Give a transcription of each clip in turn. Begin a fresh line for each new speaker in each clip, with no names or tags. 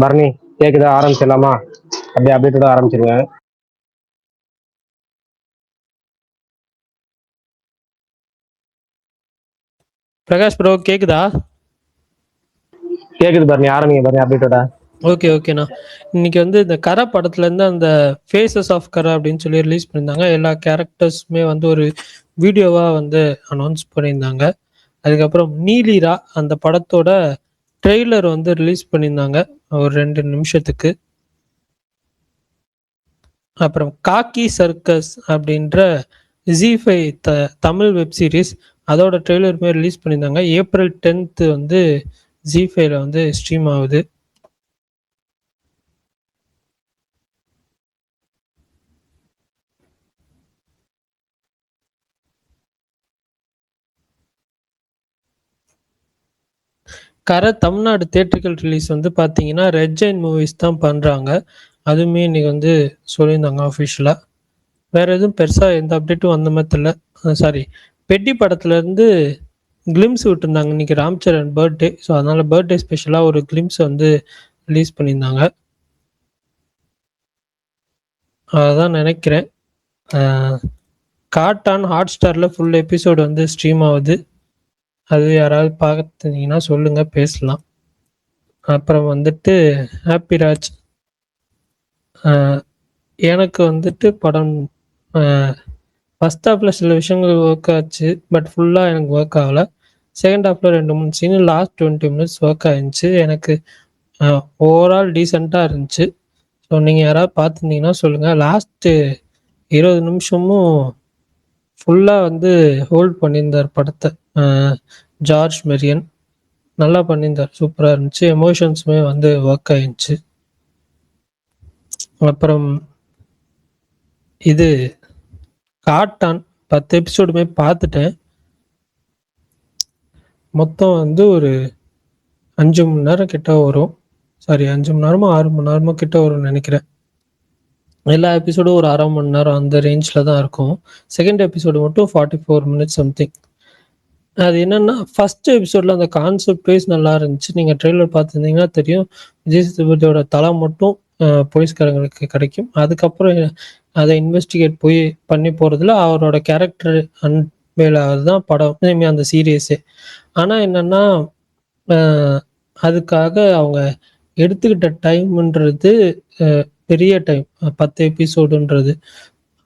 பரணி கேக்குதா? ஆரம்பிச்சிடலாமா? அப்படியே அப்டேட்டோட ஆரம்பிச்சிருவேன்.
பிரகாஷ் ப்ரோ கேக்குதா?
கேக்குது பரணி, ஆரம்பிங்க பரணி அப்டேட்டோட.
ஓகேண்ணா. இன்னைக்கு வந்து இந்த கரை படத்துல இருந்து அந்த ஃபேஸஸ் ஆஃப் கரை அப்படின்னு சொல்லி ரிலீஸ் பண்ணியிருந்தாங்க. எல்லா கேரக்டர்ஸுமே வந்து ஒரு வீடியோவா வந்து அனௌன்ஸ் பண்ணியிருந்தாங்க. அதுக்கப்புறம் நீலிரா அந்த படத்தோட ட்ரெய்லர் வந்து ரிலீஸ் பண்ணியிருந்தாங்க ஒரு 2 நிமிஷத்துக்கு. அப்புறம் காக்கி சர்க்கஸ் அப்படின்ற ஜி5 தமிழ் வெப் சீரிஸ் அதோட ட்ரெய்லருமே ரிலீஸ் பண்ணியிருந்தாங்க. ஏப்ரல் 10th வந்து ஜி5ல வந்து ஸ்ட்ரீம் ஆகுது. கரை தமிழ்நாடு தியேட்டர்கள் ரிலீஸ் வந்து பார்த்தீங்கன்னா ரெட் ஜெயின் மூவிஸ் தான் பண்ணுறாங்க. அதுவுமே இன்னைக்கு வந்து சொல்லியிருந்தாங்க அஃபிஷியலாக. வேற எதுவும் பெருசாக எந்த அப்டேட்டும் வந்த மாதிரி இல்லை. சாரி, பெட்டி படத்துலேருந்து கிளிம்ஸ் விட்டுருந்தாங்க இன்னைக்கு ராம் சரண் பர்த்டே. ஸோ அதனால பர்த்டே ஸ்பெஷலாக ஒரு கிளிம்ஸ் வந்து ரிலீஸ் பண்ணியிருந்தாங்க. அதான் நினைக்கிறேன். காட்டான் ஹாட் ஸ்டாரில் ஃபுல் எபிசோடு வந்து ஸ்ட்ரீம் ஆகுது. அது யாராவது பார்த்துருந்தீங்கன்னா சொல்லுங்க, பேசலாம். அப்புறம் வந்துட்டு ஹாப்பிராஜ், எனக்கு வந்துட்டு படம் ஃபர்ஸ்ட் ஹாஃபில் சில விஷயங்கள் ஒர்க் ஆச்சு, பட் ஃபுல்லாக எனக்கு ஒர்க் ஆகலை. செகண்ட் ஹாஃபில் 2-3 சீனு லாஸ்ட் 20 மினிட்ஸ் ஒர்க் ஆயிருந்துச்சு. எனக்கு ஓவரால் டீசெண்டாக இருந்துச்சு. ஸோ நீங்கள் யாராவது பார்த்துருந்தீங்கன்னா சொல்லுங்கள். லாஸ்ட்டு 20 நிமிஷமும் ஃபுல்லாக வந்து ஹோல்ட் பண்ணியிருந்தார் படத்தை ஜார்ஜ் மெரியன். நல்லா பண்ணியிருந்தார், சூப்பராக இருந்துச்சு. எமோஷன்ஸுமே வந்து ஒர்க் ஆயிருந்துச்சு. அப்புறம் இது காட்டான் 10 எபிசோடுமே பார்த்துட்டேன். மொத்தம் வந்து ஒரு 5 மணி நேரம் கிட்ட வரும். சாரி, 5 மணி நேரமோ 6 மணி நேரமோ கிட்ட வரும்னு நினைக்கிறேன். எல்லா எபிசோடும் ஒரு 1/2 மணி நேரம் அந்த ரேஞ்சில் தான் இருக்கும். செகண்ட் எபிசோடு மட்டும் 44 மினிட்ஸ் சம்திங். அது என்னன்னா, ஃபர்ஸ்ட் எபிசோடில் அந்த கான்செப்ட் வைஸ் நல்லா இருந்துச்சு. நீங்கள் ட்ரெய்லர் பார்த்துருந்தீங்கன்னா தெரியும். விஜய் சேதுபதியோட தலை மட்டும் போலீஸ்காரங்களுக்கு கிடைக்கும். அதுக்கப்புறம் அதை இன்வெஸ்டிகேட் போய் பண்ணி போகிறதுல அவரோட கேரக்டர் அன்வேல் தான் படம் அந்த சீரியஸே. ஆனால் என்னென்னா, அதுக்காக அவங்க எடுத்துக்கிட்ட டைம்ன்றது பெரிய டைம், 10 எபிசோடுன்றது.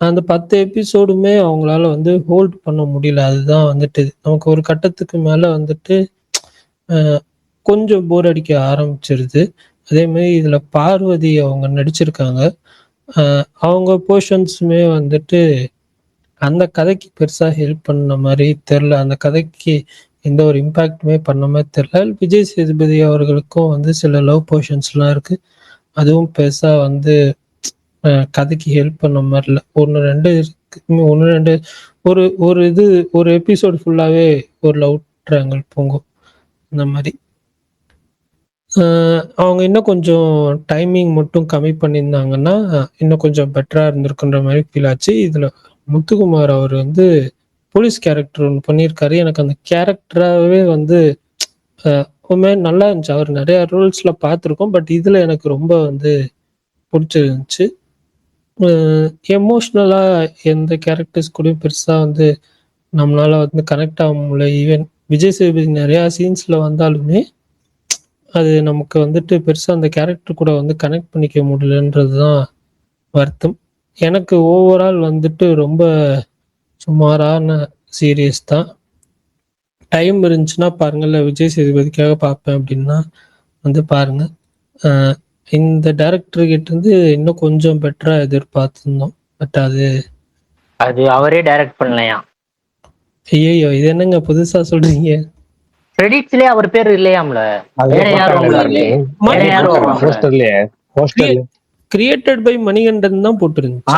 அந்த 10 எபிசோடுமே அவங்களால வந்து ஹோல்ட் பண்ண முடியல. அதுதான் வந்துட்டு நமக்கு ஒரு கட்டத்துக்கு மேலே வந்துட்டு கொஞ்சம் போர் அடிக்க ஆரம்பிச்சிருது. அதேமாதிரி இதில் பார்வதி அவங்க நடிச்சிருக்காங்க. அவங்க போர்ஷன்ஸுமே வந்துட்டு அந்த கதைக்கு பெருசாக ஹெல்ப் பண்ண மாதிரி தெரில. அந்த கதைக்கு எந்த ஒரு இம்பேக்டுமே பண்ண மாதிரி தெரில. விஜய் சேதுபதி அவர்களுக்கும் வந்து சில லவ் போர்ஷன்ஸ்லாம் இருக்குது. அதுவும் பெருசாக வந்து கதைக்கு ஹெல்ப் பண்ண மாதிரி இல்லை. 1-2 இருக்கு, 1-2 ஒரு எபிசோடு ஃபுல்லாகவே ஒரு லவ் ட்ரையாங்கிள் போங்கும். இந்த மாதிரி அவங்க இன்னும் கொஞ்சம் டைமிங் மட்டும் கம்மி பண்ணியிருந்தாங்கன்னா இன்னும் கொஞ்சம் பெட்டராக இருந்திருக்குன்ற மாதிரி ஃபீல் ஆச்சு. இதில் முத்துக்குமார் அவர் வந்து போலீஸ் கேரக்டர் ஒன்று பண்ணியிருக்காரு. எனக்கு அந்த கேரக்டராகவே வந்து உண்மையாக நல்லா இருந்துச்சு. அவர் நிறையா ரோல்ஸில் பார்த்துருக்கோம், பட் இதில் எனக்கு ரொம்ப வந்து பிடிச்சிருந்துச்சு. எமோஷ்னலாக எந்த கேரக்டர்ஸ் கூடயும் பெருசாக வந்து நம்மளால் வந்து கனெக்ட் ஆக முடியல. ஈவன் விஜய் சேதுபதி நிறையா சீன்ஸில் வந்தாலுமே அது நமக்கு வந்துட்டு பெருசாக அந்த கேரக்டர் கூட வந்து கனெக்ட் பண்ணிக்க முடியலன்றது தான் வருத்தம். எனக்கு ஓவரால் வந்துட்டு ரொம்ப சுமாரான சீரியஸ் தான். டைம் இருந்துச்சுன்னா பாருங்கள், இல்லை விஜய் சேதுபதிக்காக பார்ப்பேன் அப்படின்னா வந்து பாருங்கள். இந்த டைரக்டர்கிட்ட இருந்து இன்னும் கொஞ்சம் பெட்டராக எதிர்பார்த்துருந்தோம், பட்
அது அவரே டைரக்ட் பண்ணலையா?
ஐயோ, இது என்னங்க புதுசா சொல்றீங்க?
கிரெடிட்ஸ்லயே அவர் பேர் இல்லையாம்ல.
கிரியேட்டட் பை மணிகண்டன் தான் போட்டுருந்துச்சு.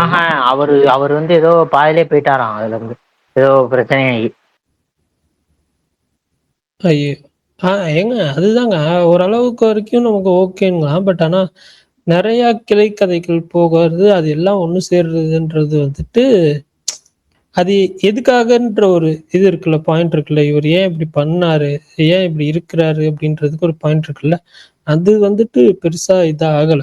அவர் வந்து ஏதோ பாதிலே போயிட்டாராம். அதுல இருந்து ஏதோ பிரச்சனை.
ஐயோ, ஏங்க அதுதாங்க ஓரளவுக்கு வரைக்கும் நமக்கு ஓகேங்களா. பட் ஆனா நிறைய கிளை கதைகள் போகிறது, அது எல்லாம் ஒன்று சேர்றதுன்றது வந்துட்டு அது எதுக்காகன்ற ஒரு இது இருக்குல்ல, பாயிண்ட் இருக்குல்ல. இவர் ஏன் இப்படி பண்ணாரு, ஏன் இப்படி இருக்கிறாரு அப்படின்றதுக்கு ஒரு பாயிண்ட் இருக்குல்ல. அது வந்துட்டு பெருசா இதா ஆகல.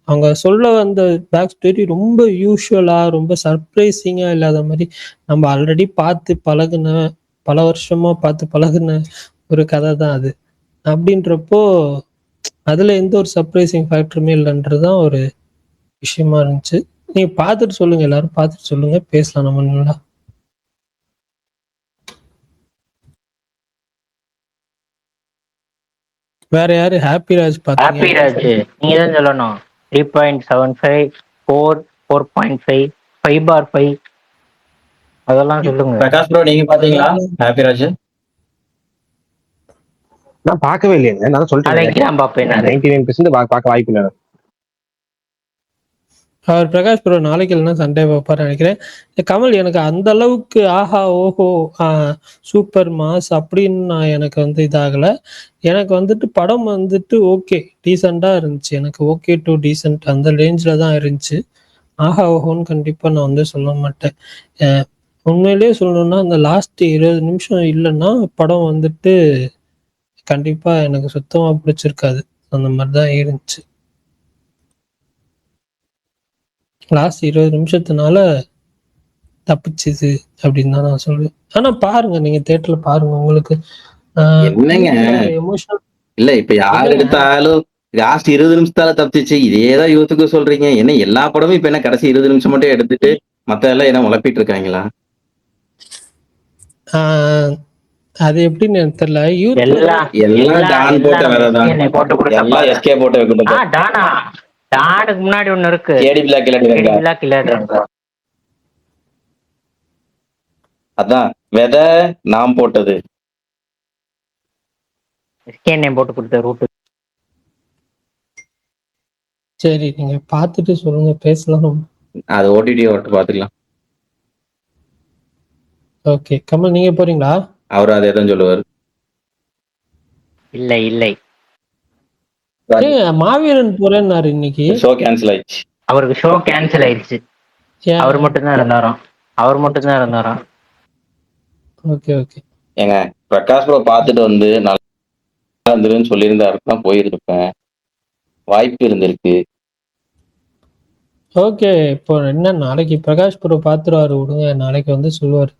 அவங்க சொல்ல வந்த பேக் ஸ்டோரி ரொம்ப யூஷுவலா ரொம்ப சர்ப்ரைசிங்கா இல்லாத மாதிரி நம்ம ஆல்ரெடி பார்த்து பழகுன பல வருஷமா பார்த்து பழகுன ஒரு கதை தான் அது. அப்படின்றப்போ அதுல எந்த ஒரு சர்ப்ரைசிங் ஃபேக்டருமே இல்லைன்றதுதான் ஒரு விஷயமா இருந்துச்சு. நீங்க பார்த்துட்டு சொல்லுங்க, எல்லாரும் பார்த்துட்டு சொல்லுங்க, பேசலாம் நம்ம நல்லா. வேற யாரு? ஹாப்பி ராஜ்
ஹாப்பி
பாத்தீங்க?
ராஜ் நீங்க தான் சொல்லணும். 3.75 4 4.5 5/5 அதெல்லாம் சொல்லுங்க.
பிரகாஷ் ப்ரோ நீங்க பாத்தீங்களா ஹாப்பி ராஜ்?
நான் பார்க்கவே இல்லைங்க. நான் சொல்லிட்டேன்
நாளைக்கு தான் பார்ப்பேன்.
99% பார்க்க வாய்ப்பு இல்லை.
அவர் பிரகாஷ் ப்ரோ நாளைக்கு இல்லைன்னா சண்டே பார்ப்பாரு நினைக்கிறேன். கமல் எனக்கு அந்த அளவுக்கு ஆஹா ஓஹோ சூப்பர் மாஸ் அப்படின்னு நான் எனக்கு வந்து இதாகலை. எனக்கு வந்துட்டு படம் வந்துட்டு ஓகே டீசெண்டாக இருந்துச்சு. எனக்கு ஓகே டு டீசெண்ட் அந்த ரேஞ்சில் தான் இருந்துச்சு. ஆஹா ஓஹோன்னு கண்டிப்பாக நான் வந்து சொல்ல மாட்டேன். உண்மையிலேயே சொல்லணும்னா அந்த லாஸ்ட் 20 நிமிஷம் இல்லைன்னா படம் வந்துட்டு கண்டிப்பாக எனக்கு சுத்தமாக பிடிச்சிருக்காது. அந்த மாதிரி தான் இருந்துச்சு. லாஸ்ட் 20 நிமிஷத்தினால தப்பிச்சுது அப்படின்னு தான் நான் சொல்லுவேன். ஆனா பாருங்க, நீங்க தியேட்டர்ல பாருங்க, உங்களுக்கு
என்னங்க
எமோஷனல்
இல்ல இப்ப யார் எடுத்தாலும் லாஸ்ட் 20 நிமிஷத்தால தப்பிச்சு இதேதான் யூத்துக்கு சொல்றீங்க. என்ன எல்லா படமும் இப்ப என்ன கடைசி 20 நிமிஷம் மட்டும் எடுத்துட்டு மத்த எல்லாம் என்ன உழப்பிட்டு இருக்காங்களா?
அது எப்படின்னு எனக்கு தெரியல. யூத்
எல்லாம் டான் போட்ட வேறதான், எல்லாம் எஸ்கே போட்ட வைக்கணும்.
டானுக்கு முன்னாடி ஒண்ணு இருக்கு,
கேடி பிளாக்
இல்ல
அதான் விதை நாம் போட்டது.
எஸ்கே போட்டு கொடுத்த ரூட்.
சரி நீங்க பார்த்துட்டு சொல்லுங்க, பேசலாம்.
அது ஓடிடி ஓட்டு பாத்துக்கலாம்.
ஓகே கமல் நீங்க போறீங்களா?
அவரு அதே தான் சொல்லுவாரு.
இல்லை
மாவீரன் போறேன்னாரு இன்னைக்கு.
ஷோ கேன்சல் ஆயிடுச்சு.
அவருக்கு ஷோ கேன்சல் ஆயிடுச்சு. அவர் மட்டும்தான் இருந்தாராம்.
Okay okay.
ஏங்க பிரகாஷ் ப்ரோ பார்த்துட்டு வந்து நல்லா இருந்துருன்னு சொல்லியிருந்தாருன்னா போயிருப்பேன், வாய்ப்பு இருந்திருக்கு.
ஓகே இப்போ என்ன நாளைக்கு பிரகாஷ் ப்ரோ பாத்துருவாரு, விடுங்க, நாளைக்கு வந்து சொல்லுவாரு.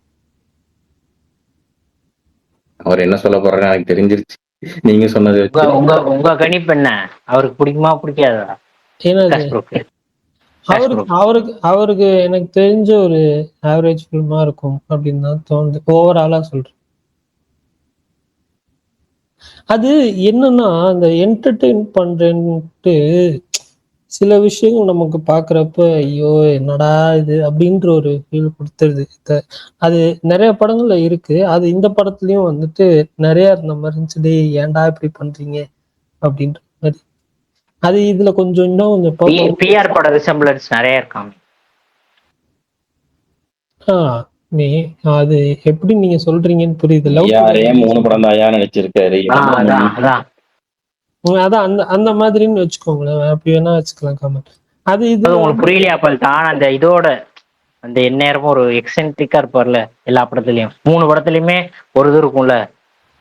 அவர் என்ன சொல்ல போறாரு எனக்கு தெரிஞ்சிருச்சு. நீங்க சொன்னது
உங்க கணிப்பு என்ன? அவருக்கு பிடிக்குமா பிடிக்காதா?
அவருக்கு எனக்கு தெரிஞ்ச ஒரு ஆவரேஜ் ஃபிலிமா இருக்கும் அப்படின்னு தான் தோணுது. ஓவராலா சொல்றேன். அது என்னன்னா அந்த என்டர்டெயின் பண்றேன்ட்டு சில விஷயங்கள் நமக்கு பாக்குறப்ப ஐயோ என்னடா இது அப்படின்ற ஒரு ஃபீல் கொடுத்துருது. அது நிறைய படங்கள்ல இருக்கு. அது இந்த படத்துலயும் வந்துட்டு நிறைய இருந்த மாதிரி இருந்துச்சு. ஏன்டா இப்படி பண்றீங்க அப்படின்ற மாதிரி. அது இதுல கொஞ்சம் இன்னும் கொஞ்சம்
பிஆர் பட ரிசம்பிளன்ஸ் நிறைய இருக்காங்க.
அது எப்படி நீங்க சொல்றீங்கன்னு புரியுது.
யாரே 3 படம் தான் ஐயா நினைச்சிருக்காரு.
அதான் அந்த மாதிரின்னு வச்சுக்கோங்களேன், அப்படி வேணா வச்சுக்கலாம் கமல். அது இது
உங்களுக்கு புரியலையா? தான் அந்த இதோட அந்த எந்நேரமும் ஒரு எக்ஸென்ட்ரிக்கா இருப்பார்ல எல்லா படத்துலயும். 3 படத்துலயுமே ஒரு இது இருக்கும்ல,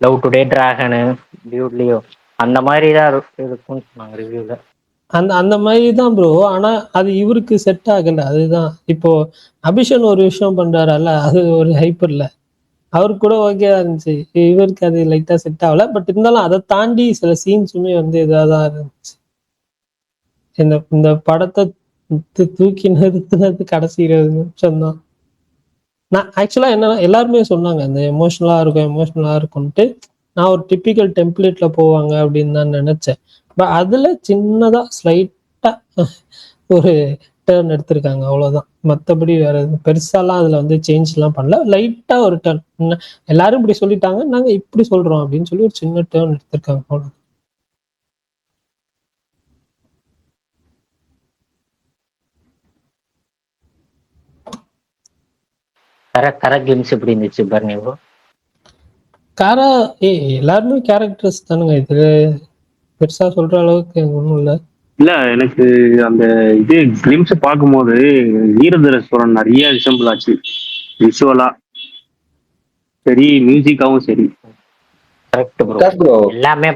லவ் டுடே, டிராகனு, டியூட்லியோ, அந்த மாதிரி தான் இருக்கும்னு சொன்னாங்க ரிவ்யூல.
அந்த மாதிரி தான் ப்ரோ. ஆனா அது இவருக்கு செட் ஆகல. அதுதான் இப்போ அபிஷன் ஒரு விஷயம் பண்றாருல்ல, அது ஒரு ஹைப்பர் இல்ல. அவருக்கு கூட ஓகேவா இருந்துச்சு, இவருக்கு அது லைட்டா செட் ஆகல. பட் இருந்தாலும் அதை தாண்டி சில சீன்ஸுமே வந்து இதாதான் இருந்துச்சு. இந்த படத்தை தூக்கி நிறுத்தினது கடைசி 20 நிமிஷம் தான். நான் ஆக்சுவலா என்னன்னா எல்லாருமே சொன்னாங்க இந்த எமோஷனலா இருக்கும்ட்டு. நான் ஒரு டிப்பிக்கல் டெம்ப்ளேட்ல போவாங்க அப்படின்னு தான் நினைச்சேன். பட் அதுல சின்னதா ஸ்லைட்டா ஒரு டர்ன் எடுத்திருக்காங்க, அவ்வளவுதான். மற்றபடி வேற எதுவும் பெருசாலாம் அதுல வந்து சேஞ்ச் எல்லாம் பண்ணல. லைட்டா ஒரு டர்ன், எல்லாரும் இப்படி சொல்லிட்டாங்க நாங்க இப்படி சொல்றோம் அப்படின்னு சொல்லி ஒரு சின்ன டர்ன் எடுத்திருக்காங்க, அவ்வளவு.
எப்படி இருந்துச்சு பர்னி ப்ரோ?
எல்லாருமே கேரக்டர்ஸ் தானுங்க, இது பெருசா சொல்ற அளவுக்கு ஒண்ணும் இல்ல.
இல்ல எனக்கு அந்த இது கிளிம்ஸ் பார்க்கும்போது வீரதரஸ்வரன் நிறைய ரிசம்பிள் ஆச்சு. விஷுவலா சரி, மியூசிக்காவும் சரி.
எல்லாமே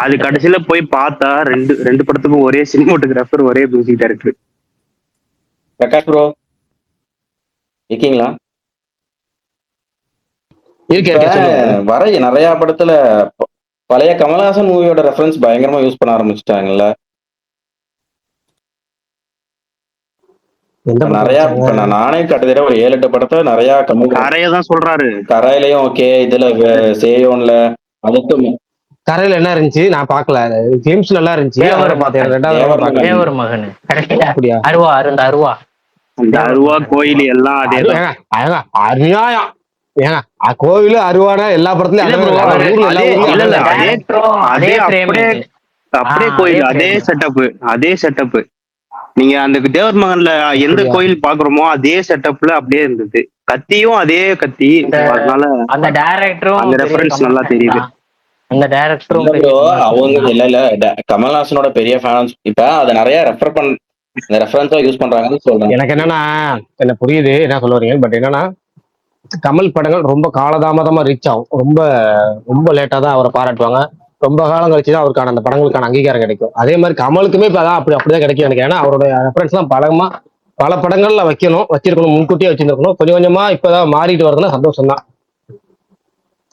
அது கடைசியில போய் பார்த்தா ரெண்டு ரெண்டு படத்துக்கும் ஒரே சினிமோட்டோகிராஃபர், ஒரே மியூசிக் டைரக்டர்.
பிரகாஷ் ப்ரோ இருக்கீங்களா?
இருக்கேன்
இப்ப
இருக்கேன் சொல்லுங்க.
வர நிறைய படத்துல பழைய கமலஹாசன் மூவியோட ரெஃபரன்ஸ் பயங்கரமா யூஸ் பண்ண ஆரம்பிச்சிட்டாங்கல்ல.
எந்த படம்
நிறைய
வச்சாங்க?
இப்ப நானே கிட்டத்தட்ட ஒரு 7-8 படத்தை நிறைய கமல்
கரையை தான் சொல்றாரு.
கரையிலையும் ஓகே, இதுல சேயோன்ல அதுக்கும்
கரையில என்ன இருந்துச்சு நான் பாக்கல. கேம்ஸ் நல்லா இருந்துச்சு.
தேவர்
அவரை பார்த்தேன்.
மகன்.
ரெண்டாவது தடவை பார்க்கல.
தேவர் மகன் கரெக்டா.
அப்படியா?
அருவா அந்த அருவா
அந்த அருவா கோயில் எல்லாம்
அது
அதேதான்.
ஏங்க அநியாயம். ஏங்க கோவிலு அருவானா எல்லா படத்துலயும்
இல்ல
அந்த
bro,
மாதிரி ஊர்ல எல்லா
அதே-
ஊர்லயும்
இல்ல, இல்ல,
அப்படிதான்.
அதே-
அதே frame
அப்படியே
இது.
அப்படியே
ஆ,
கோயில்
அதே
அதே
frame.
செட்டப், அதே செட்டப். நீங்க அந்த தேவர் மகன்ல எந்த
அப்படியா?
கோயில் பாக்குறோமோ அதே செட்டப்ல அப்படியே இருந்தது. கத்தியும் அதே கத்தி. அதனால
அந்த டைரக்டரும்
அந்த reference நல்லா தெரியுது.
அந்த டைரக்டரும்
இல்ல ப்ரோ, அவங்க இல்ல கமல்ஹாசனோட பெரிய ஃபேன்ஸ். இப்ப அதை நிறைய ரெஃபர் பண்ண இந்த ரெஃபரன்ஸா யூஸ் பண்றாங்கன்னு சொல்றேன்.
எனக்கு என்னன்னா என்ன புரியுது என்ன சொல்ல வரீங்க. பட் என்னன்னா கமல் படங்கள் ரொம்ப காலதாமதமா ரீச் ஆகும். ரொம்ப ரொம்ப லேட்டா தான் அவரை பாராட்டுவாங்க. ரொம்ப காலம் கழிச்சு தான் அவருக்கான அந்த படங்களுக்கான அங்கீகாரம் கிடைக்கும். அதே மாதிரி கமலுக்குமே இப்ப அதான் அப்படிதான் கிடைக்கும் எனக்கு. ஏன்னா அவருடைய ரெஃபரன்ஸ் தான் பல படங்கள்ல வச்சிருக்கணும், முன்கூட்டியே வச்சிருக்கணும். கொஞ்சம் கொஞ்சமா இப்பதான் மாறிட்டு வருதுன்னா சந்தோஷம் தான்.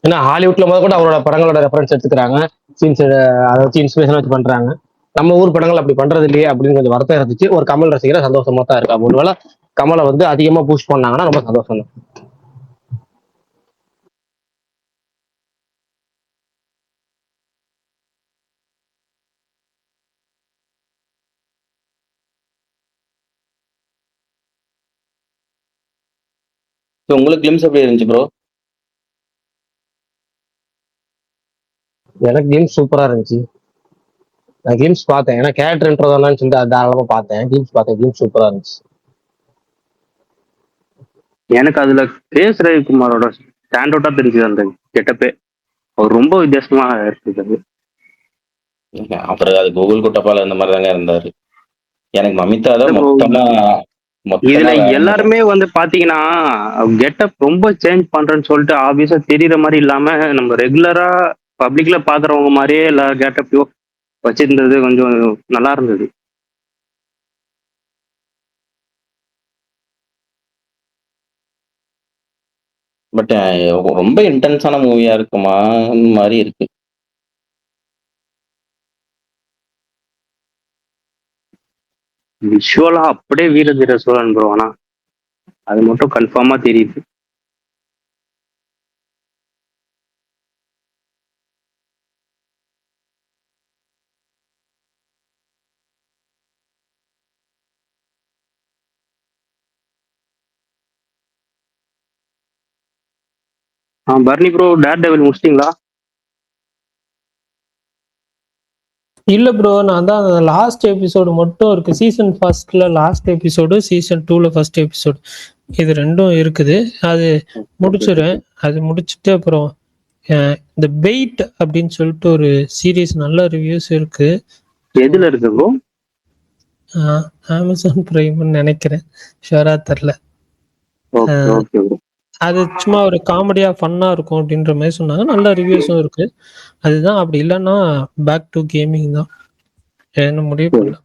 ஏன்னா ஹாலிவுட்ல முதல் கூட அவரோட படங்களோட ரெஃபரன்ஸ் எடுத்துக்கிறாங்க, சீன்ஸ் அதை வச்சு இன்ஸ்பிரேஷன் வச்சு பண்றாங்க. நம்ம ஊர் படங்கள் அப்படி பண்றது இல்லையே அப்படின்னு கொஞ்சம் வருத்தம் இருந்துச்சு. ஒரு கமல் ரசிகரை சந்தோஷமா தான் இருக்கா. ஒருவேளை கமலை அதிகமா பூஸ்ட் பண்ணாங்கன்னா ரொம்ப சந்தோஷம் தான்.
உங்களுக்கு கிளிம்ஸ் எப்படி இருந்துச்சு ப்ரோ?
எனக்கு கேம்ஸ் சூப்பரா இருந்துச்சு. நான் கேம்ஸ் பார்த்தேன். ஏன்னா கேரக்டர்ன்றதான்னு சொல்லிட்டு அது தாராளமா பார்த்தேன். கேம்ஸ் சூப்பரா இருந்துச்சு.
எனக்கு அதுல கேஎஸ் ரவிக்குமாரோட ஸ்டாண்ட் அவுட்டா தெரிஞ்சது அந்த கெட்டப்பே. அவர் ரொம்ப வித்தியாசமா இருக்குது.
அப்புறம் அது கூகுள் குட்டப்பால இந்த மாதிரி தாங்க இருந்தாரு. எனக்கு மமிதா தான்
இதுல எல்லாருமே பாத்தீங்கன்னா கெட்டப் ரொம்ப சேஞ்ச் பண்றேன்னு சொல்லிட்டு ஆப்வியஸா தெரியற மாதிரி இல்லாம நம்ம ரெகுலரா பப்ளிக்ல பாக்குறவங்க மாதிரியே எல்லா கெட்டப்பையும் வச்சிருந்தது கொஞ்சம் நல்லா இருந்தது.
பட் ரொம்ப இன்டென்ஸான மூவியா இருக்குமா மாதிரி இருக்கு.
விஷுவலா அப்படியே வீரதீர சோழன் ப்ரோ. ஆனா அது மட்டும் கன்ஃபார்மா தெரியுது. பர்னி ப்ரோ, டேர் டெவில் முடிச்சிட்டீங்களா?
இல்ல ப்ரோ, நான் தான் லாஸ்ட் எபிசோடு மட்டும் இருக்கு. சீசன் ஃபர்ஸ்ட்ல லாஸ்ட் எபிசோடு, சீசன் 2ல ஃபர்ஸ்ட் எபிசோடு, இது ரெண்டும் இருக்குது. அது முடிச்சிடுறேன். அது முடிச்சுட்டு அப்புறம் இந்த பெயிட் அப்படின்னு சொல்லிட்டு ஒரு சீரீஸ் நல்ல ரிவ்யூஸ் இருக்கு.
எதுல இருக்கு ப்ரோ?
அமேசான் பிரைம்னு நினைக்கிறேன், ஷுவரா தெரியல. அது சும்மா ஒரு காமெடியா ஃபன்னா இருக்கும் அப்படின்ற மாதிரி சொன்னாங்க. நல்ல ரிவ்யூஸும் இருக்கு. அதுதான். அப்படி இல்லைன்னா பேக் டு கேமிங் தான். என்ன முடிவு பண்ணல.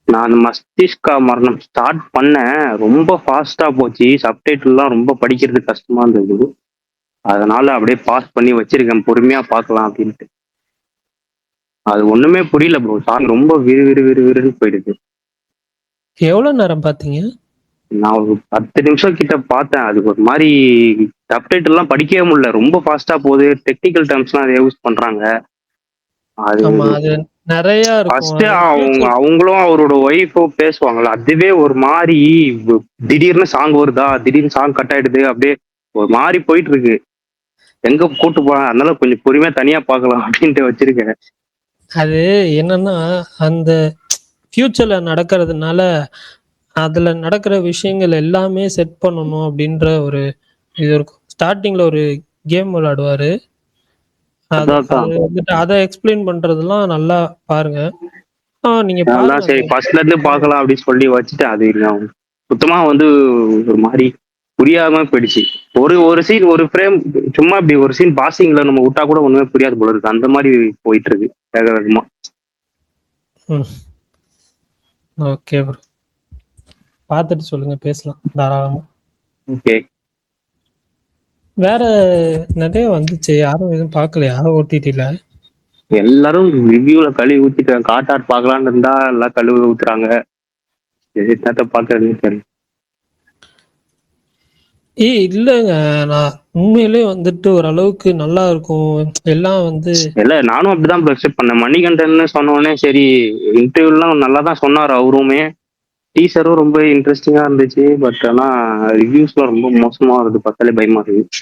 நான் மஸ்திஷ்கா மரணம் ஸ்டார்ட் பண்ணேன். ரொம்ப ஃபாஸ்டா போச்சு. சப்டைட்டில்லாம் ரொம்ப படிக்கிறது கஷ்டமா இருந்தது. அதனால அப்படியே பாஸ் பண்ணி வச்சிருக்கேன், பொறுமையா பார்க்கலாம் அப்படின்ட்டு. அது ஒண்ணுமே புரியல ப்ரோ. சாங் ரொம்ப விறுவிறுன்னு போயிடுது.
எவ்வளவு நேரம் பாத்தீங்க?
நான் ஒரு 10 நிமிஷம் கிட்ட பார்த்தேன். அதுக்கு ஒரு மாதிரி சப்டைட்டில் எல்லாம் படிக்கவே முடியல. ரொம்ப ஃபாஸ்டா போகுது. டெக்னிக்கல் டேர்ம்ஸ்லாம் அதை யூஸ் பண்றாங்க. அது
நிறைய
ஃபர்ஸ்ட் அவங்களும் அவரோட ஒய்ஃபும் பேசுவாங்கல்ல, அதுவே ஒரு மாதிரி திடீர்னு சாங் வருதா, திடீர்னு சாங் கட் ஆயிடுது, அப்படியே ஒரு மாதிரி போயிட்டு இருக்கு. எங்க கூட்டு போறாங்க, அதனால கொஞ்சம் பொறுமையா தனியா பார்க்கலாம் அப்படின்ட்டு வச்சிருக்கேன்.
அது என்னன்னா அந்த ஃபியூச்சர்ல நடக்கிறதுனால அதுல நடக்கிற விஷயங்கள் எல்லாமே செட் பண்ணணும் அப்படின்ற ஒரு இது இருக்கும். ஸ்டார்டிங்ல ஒரு கேம் விளையாடுவாரு, அதை எக்ஸ்பிளைன் பண்றதெல்லாம் நல்லா பாருங்க. நீங்க
சரி ஃபர்ஸ்ட்ல இருந்து பார்க்கலாம் அப்படின்னு சொல்லி வச்சுட்டு அது சுத்தமா ஒரு மாதிரி புரியாம போயிடுச்சு. ஒரு ஒரு சீன் ஒரு ஃப்ரேம் சும்மா இப்படி ஒரு சீன் பாசிங்ல நம்ம விட்டா கூட ஒண்ணுமே புரியாது போல இருக்கு. அந்த மாதிரி போயிட்டு இருக்கு வேக வேகமா.
ஓகே ப்ரோ, பார்த்துட்டு சொல்லுங்க, பேசலாம் தாராளமா.
ஓகே.
வேற நிறைய வந்துச்சு, யாரும் எதுவும் பார்க்கலையா ஓடிடில?
எல்லாரும் ரிவ்யூல கழுவி ஊத்திட்டாங்க. காட்டார் பார்க்கலான்னு இருந்தா எல்லாம் கழுவி ஊத்துறாங்க. என்னத்த பாக்குறதுன்னு தெரியல.
இல்லைங்க, நான் உண்மையிலே வந்துட்டு ஓரளவுக்கு நல்லா இருக்கும் எல்லாம் வந்து.
இல்ல நானும் அப்படிதான் எக்ஸ்பெக்ட் பண்ணேன். மணிகண்டன்னு சொன்ன உடனே சரி இன்டர்வியூலாம் நல்லா தான் சொன்னார் அவருமே. டீசரும் ரொம்ப இன்ட்ரெஸ்டிங்கா இருந்துச்சு. பட் ஆனா ரிவ்யூஸ்லாம் ரொம்ப மோசமா வருது, பார்த்தாலே பயமா இருக்கு.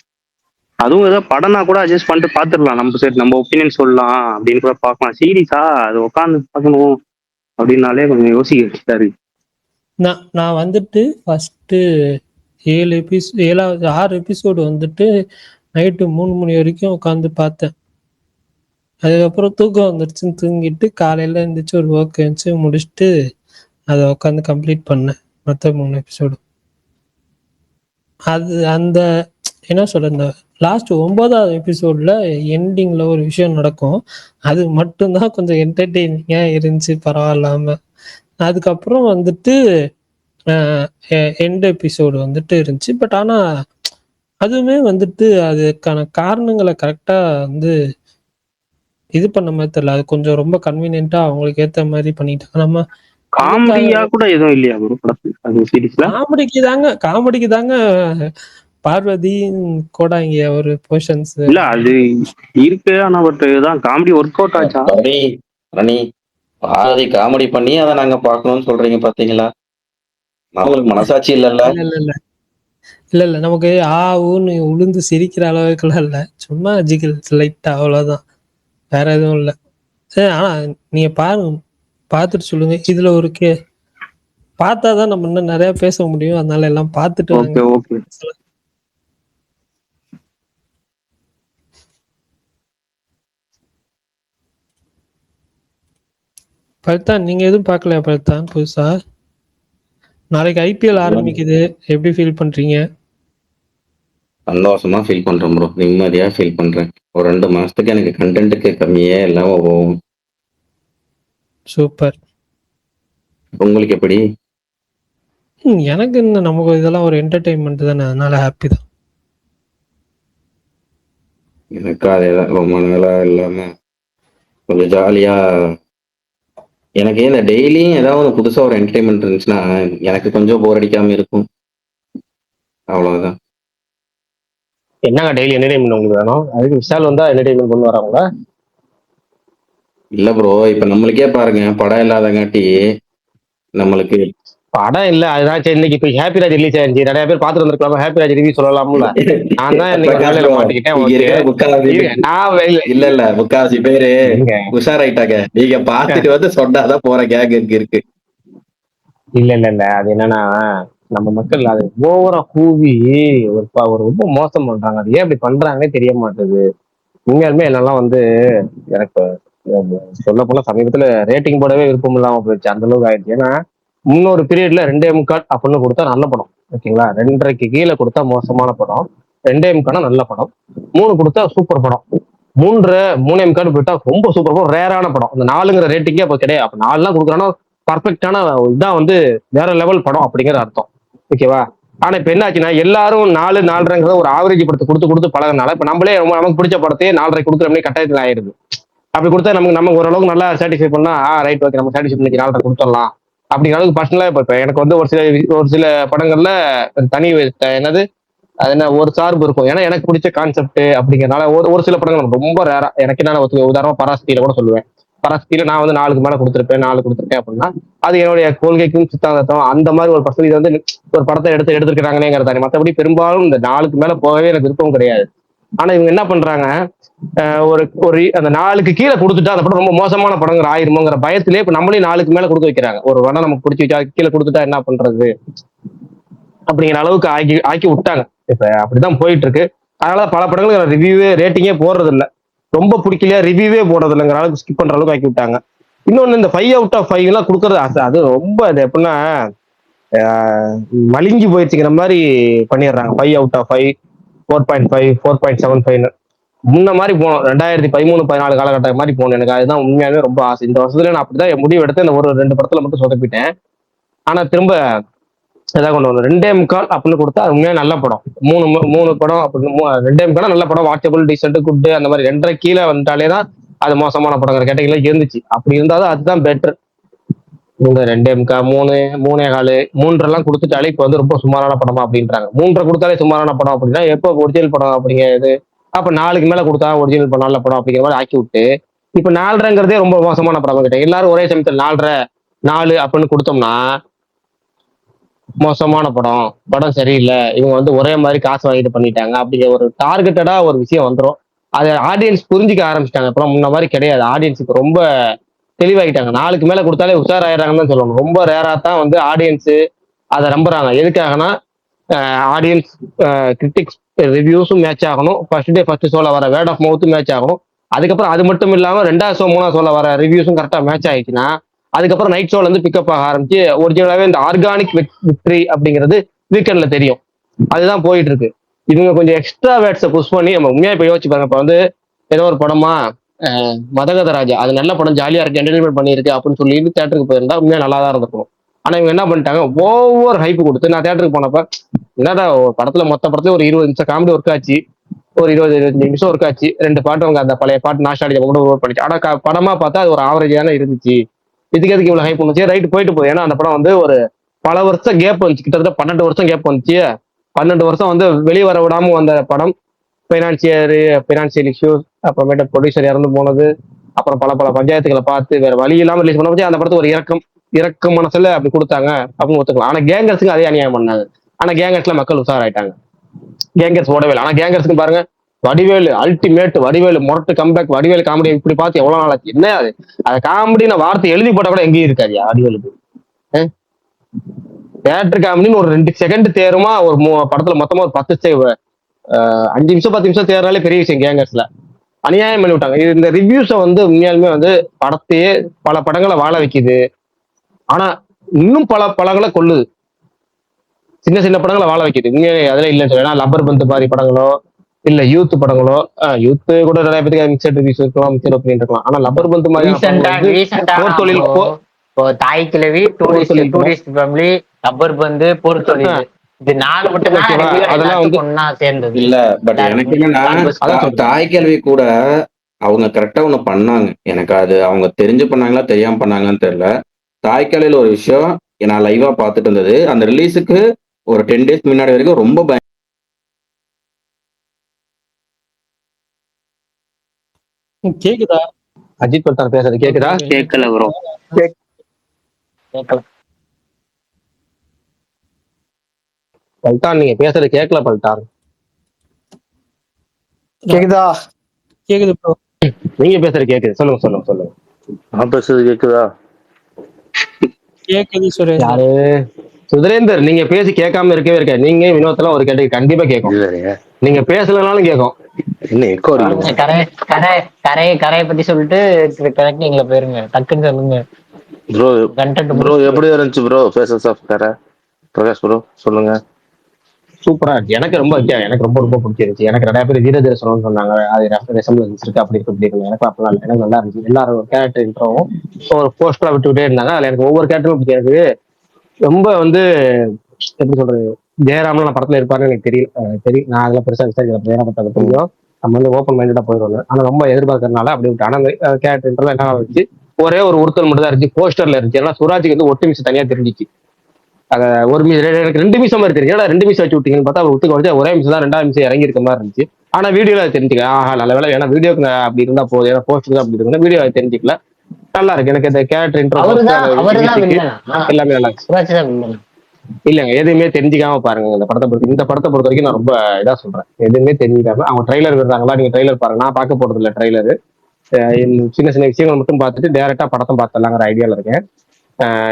அதுவும் ஏதோ படம்னா கூட அட்ஜஸ்ட் பண்ணிட்டு பாத்துடலாம், நம்ம சரி நம்ம ஒப்பீனியன் சொல்லலாம் அப்படின்னு கூட பார்க்கலாம். சீரியஸா அது உட்காந்து பார்க்கணும் அப்படின்னாலே கொஞ்சம் யோசிக்க வச்சுட்டாரு.
நான் வந்துட்டு ஃபர்ஸ்ட்டு 6 எபிசோடு வந்துட்டு நைட்டு 3 மணி வரைக்கும் உட்காந்து பார்த்தேன். அதுக்கப்புறம் தூக்கம் வந்துடுச்சுன்னு தூங்கிட்டு காலையில இருந்துச்சு ஒரு ஒர்க் இருந்துச்சு முடிச்சுட்டு அதை உட்காந்து கம்ப்ளீட் பண்ணேன் மற்ற 3 எபிசோடு. அது அந்த என்ன சொல்ற, இந்த லாஸ்ட் 9வது எபிசோட்ல எண்டிங்ல ஒரு விஷயம் நடக்கும். அது மட்டும்தான் கொஞ்சம் என்டர்டெய்னிங்கா இருந்துச்சு, பரவாயில்லாம. அதுக்கப்புறம் வந்துட்டு எண்ட் எபிசோடு வந்துட்டு இருந்துச்சு. பட் ஆனா அதுவுமே வந்துட்டு அதுக்கான காரணங்களை கரெக்டா வந்து இது பண்ண மாதிரி தெரியல. அது கொஞ்சம் ரொம்ப கன்வீனியன்ட்டா அவங்களுக்கு ஏத்த மாதிரி பண்ணிட்டாங்க. நம்ம
காமெடியா கூட எதுவும் இல்லையா ஒரு படத்துல அது சீரிஸ்ல?
காமெடிக்கு தாங்க பார்வதி கோடாங்க ஒரு போர்ஷன்ஸ்.
இல்ல அது இருக்கு, ஆனா பட் இதுதான் காமெடி ஒர்க் அவுட் ஆச்சா?
பாதி காமெடி பண்ணி அதை நாங்க பார்க்கணும்னு சொல்றீங்க பாத்தீங்களா? அவங்களுக்கு மனசாட்சி இல்லல்ல.
இல்ல நமக்கு ஊன்னு உளுந்து சிரிக்கிற அளவுக்குலாம் இல்ல, சும்மா ஜிகில் லைட்டா அவ்வளவுதான், வேற எதுவும் இல்ல. சரி, ஆனா நீங்க பாருங்க, பார்த்துட்டு சொல்லுங்க. இதுல ஒரு பார்த்தாதான் நம்ம இன்னும் நிறைய பேச முடியும். அதனால எல்லாம் பார்த்துட்டு வாங்க.
ஓகே.
பல்தான், நீங்க எதுவும் பார்க்கலையா பல்தான் புதுசா? நாளைக்கு ஐபிஎல் ஆரம்பிக்குது, எப்படி ஃபீல் பண்றீங்க?
சந்தோஷமா ஃபீல் பண்றேன் ப்ரோ, நிம்மதியா ஃபீல் பண்றேன். ஒரு 2 மாசத்துக்கு எனக்கு கண்டென்ட்டுக்கு கம்மியே இல்லாம போகும்.
சூப்பர்.
உங்களுக்கு எப்படி?
எனக்கு இந்த நமக்கு இதெல்லாம் ஒரு என்டர்டெயின்மெண்ட் தானே, அதனால ஹாப்பி தான்.
எனக்கு அதேதான், ரொம்ப நாளா இல்லாம கொஞ்சம் ஜாலியா. எனக்கு இந்த டெய்லியும் ஏதாவது புதுசா ஒரு என்டர்டைன்மெண்ட் இருந்துச்சுன்னா எனக்கு கொஞ்சம் போர் அடிக்காம இருக்கும். அவ்வளவுதான்.
என்னங்க டெய்லி என்டர்டைன்மெண்ட் உங்களுக்கு வேணும்? அதுக்கு விஷால் வந்தா என்டர்டைன்மெண்ட் கொண்டு வராங்களா?
இல்ல ப்ரோ, இப்ப நம்மளுக்கே பாருங்க, படம் இல்லாதங்காட்டி நம்மளுக்கு
படம் இல்ல, அதுதான் சரி. இன்னைக்கு இப்ப ஹாப்பி ராஜ் ரிலீஸ் ஆயிருச்சு, நிறைய பேர் பாத்துட்டு வந்திருக்கலாம். ஹாப்பி ராஜ் ரிவ்யூ சொல்லலாம்ல. நான் தான் இன்னைக்கு வேலையில மாட்டிக்கிட்டேன்.
இல்ல முக்காவாசி பேரு உஷாராயிட்டாங்க. நீங்க பாத்துட்டு வந்து சொன்னாதான் போற கேங் இருக்கு.
இல்ல அது என்னன்னா, நம்ம மக்கள் அது ஓவரா கூவி ஒரு ரொம்ப மோசம் பண்றாங்க. அது ஏன் அப்படி பண்றாங்கன்னே தெரிய மாட்டேது. உண்மையாலுமே என்னெல்லாம் வந்து எனக்கு சொல்ல போனா சமீபத்துல ரேட்டிங் போடவே விருப்பம் இல்லாம போயிடுச்சு, அந்த அளவுக்கு ஆயிடுச்சு. ஏன்னா முன்னொரு பீரியட்ல 2.25 அப்படின்னு கொடுத்தா நல்ல படம், ஓகேங்களா. 2.5க்கு கீழே கொடுத்தா மோசமான படம், 2.25 நல்ல படம், 3 கொடுத்தா சூப்பர் படம், 3.5 போயிட்டா ரொம்ப சூப்பர் படம், ரேரான படம். அந்த 4ங்கிற ரேட்டிங்கே அப்ப கிடையாது. அப்ப 4 கொடுக்குறானா பர்ஃபெக்டான இதான் வந்து வேற லெவல் படம் அப்படிங்கிற அர்த்தம், ஓகேவா. ஆனா இப்ப என்ன ஆச்சுன்னா, எல்லாரும் 4, 4.5 ஒரு ஆவரேஜ் படத்தை கொடுத்து பழகினால இப்ப நம்மளே நமக்கு பிடிச்ச படத்தையே 4.5 கொடுக்குற கட்டாயத்தில் ஆயிடுது. அப்படி கொடுத்தா நமக்கு ஓரளவுக்கு நல்லா சாட்டிஸ்ஃபை பண்ணா ரைட், ஓகே, நம்ம சாட்டிஸ்ஃபை பண்ணி 4.5 கொடுத்துடலாம் அப்படிங்கிற அளவுக்கு பர்சனலா. இப்ப எனக்கு வந்து ஒரு சில படங்கள்ல தனி என்னது அது என்ன ஒரு சார்பு இருக்கும். ஏன்னா எனக்கு பிடிச்ச கான்செப்ட் அப்படிங்கிறனால ஒரு சில படங்கள் ரொம்ப ரேரா எனக்கு என்ன உதாரணமா பராசக்தியில கூட சொல்லுவேன். பராசக்தியில நான் வந்து 4க்கு மேல கொடுத்துருப்பேன், 4 கொடுத்துருக்கேன் அப்படின்னா அது என்னுடைய கொள்கைக்கும் சித்தாந்தம் அந்த மாதிரி ஒரு பர்சன்டேஜ் வந்து ஒரு படத்தை எடுத்துருக்காங்களேங்கிறதானே. மற்றபடி பெரும்பாலும் இந்த 4க்கு மேல போகவே எனக்கு விருப்பம் கிடையாது. ஆனா இவங்க என்ன பண்றாங்க, ஒரு அந்த 4க்கு கீழே கொடுத்துட்டா அந்த படம் ரொம்ப மோசமான படங்கிற ஆயிருமோங்கிற பயத்திலே இப்ப நம்மளே 4க்கு மேல கொடுக்க வைக்கிறாங்க. ஒரு படம் நமக்கு பிடிச்சி வச்சா கீழே கொடுத்துட்டா என்ன பண்றது அப்படிங்கிற அளவுக்கு ஆக்கி விட்டாங்க. இப்ப அப்படிதான் போயிட்டு இருக்கு. அதனால பல படங்களுக்கு ரிவ்யூவே ரேட்டிங்கே போடுறது இல்லை, ரொம்ப பிடிக்கலையா ரிவ்யூவே போடுறது இல்லைங்கிற அளவுக்கு ஸ்கிப் பண்ற அளவுக்கு ஆக்கி விட்டாங்க. இன்னொன்னு இந்த 5 out of 5 எல்லாம் கொடுக்கறது அது ரொம்ப அது எப்படின்னா மலிங்கி போயிடுச்சுங்கிற மாதிரி பண்ணிடுறாங்க. 5/5, 4.5, 4.75. முன்ன மாதிரி போகணும், 2013-14 காலகட்டம் மாதிரி போகணும். எனக்கு அதுதான் உண்மையாவே ரொம்ப ஆசை. இந்த வருஷத்துல நான் அப்படிதான் என் முடிவு எடுத்து இந்த ஒரு 2 படத்துல மட்டும் சொதப்பிட்டேன். ஆனா திரும்ப ஏதாவது கொண்டு வரணும். 2.25 அப்படின்னு கொடுத்தா அது உண்மையா நல்ல படம். 3 படம் அப்படின்னு 2.25 நல்ல படம், வாட்சபிள், டீசென்ட், குட். அந்த மாதிரி 2.5 கீழே வந்துட்டாலே தான் அது மோசமான படங்கிற கேட்டகரியில இருந்துச்சு. அப்படி இருந்தாலும் அதுதான் பெட்டர். இந்த 2.25, 3, 3.25, 3 கொடுத்துட்டாலே இப்ப வந்து ரொம்ப சுமாரான படமா அப்படின்றாங்க. 3 கொடுத்தாலே சுமாரான படம் அப்படின்னா எப்போ ஒரிஜினல் படம் அப்படிங்கிறது? அப்ப 4க்கு மேல கொடுத்தா ஒரிஜினல் படம் நல்ல படம் அப்படிங்கிற மாதிரி ஆக்கி விட்டு இப்ப 4.5ங்கிறதே ரொம்ப மோசமான படம் கிட்ட. எல்லாரும் ஒரே சமயத்தில் 4.5, 4 அப்படின்னு கொடுத்தோம்னா மோசமான படம், படம் சரியில்லை, இவங்க வந்து ஒரே மாதிரி காசு வாங்கிட்டு பண்ணிட்டாங்க அப்படிங்கிற ஒரு டார்கெட்டடா ஒரு விஷயம் வந்துடும். அதை ஆடியன்ஸ் புரிஞ்சுக்க ஆரம்பிச்சிட்டாங்க. அப்புறம் முன்ன மாதிரி கிடையாது. ஆடியன்ஸுக்கு ரொம்ப தெளிவாகிட்டாங்க. 4க்கு மேல கொடுத்தாலே உஷாராயிடுறாங்கன்னு தான் சொல்லணும். ரொம்ப ரேரா தான் வந்து ஆடியன்ஸ் அதை நம்புறாங்க. எதுக்காகனா ஆடியன்ஸ் கிரிட்டிக்ஸ் ரிவ்யூஸும் மேட்ச் ஆகணும். ஃபர்ஸ்ட் டே ஃபர்ஸ்ட் ஷோல வர வேர்ட் ஆஃப் மவுத்தும் மேட்ச் ஆகணும். அதுக்கப்புறம் அது மட்டும் இல்லாம 2வது ஷோ 3வது ஷோல வர ரிவ்யூஸும் கரெக்டா மேட்ச் ஆயிடுச்சுன்னா அதுக்கப்புறம் நைட் ஷோல இருந்து பிக்கப் ஆக ஆரம்பிச்சு ஒரிஜினலாவே இந்த ஆர்கானிக் விக்டரி அப்படிங்கிறது வீக்கெண்ட்ல தெரியும். அதுதான் போயிட்டு இருக்கு. இவங்க கொஞ்சம் எக்ஸ்ட்ரா வேர்ட்ஸை புஷ் பண்ணி நம்ம உண்மையா இப்ப யோசிச்சு பாருங்க. இப்ப வந்து ஏதோ ஒரு படமா மதகத ராஜா, அது நல்ல படம், ஜாலியா இருக்கு, என்டர்டைன்மெண்ட் பண்ணிருக்கு அப்படின்னு சொல்லி தேட்டருக்கு போயிருந்தா உண்மையா நல்லா தான் இருந்திருக்கும். ஆனா இவங்க என்ன பண்ணிட்டாங்க, ஓவர் ஹைப் கொடுத்து, நான் தேட்டருக்கு போனப்ப என்னடா படத்துல மொத்த படத்துல ஒரு 20 நிமிஷம் காமெடி ஒர்க் ஆச்சு, ஒரு 20-25 நிமிஷம் ஒர்க் ஆச்சு, 2 பாட்டு அவங்க அந்த பழைய பாட்டு நாஷாடி கூட ஒர்க் பண்ணிச்சு. ஆனா படமா பார்த்தா அது ஒரு ஆவரேஜான இருந்துச்சு. இதுக்கு எதுக்கு இவ்வளவு ஹைப் பண்ணுச்சு? ரைட், போயிட்டு போகுது. ஏன்னா அந்த படம் வந்து ஒரு பல வருஷம் கேப் வந்துச்சு, கிட்டத்தட்ட 12 வருஷம் கேப் வந்துச்சு. 12 வருஷம் வந்து வெளியே வர விடாம வந்த படம். ஃபைனான்சியல் இஷ்யூஸ், அப்புறமேட்டு ப்ரொடியூசர் இறந்து போனது, அப்புறம் பல பஞ்சாயத்துக்களை பார்த்து வேற வழி இல்லாம ரிலீஸ் பண்ண அந்த படத்துக்கு ஒரு இறக்கம் மனசுல அப்படி கொடுத்தாங்க அப்படின்னு ஒத்துக்கலாம். ஆனா கேங்கர்ஸுக்கு அதே அநியாயம் பண்ணாங்க. ஆனா கேங்கர்ஸ்ல மக்கள் உஷாராயிட்டாங்க. கேங்கர்ஸ் ஓடவே இல்லை. ஆனா கேங்கர்ஸ்க்கு பாருங்க, வடிவேலு அல்டிமேட், வடிவேலு மொரட்டு கம்பேக், வடிவேலு காமெடி இப்படி பார்த்து எவ்வளவு நாள் ஆச்சு? என்ன அது? அது காமெடின வார்த்தை எழுதி போட்ட கூட எங்கேயும் இருக்காதியா வடிவேலுக்கு. தியேட்டர் காமெடின்னு ஒரு 2 செகண்ட் தேருமா ஒரு படத்துல மொத்தமா ஒரு 5 நிமிஷம் 10 நிமிஷம் தேர்றாலே பெரிய விஷயம். கேங்கர்ஸ்ல அநியாயம் பண்ணி விட்டாங்க. இந்த ரிவ்யூஸை வந்து உண்மையாலுமே வந்து படத்தையே பல படங்களை வாழ வைக்குது. ஆனா இன்னும் பல படங்களை கொல்லுது. சின்ன படங்களை வாழ வைக்குது. உண்மையாலே அதெல்லாம் இல்லைன்னு சொல்லி, லப்பர் பந்து மாதிரி படங்களோ இல்ல யூத் படங்களோ, யூத் கூட நிறைய பேருக்கு மிக்சட் ரிவ்யூஸ் இருக்கலாம், மிக்சட் ஒப்பீனியன் இருக்கலாம். ஆனா லப்பர் பந்து மாதிரி போர் தொழில்,
தாய் கிழவி, டூரிஸ்ட் ஃபேமிலி, லப்பர் பந்து, போர் தொழில், இது 4 மட்டும் அதெல்லாம் வந்து ஒண்ணா சேர்ந்தது
இல்ல. பட் எனக்கு என்னன்னா, தாய் கேள்வி கூட அவங்க கரெக்டா ஒண்ணு பண்ணாங்க. எனக்கு அது அவங்க தெரிஞ்சு பண்ணாங்களா தெரியாம பண்ணாங்களான்னு தெரியல. தாய்க்காலையில ஒரு விஷயம் நான் லைவா பார்த்துட்டு இருந்தது. அந்த ரிலீஸுக்கு ஒரு 10 days முன்னாடி வரைக்கும் ரொம்ப
கேக்குதா?
அஜித் பல்தான் பேசுறது கேக்குதா?
கேட்கல ப்ரோ.
பல்தான் நீங்க பேசுறது கேட்கல பல்தான்.
கேக்குதா?
கேக்குது ப்ரோ.
நீங்க பேசுறது கேக்குது. சொல்லுங்க.
நான் பேசுறது கேக்குதா?
கேக்குது சுரேஷ்.
யாரு? சுரேந்தர், நீங்க பேசி கேட்காம இருக்கவே இருக்காது. நீங்க வினோத்தெல்லாம் ஒரு கேட்டு கண்டிப்பா கேட்கும். நீங்க பேசலனாலும் கேட்கும்.
கரையை பத்தி சொல்லிட்டு கரெக்டிங்ல போயிருங்க, டக்குன்னு சொல்லுங்க
ப்ரோ. ப்ரோ எப்படி இருந்துச்சு ப்ரோ ஃபேஸஸ் ஆஃப் கரை? பிரகாஷ் ப்ரோ சொல்லுங்க.
சூப்பரா இருக்கு. எனக்கு ரொம்ப ரொம்ப பிடிச்சிருந்துச்சு. எனக்கு நிறைய பேர் வீரதீர சொல்லணும்னு சொன்னாங்க. அது ரெசம்பளன்ஸ் இருக்கு அப்படி இருக்கு. எனக்கு அப்பெல்லாம் இல்லை, எனக்கு நல்லா இருந்துச்சு. எல்லாரும் கேரக்டர் இன்ட்ரோவும் ஒரு போஸ்டரா விட்டுக்கிட்டே இருந்தாங்க. அதுல எனக்கு ஒவ்வொரு கேரக்டரும் பிடிச்சிருக்கு. ரொம்ப வந்து எப்படி சொல்றது, ஜெயராமன் நான் படத்துல இருப்பாருன்னு எனக்கு தெரியும். நான் அதெல்லாம் பெருசா விசாரிக்கல. ஜெயராமத்தை தெரியும். நம்ம வந்து ஓப்பன் மைண்டடா போயிடுவாங்க. ஆனா ரொம்ப எதிர்பார்க்கறதுனால அப்படி விட்டு. ஆனா கேரக்டர் இன்ட்ரோ என்ன வச்சு ஒரே ஒரு உறுத்தல் மட்டும் தான் இருந்துச்சு. போஸ்டர்ல இருந்துச்சு. ஏன்னா சுராஜுக்கு வந்து 1 நிமிஷம் தனியா தெரிஞ்சிச்சு. அத ஒரு எனக்கு 2 நிமிஷம் மாதிரி தெரியும். 2 நிமிஷம் வச்சு விட்டீங்கன்னு பார்த்தா அவர் ஒத்துக்க வச்சு ஒரே நிமிஷம் தான், 2வது நிமிஷம் இறங்கி இருக்க மாதிரி இருந்துச்சு. ஆனா வீடியோல தெரிஞ்சுக்க நல்ல வேலை. ஏன்னா வீடியோக்கு அப்படி இருந்தா போதும். ஏன்னா போஸ்டர் அப்படி இருக்குன்னா வீடியோ தெரிஞ்சுக்கல. நல்லா இருக்கு. எனக்கு இந்த கேரக்டர் இன்ட்ரோ எல்லாமே நல்லா இருக்கு. இல்லங்க, எதுவுமே தெரிஞ்சுக்காம பாருங்க இந்த படத்தை பொறுத்த வரைக்கும் நான் ரொம்ப இதா சொல்றேன். எதுவுமே தெரிஞ்சுக்காம அவங்க ட்ரைலர் விடுறாங்களா, நீங்க ட்ரைலர் பாருங்க. நான் பார்க்க போறது இல்லை ட்ரைலரு. சின்ன விஷயங்கள் மட்டும் பார்த்துட்டு டேரக்டா படத்தை பார்த்துடலாங்கிற ஐடியால இருக்கேன்.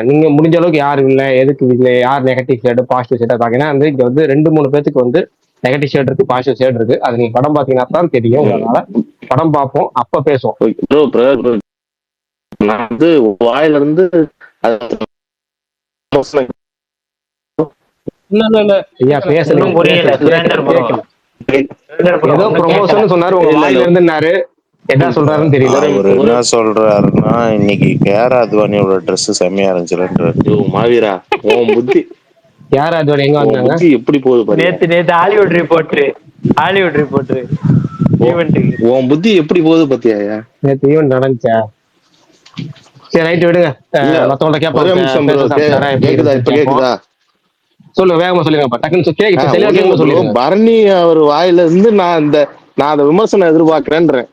நீங்க முடிஞ்ச அளவுக்கு யார் இல்லை, எதுக்கு இல்லை, யார் நெகட்டிவ் ஷேடு பாசிட்டிவ் ஷேடா பாத்தீங்கன்னா வந்து இங்க வந்து 2-3 பேத்துக்கு வந்து நெகட்டிவ் ஷேட் இருக்கு, பாசிட்டிவ் ஷேட் இருக்கு. அது நீங்க படம் பாத்தீங்கன்னா தான் தெரியும். அதனால படம் பார்ப்போம், அப்ப பேசுவோம்.
நான் வந்து வாயில இருந்து
இல்ல இல்ல இல்ல
ஐயா பேசுங்க
ஒன்றும் புரியல சுரேந்தர் ப்ரோ.
கேட்கல.
சுரேந்தர் ப்ரோ
ஏதோ
ஒன்றும் கேட்கல.
ப்ரொமோஷன் சொன்னாரு, உங்க
இல்ல இல்ல
வாயில இருந்துன்னாரு. என்ன சொல்றாருன்னு தெரியல.
ஒரு
அவரு என்ன சொல்றாருன்னா, இன்னைக்கு கேஆர் அத்வானியோட ட்ரெஸ் செம்மையா இருந்துச்சுன்றாரு.
ஐயோ, மாவீரா, உன் புத்தி
யார் அது எங்க
உன்
வந்தாங்க?
புத்தி எப்படி போகுது பாரியா.
நேத்து ஹாலிவுட் ரிப்போர்ட்ரு ஈவெண்ட்டுக்கு.
உன் புத்தி எப்படி போகுது பாத்தியாயா.
நேற்று ஈவெண்ட் நடந்துச்சா? சரி ரைட்டு விடுங்க.
இல்ல,
மத்தவங்கள்ட்ட
ஒரே
கேட்போம்.
நிமிஷம் ப்ரோ.
பேச சாப்பிட்டாரா எப்படி
கேக்குதா? இப்ப
இருந்துச்சு கேட்போம்.
கேக்குதா?
சொல்லுங்க, வேகமா சொல்லுங்கப்பா. டக்குன்னு இப்ப தெளிவா
ஒண்ணும் இல்ல
கேட்க
ப்ரோ,
சொல்லிருங்க.
பரணி அவர் வாயில இருந்து நான் அந்த விமர்சனம் எதிர்பார்க்கிறேன்றேன்.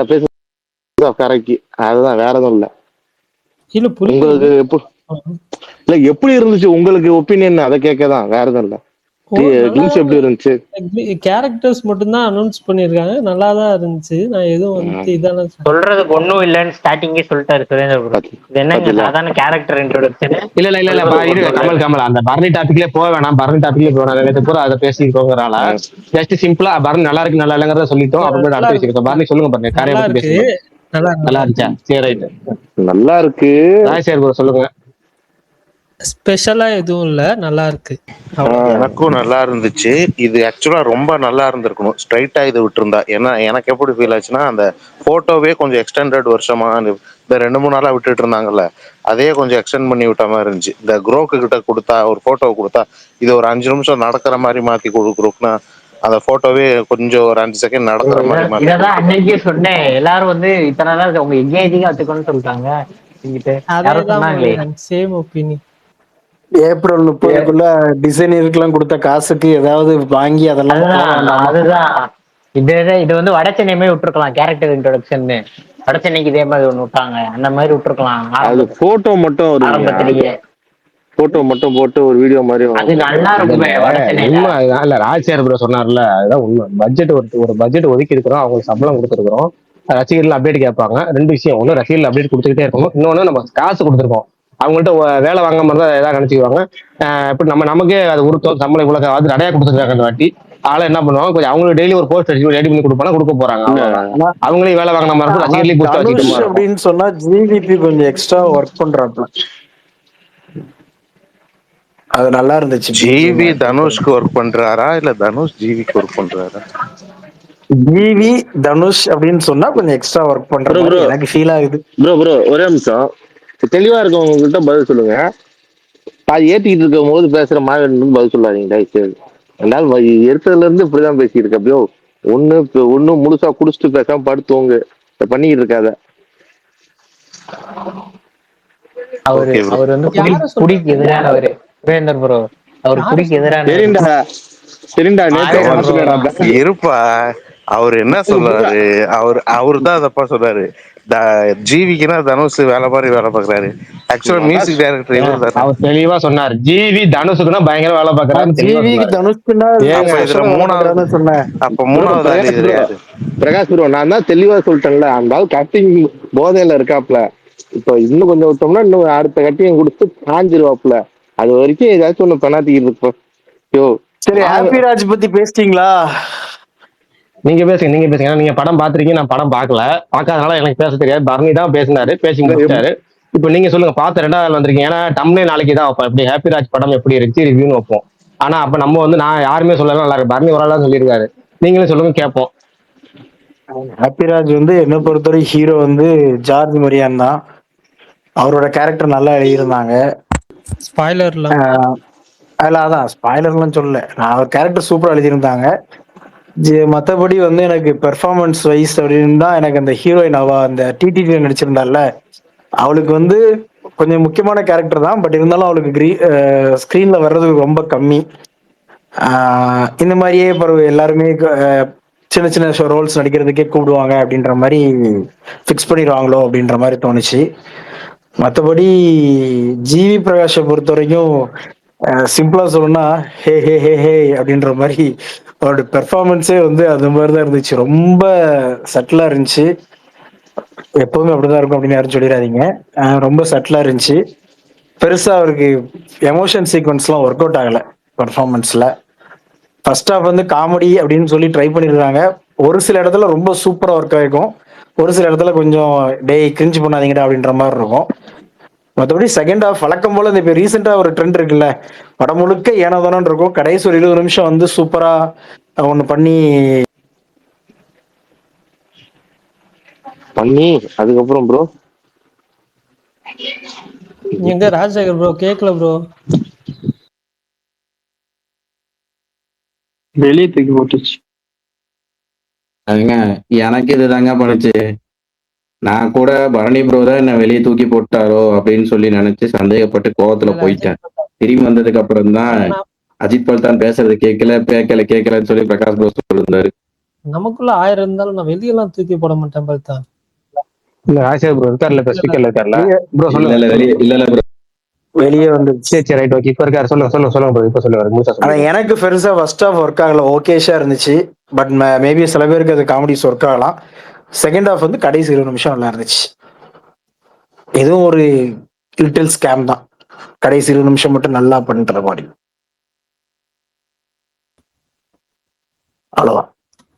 பேச கரைக்கு அதுதான், வேற எதுவும் இல்ல.
இல்ல புரியுது.
உங்களுக்கு இல்ல எப்படி இருந்துச்சு உங்களுக்கு ஒப்பீனியன், அதை கேட்கதான், வேற எதுவும் இல்ல. கிளிம்ஸ் எப்படி இருந்துச்சு?
கேரக்டர்ஸ் மட்டும்தான் அனௌன்ஸ் பண்ணிருக்காங்க, நல்லா தான் இருந்துச்சு. நான் எதுவும் வந்து இதெல்லாம்
சொல்றதுக்கு ஒன்றும் இல்லைன்னு ஸ்டார்டிங்கே சொல்லிட்டாரு சுரேந்தர் ப்ரோ. இது என்னங்க சாதாரண கேரக்டர் இன்ட்ரோடக்ஷன்.
இல்ல கமல் அந்த பரணி டாபிக்லயே போக வேணாம். பரணி டாபிக்லயே போக வேணாம். பூரா அதை பேசிக்கோங்கறால ஜஸ்ட் சிம்பிளா பரணி நல்லா இருக்கு நல்லா இல்லைங்கிறத சொல்லிட்டோம். அப்புறம் அடுத்த விஷயம் பரணி சொல்லுங்க. பரணி காரியம்
நல்லா
பத்தி
இருக்கு.
பேசுங்க. நல்லா இருந்துச்சா? சரி ரைட்.
நல்லா இருக்கு.
சரி ப்ரோ சொல்லுங்க.
ஸ்பெஷலா எதுவும் இல்ல, நல்லா இருக்கு.
எனக்கும் நல்லா இருந்துச்சு. இது ஆக்சுவலா ரொம்ப நல்லா இருந்திருக்கணும் ஸ்ட்ரைட்டா இது விட்டுருந்தா. ஏன்னா எனக்கு எப்படி ஃபீல் ஆச்சுன்னா, அந்த போட்டோவே கொஞ்சம் எக்ஸ்டெண்டட் வருஷமா இந்த 2-3 நாளா விட்டுட்டு இருந்தாங்கல்ல, அதே கொஞ்சம் எக்ஸ்டெண்ட் பண்ணி விட்ட மாதிரி இருந்துச்சு. இந்த குரோக்கு கிட்ட கொடுத்தா ஒரு போட்டோவை கொடுத்தா இது ஒரு 5 நிமிஷம் நடக்கிற மாதிரி மாத்தி கொடுக்குறோம்னா, அந்த போட்டோவே கொஞ்சம் ஒரு 5 செகண்ட் நடக்கிற மாதிரி மாத்தி.
இதான் அன்னைக்கே சொன்னேன். எல்லாரும் வந்து இத்தனை நாள் உங்க எங்கேஜிங்கா வச்சுக்கணும்னு சொல்லிட்டாங்க. யாரும் சொன்னாங்களே.
Same opinion.
ஏப்ரல் 30க்குள்ள டிசைனருக்குலாம் கொடுத்த காசுக்கு ஏதாவது வாங்கி அதெல்லாம்
அதுதான் இது வந்து வட சென்னையுமே விட்டுருக்கலாம் கேரக்டர் இன்ட்ரோடக்ஷன். வட சென்னைக்கு இதே மாதிரி ஒண்ணு விட்டாங்க, அந்த மாதிரி விட்டுருக்கலாம்.
அது போட்டோ மட்டும்
ஆரம்பத்திலேயே
போட்டோ மட்டும் போட்டு ஒரு வீடியோ மாதிரி
அது நல்லா இருக்கும். வட சென்னையில
உண்மை இல்ல, ராஜ்சேகர் ப்ரோ சொன்னார்ல, அதுதான் உண்மை. பட்ஜெட் ஒரு பட்ஜெட் ஒதுக்கி இருக்கிறோம், அவங்களுக்கு சம்பளம் கொடுத்துருக்கோம். ரசிகர்கள் அப்டேட் கேட்பாங்க. 2 விஷயம். ஒண்ணு ரசிகர்கள் அப்டேட் கொடுத்துக்கிட்டே இருக்கணும். இன்னொன்னு நம்ம காசு கொடுத்துருக்கோம், அவங்கள்ட்ட வேலை வாங்காம இருந்தா ஏதாவது நினைச்சுக்குவாங்க. இப்ப நமக்கே அது உருத்தம் சம்பளம் இவ்வளவு அது நிறைய கொடுத்துருக்காங்க இந்த வாட்டி. ஆளை என்ன பண்ணுவாங்க, கொஞ்சம் அவங்களுக்கு டெய்லி ஒரு போஸ்ட் அடிச்சு ரெடி பண்ணி கொடுப்பாங்க, கொடுக்க போறாங்க. அவங்களே வேலை வாங்கின மாதிரி இருக்கும், ரசிகர்களையும் போஸ்ட் வச்சுக்கிட்டு
அப்படின்னு சொன்னா ஜிவிபி கொஞ்சம் எக்ஸ்ட்ரா ஒர்க் பண்றாப்ல. அது நல்லா இருந்துச்சு.
ஜிவி தனுஷ்க்கு ஒர்க் பண்றாரா இல்ல தனுஷ் ஜிவிக்கு ஒர்க் பண்றாரா?
ஜிவி தனுஷ் அப்படின்னு சொன்னா கொஞ்சம் எக்ஸ்ட்ரா ஒர்க் பண்ற மாதிரி எனக்கு ஃபீல் ஆகுது.
ப்ரோ ஒரே நிமிஷம், தெளிவா இருக்கவங்க கிட்ட பதில் சொல்லுங்க. அது ஏத்திக்கிட்டு இருக்கும் போது பேசுற மாதிரி பதில் சொல்லாதீங்க. என்னால எடுத்ததுல இருந்து இப்படிதான் பேசிட்டு இருக்க. அப்படியோ ஒண்ணு முழுசா குடிச்சிட்டு பேசாம படுத்துவங்க பண்ணிக்கிட்டு இருக்காத.
அவர் வந்து குடிக்கு எதிரானவர் சுரேந்தர் ப்ரோ. அவர் குடிக்கு எதிரான
இருப்பா. அவர் என்ன சொல்றாரு, அவரு தான் அதப்பா சொல்றாரு. ஜிவிக்குன்னா தனுஷ் வேலை பாக்குறாரு. ஆக்சுவலா மியூசிக் டைரக்டர் இவர் தான்.
அவர் தெளிவா சொன்னார், ஜிவி தனுஷுக்குன்னா பயங்கர வேலை பாக்குறாரு.
ஜிவிக்கு தனுஷ்க்குன்னா
அப்ப மூணாவது
பிரகாஷ் ப்ரோ, நான் தான் தெளிவா சொல்லிட்டேன்ல, அந்த ஆள் கட்டிங் போதையில இருக்காப்ல. இப்ப இன்னும் கொஞ்சம் விட்டோம்னா இன்னும் அடுத்த கட்டிங் கொடுத்து காஞ்சிருவாப்ல. அது வரைக்கும் ஏதாச்சும் ஒண்ணு பண்ணாத்திக்கிட்டு இருப்போம்.
சரி, ஹாப்பிராஜ் பத்தி பேசிட்டீங்களா?
நீங்க பேசுங்க. நீங்க படம் பாத்துருக்கீங்க, நான் படம் பார்க்காதனால எனக்கு பேச தெரியாது. பரணி தான் பேசினாரு, பேசி முடிச்சாரு. இப்ப நீங்க சொல்லுங்க, பார்த்த 2வது நாள் வந்திருக்கீங்க. ஏன்னா டம்ளே நாளைக்கு தான் வைப்போம், எப்படி ஹாப்பிராஜ் படம் எப்படி இருந்துச்சு ரிவ்யூன்னு வைப்போம். ஆனா அப்ப நம்ம வந்து நான் யாருமே சொல்லலாம் நல்லா இருக்கு, பரணி ஒரு ஆள் தான் சொல்லியிருக்காரு. நீங்களும் சொல்லுங்க கேட்போம்.
ஹாப்பிராஜ் வந்து என்ன பொறுத்தவரை ஹீரோ வந்து ஜார்ஜ் மரியான் தான். அவரோட கேரக்டர் நல்லா எழுதியிருந்தாங்க.
ஸ்பாய்லர்லாம்
அதான் ஸ்பாய்லர்லாம் சொல்லல, நான் அவர் கேரக்டர் சூப்பரா எழுதியிருந்தாங்க. மற்றபடி வந்து எனக்கு பெர்ஃபார்மன்ஸ் வைஸ் அப்படின்னு தான் எனக்கு அந்த ஹீரோயின் அந்த டிடிடி நடிச்சிருந்தால, அவளுக்கு வந்து கொஞ்சம் முக்கியமான கேரக்டர் தான். பட் இருந்தாலும் அவளுக்கு ஸ்க்ரீன்ல வர்றது ரொம்ப கம்மி. இந்த மாதிரியே எல்லாருமே சின்ன சின்ன ரோல்ஸ் நடிக்கிறதுக்கே கூப்பிடுவாங்க அப்படின்ற மாதிரி ஃபிக்ஸ் பண்ணிடுவாங்களோ அப்படின்ற மாதிரி தோணுச்சு. மற்றபடி ஜிவி பிரகாஷை பொறுத்த வரைக்கும் சிம்பிளா சொல்லணும்னா ஹே ஹே ஹே ஹே அப்படின்ற மாதிரி அவரோட பெர்ஃபார்மன்ஸே வந்து அது மாதிரிதான் இருந்துச்சு. ரொம்ப சட்டிலா இருந்துச்சு. எப்பவுமே அப்படிதான் இருக்கும் அப்படின்னு யாரும் சொல்லிடாதீங்க. ரொம்ப சட்டிலா இருந்துச்சு. பெருசா அவருக்கு எமோஷன் சீக்வன்ஸ்லாம் ஒர்க் அவுட் ஆகல பெர்ஃபார்மன்ஸ்ல. ஃபர்ஸ்ட் ஹாஃப் வந்து காமெடி அப்படின்னு சொல்லி ட்ரை பண்ணிருக்காங்க. ஒரு சில இடத்துல ரொம்ப சூப்பரா ஒர்க் ஆகிருக்கும், ஒரு சில இடத்துல கொஞ்சம் கிரிஞ்சு பண்ணாதீங்கடா அப்படின்ற மாதிரி இருக்கும். மற்றபடி செகண்ட் ஹாஃப் வழக்கம் போல இந்த இப்போ ரீசெண்டாக ஒரு ட்ரெண்ட் இருக்குல்ல, படம் முழுக்க ஏனோதானோன்னு இருக்கும், கடைசி ஒரு 20 நிமிஷம் வந்து சூப்பரா ஒன்று பண்ணி
அதுக்கப்புறம் ப்ரோ
எங்க ராஜசேகர் ப்ரோ கேட்கல ப்ரோ.
வெளியே தூக்கி போட்டுச்சு.
அதுங்க எனக்கு இதுதாங்க பண்ணுச்சு. நான் கூட பரணி ப்ரோ தான் என்ன வெளியே தூக்கி போட்டாரோ அப்படின்னு சொல்லி நினைச்சு சந்தேகப்பட்டு கோவத்துல
இல்ல
போயிட்டேன்.
அஜித்
திரும்பி வந்ததுக்கு அப்புறம் தான்
நான்
அஜித் பல்தான் பேசுறது கேட்கலன்னு சொல்லி பிரகாஷ் ப்ரோ சொல்லியிருந்தாரு.
நமக்குள்ள 1000 இருந்தாலும் நான் வெளியெல்லாம் தூக்கி போட மாட்டேன் பார்த்தா.
இல்ல ராஜசேகர் ப்ரோ இருக்காருல்ல, இப்ப ஸ்பீக்கர்ல இருக்காருல்ல ப்ரோ,
இல்ல
சொல்லுங்க.
இல்ல வெளியே இல்ல ப்ரோ.
வெளியே வந்துருச்சு.
சரி சரி ரைட் ஓகே, இப்ப இருக்காரு, சொல்லுங்க ப்ரோ, இப்ப சொல்லுவாரு முழுசா
ஆனா
சொல்லுங்க.
எனக்கு பெருசா ஃபர்ஸ்ட் ஹாஃப் ஒர்க் ஆகல, ஓகேஷா இருந்துச்சு. பட் மேபி சில பேருக்கு அது காமெடிஸ் ஒர்க் ஆகலாம். செகண்ட் ஹாஃப் வந்து கடைசி 20 நிமிஷம் நல்லா இருந்துச்சு. எதுவும் ஒரு லிட்டில் ஸ்கேம் தான், கடைசி 20 நிமிஷம் மட்டும் நல்லா பண்ற மாதிரி, அவ்வளவுதான்.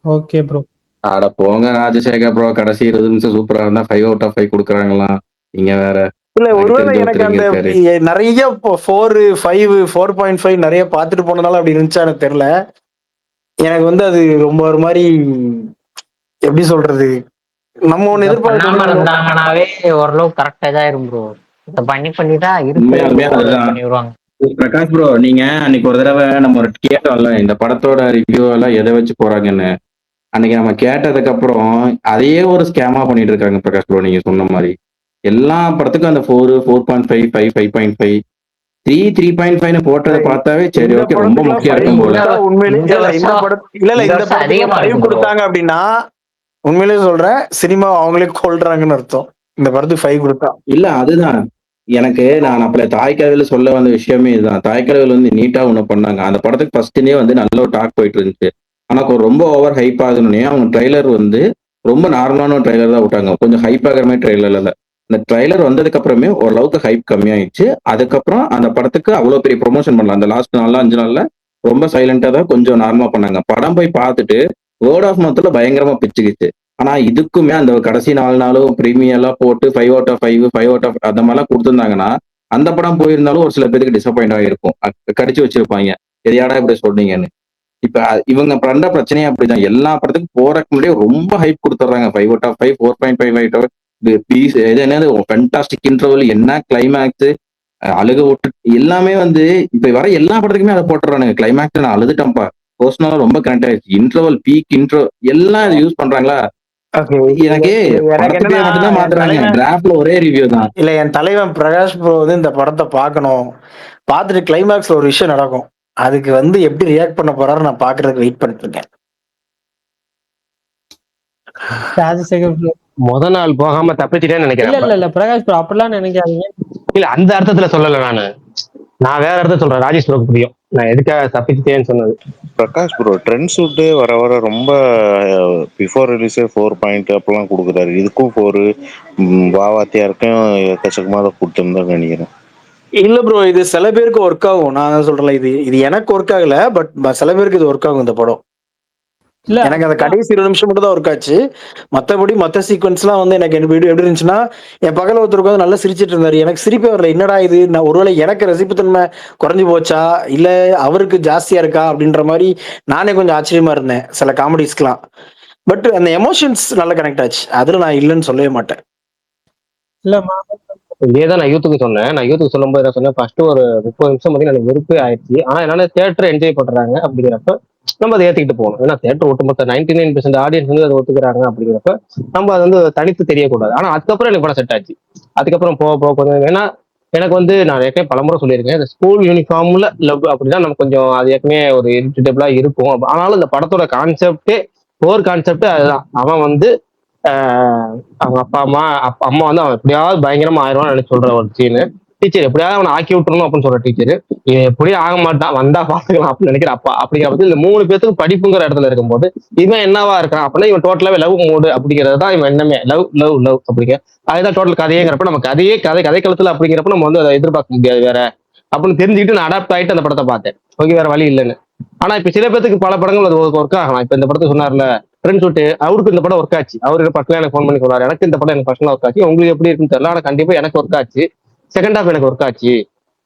Okay bro.
ஆட போங்க ராஜசேகர் ப்ரோ, கடைசி 20 நிமிஷம் சூப்பரா இருந்தா 5 out of 5 கொடுக்குறாங்களாம். நீங்க வேற.
இல்ல
எனக்கு
ஒருவேளை
தெரிஞ்ச
எனக்கு
ஒருத்தர் இங்க
அந்த
இருக்காரு.
நிறைய 4 5 4.5 நிறைய பார்த்துட்டு போனதால அப்படி இருந்துச்சா எனக்கு தெரியல. எனக்கு வந்து அது ரொம்ப ஒரு மாதிரி, எப்படி சொல்றது, நம்ம ஒண்ணு
இத பண்ணாம
எதிர்பார்த்து
இருந்தாங்கன்னாவே ஓரளவு கரெக்டா தான் இருக்கும் ப்ரோ. இத பண்ணிட்டா இருக்கு
உண்மையாலுமே அதுதான்.
பண்ணி விடுவாங்க.
பிரகாஷ் ப்ரோ, நீங்க அன்னைக்கு ஒரு தடவை நம்ம ஒரு கேட்டோம்ல இந்த படத்தோட ரிவ்யூ எல்லாம் எதை வச்சு போறாங்கன்னு. அன்னைக்கு நம்ம கேட்டதுக்கு அப்புறம் அதையே ஒரு ஸ்கேமா பண்ணிட்டு இருக்காங்க பிரகாஷ் ப்ரோ. நீங்க சொன்ன மாதிரி எல்லா படத்துக்கும் அந்த 4 4.5 5 5.5 3 3.5 போட்டதை பார்த்தாவே சரி
இந்த
ஓகே ரொம்ப
படத்துக்குலாம்
முக்கியம்
5
இருக்கும் போல.
கொடுத்தா உண்மையிலே
இந்த
இல்ல இந்த
வருஷம்
படத்து இல்ல
இந்த
இந்த
வருஷம்
படத்துக்கு
அதிகமா
5
இருக்கும் ப்ரோ.
கொடுத்தாங்க அப்படின்னா உண்மையிலேயே சொல்றேன், சினிமா அவங்களே கொள்றாங்கன்னு அர்த்தம். இந்த படத்துக்கு 5 கொடுத்தா.
இல்ல அதுதான் நான் அப்பல தாய்க்கதையில சொல்ல வந்த விஷயமே இதுதான். தாய்க்கதையில் வந்து நீட்டா ஒண்ணு பண்ணாங்க. அந்த படத்துக்கு ஃபர்ஸ்ட்னே வந்து நல்ல ஒரு டாக் போயிட்டு இருந்துச்சு. ஆனா ரொம்ப ஓவர் ஹைப் ஆகணும்னே அவங்க ட்ரைலர் வந்து ரொம்ப நார்மலான ஒரு ட்ரைலர் தான் விட்டாங்க. கொஞ்சம் ஹைப் ஆகிற மாதிரி ட்ரைலர் இல்ல. இந்த ட்ரைலர் வந்ததுக்கு அப்புறமே ஓரளவுக்கு ஹைப் கம்மியாயிடுச்சு. அதுக்கப்புறம் அந்த படத்துக்கு அவ்வளவு பெரிய ப்ரொமோஷன் பண்ணலாம். அந்த லாஸ்ட் 4 5 நாள்ல ரொம்ப சைலண்டா தான் கொஞ்சம் நார்மலா பண்ணாங்க. படம் போய் பார்த்துட்டு வேர்ட் ஆஃப் மவுத்ல பயங்கரமா பிச்சுக்கிச்சு. ஆனா இதுக்குமே அந்த கடைசி 4 நாளும் பிரீமியம் எல்லாம் போட்டு 5 out of 5 5 out of அந்த மாதிரிலாம் கொடுத்துருந்தாங்கன்னா அந்த படம் போயிருந்தாலும் ஒரு சில பேருக்கு டிசப்பாயிண்ட் ஆகிருக்கும். கடிச்சு வச்சிருப்பாங்க, எதையாடா இப்படி சொல்றீங்கன்னு. இப்ப இவங்க பண்ற பிரச்சனையே அப்படிதான். எல்லா படத்துக்கும் போறதுக்கு முன்னாடியே ரொம்ப ஹைப் கொடுத்துட்றாங்க. 5 out of 5 4.5 out of piece இது என்னது ஃபென்டாஸ்டிக் இன்டர்வல், என்ன கிளைமேக்ஸ், அழுக விட்டு எல்லாமே வந்து இப்ப வர எல்லா படத்துக்குமே அதை போட்டுறானுங்க. கிளைமேக்ஸ் நான் அழுதுட்டேன்ப்பா, பர்சனலா ரொம்ப கனெக்ட் ஆயிடுச்சு, இன்டர்வல் பீக் இன்ட்ரோ எல்லாம் இது யூஸ் பண்றாங்களா.
ஓகே,
எனக்கு
எனக்கு
படத்து
என்னன்னா
பேர் மட்டும் தான்
என்
மாத்துறாங்க.
தலைவன்
டிராஃப்ட்ல ஒரே ரிவ்யூ தான்.
இல்ல என் தலைவன் பிரகாஷ் ப்ரோ வந்து இந்த படத்தை பார்க்கணும், பார்த்துட்டு கிளைமேக்ஸ்ல ஒரு விஷயம் நடக்கும், அதுக்கு வந்து எப்படி ரியாக்ட் பண்ண போறாரு நான் பாக்குறதுக்கு வெயிட் பண்ணிட்டு இருக்கேன்.
ராஜசேகர் ப்ரோ.
முத நாள் போகாம தப்பிச்சிட்டேன்னு
இல்ல
நினைக்கிறேன்.
இல்ல இல்ல பிரகாஷ் ப்ரோ அப்படிலாம் நினைக்காதீங்க.
இல்ல அந்த அர்த்தத்துல சொல்லல, நான் வேற அர்த்தம் சொல்றேன். ராஜேஷ் ப்ரோக்கு புரியும் நான் எதுக்காக தப்பிச்சிட்டேன்னு சொன்னது.
பிரகாஷ் ப்ரோ ட்ரெண்ட் ஷூட்டே வர வர ரொம்ப பிஃபோர் ரிலீஸே 4 பாயிண்ட் அப்பெல்லாம் கொடுக்குறாரு. இதுக்கும் 4 வாவாத்தியாருக்கும் எக்கச்சக்கமாக தான் கொடுத்துருந்தான்னு நினைக்கிறேன்.
இல்ல ப்ரோ, இது சில பேருக்கு ஒர்க் ஆகும். நான் சொல்றேன், இது இது எனக்கு ஒர்க் ஆகல, பட் சில பேருக்கு இது ஒர்க் ஆகும் இந்த படம்.
இல்ல
எனக்கு அந்த கடைசி 20 நிமிஷம் மட்டும் தான் ஒர்க் ஆச்சு. மத்தபடி மத்த சீக்வன்ஸ்லாம் வந்து எனக்கு எப்படி எப்படி இருந்துச்சுன்னா, என் பக்கத்துல ஒருத்தருக்கு வந்து நல்லா சிரிச்சிட்டு இருந்தாரு, எனக்கு சிரிப்பே வரல. என்னடா இது, நான் ஒருவேளை எனக்கு ரசிப்புத்தன்மை குறைஞ்சு போச்சா இல்ல அவருக்கு ஜாஸ்தியா இருக்கா அப்படின்ற மாதிரி நானே கொஞ்சம் ஆச்சரியமா இருந்தேன் சில காமெடிஸ்க்குலாம். பட் அந்த எமோஷன்ஸ் நல்லா கனெக்ட் ஆச்சு, அதுல நான் இல்லைன்னு சொல்லவே மாட்டேன்.
இல்ல
இதேதான் நான் யூத்துக்கு சொன்னேன். நான் யூத்துக்கு சொல்லும்போது என்ன சொன்னேன், ஃபர்ஸ்ட் ஒரு 30 நிமிஷம் வந்து எனக்கு வெறுப்பே ஆயிடுச்சு. ஆனா என்னால தியேட்டர் என்ஜாய் பண்றாங்க அப்படிங்கிறப்ப நம்ம அதை ஏத்துக்கிட்டு போகணும். ஏன்னா தியேட்டர் ஒட்டுமொத்த 99% ஆடியன்ஸ் வந்து அதை ஒத்துக்கிறாங்க அப்படிங்கிறப்ப நம்ம அது வந்து தனித்து தெரியக்கூடாது. ஆனா அதுக்கப்புறம் எனக்கு படம் செட் ஆச்சு. அதுக்கப்புறம் போக போக கொஞ்சம், ஏன்னா எனக்கு வந்து நான் ஏற்கனவே பலமுறை சொல்லியிருக்கேன், இந்த ஸ்கூல் யூனிஃபார்ம்ல லவ் அப்படின்னா நம்ம கொஞ்சம் அது ஏற்கனவே ஒரு இரிட்டபிளா இருக்கும். ஆனாலும் இந்த படத்தோட கான்செப்டே கோர் கான்செப்ட் அதுதான். அவன் வந்து அவங்க அம்மா வந்து அவன் எப்படியாவது பயங்கரமா ஆயிடுவான்னு நினைச்சு சொல்ற ஒரு சீனு. டீச்சர் எப்படியாவது அவனை ஆக்கி விட்டுறணும் அப்படின்னு சொல்ற டீச்சர், எப்படியும் ஆக மாட்டான் வந்தா பாத்துக்கலாம் அப்படின்னு நினைக்கிற அப்பா. அப்படிங்கிற பத்தி இந்த 3 பேத்துக்கு படிப்புங்கிற இடத்துல இருக்கும்போது இவன் என்னவா இருக்கான் அப்படின்னா இவன் டோட்டலாவே லவ் மூடு அப்படிங்கிறது தான் இவன் எண்ணமே. லவ் லவ் லவ் அப்படிங்கிற அதுதான் டோட்டல் கதையேங்கிறப்ப நமக்கு கதை களத்துல அப்படிங்கிறப்ப நம்ம வந்து அதை எதிர்பார்க்க முடியாது வேற அப்படின்னு தெரிஞ்சுக்கிட்டு நான் அடாப்ட் ஆயிட்டு அந்த படத்தை பார்த்தேன். ஓகே, வேற வழி இல்லைன்னு. ஆனா இப்ப சில பேத்துக்கு பல படங்கள் அது ஒர்க் ஆகலாம். இப்ப இந்த படத்தை சொன்னார்ல ட்ரெண்ட் ஷூட், அவருக்கு இந்த படம் ஒர்க் ஆச்சு. அவருக்கு பர்சனலா எனக்கு ஃபோன் பண்ணி சொன்னாரு, எனக்கு இந்த படம் எனக்கு பர்சனலா ஒர்க் ஆச்சு, உங்களுக்கு எப்படி இருக்குன்னு தெரியல, ஆனா கண்டிப்பா எனக்கு ஒர்க் ஆச்சு. செகண்ட் ஹாஃப் எனக்கு ஒர்க் ஆச்சு.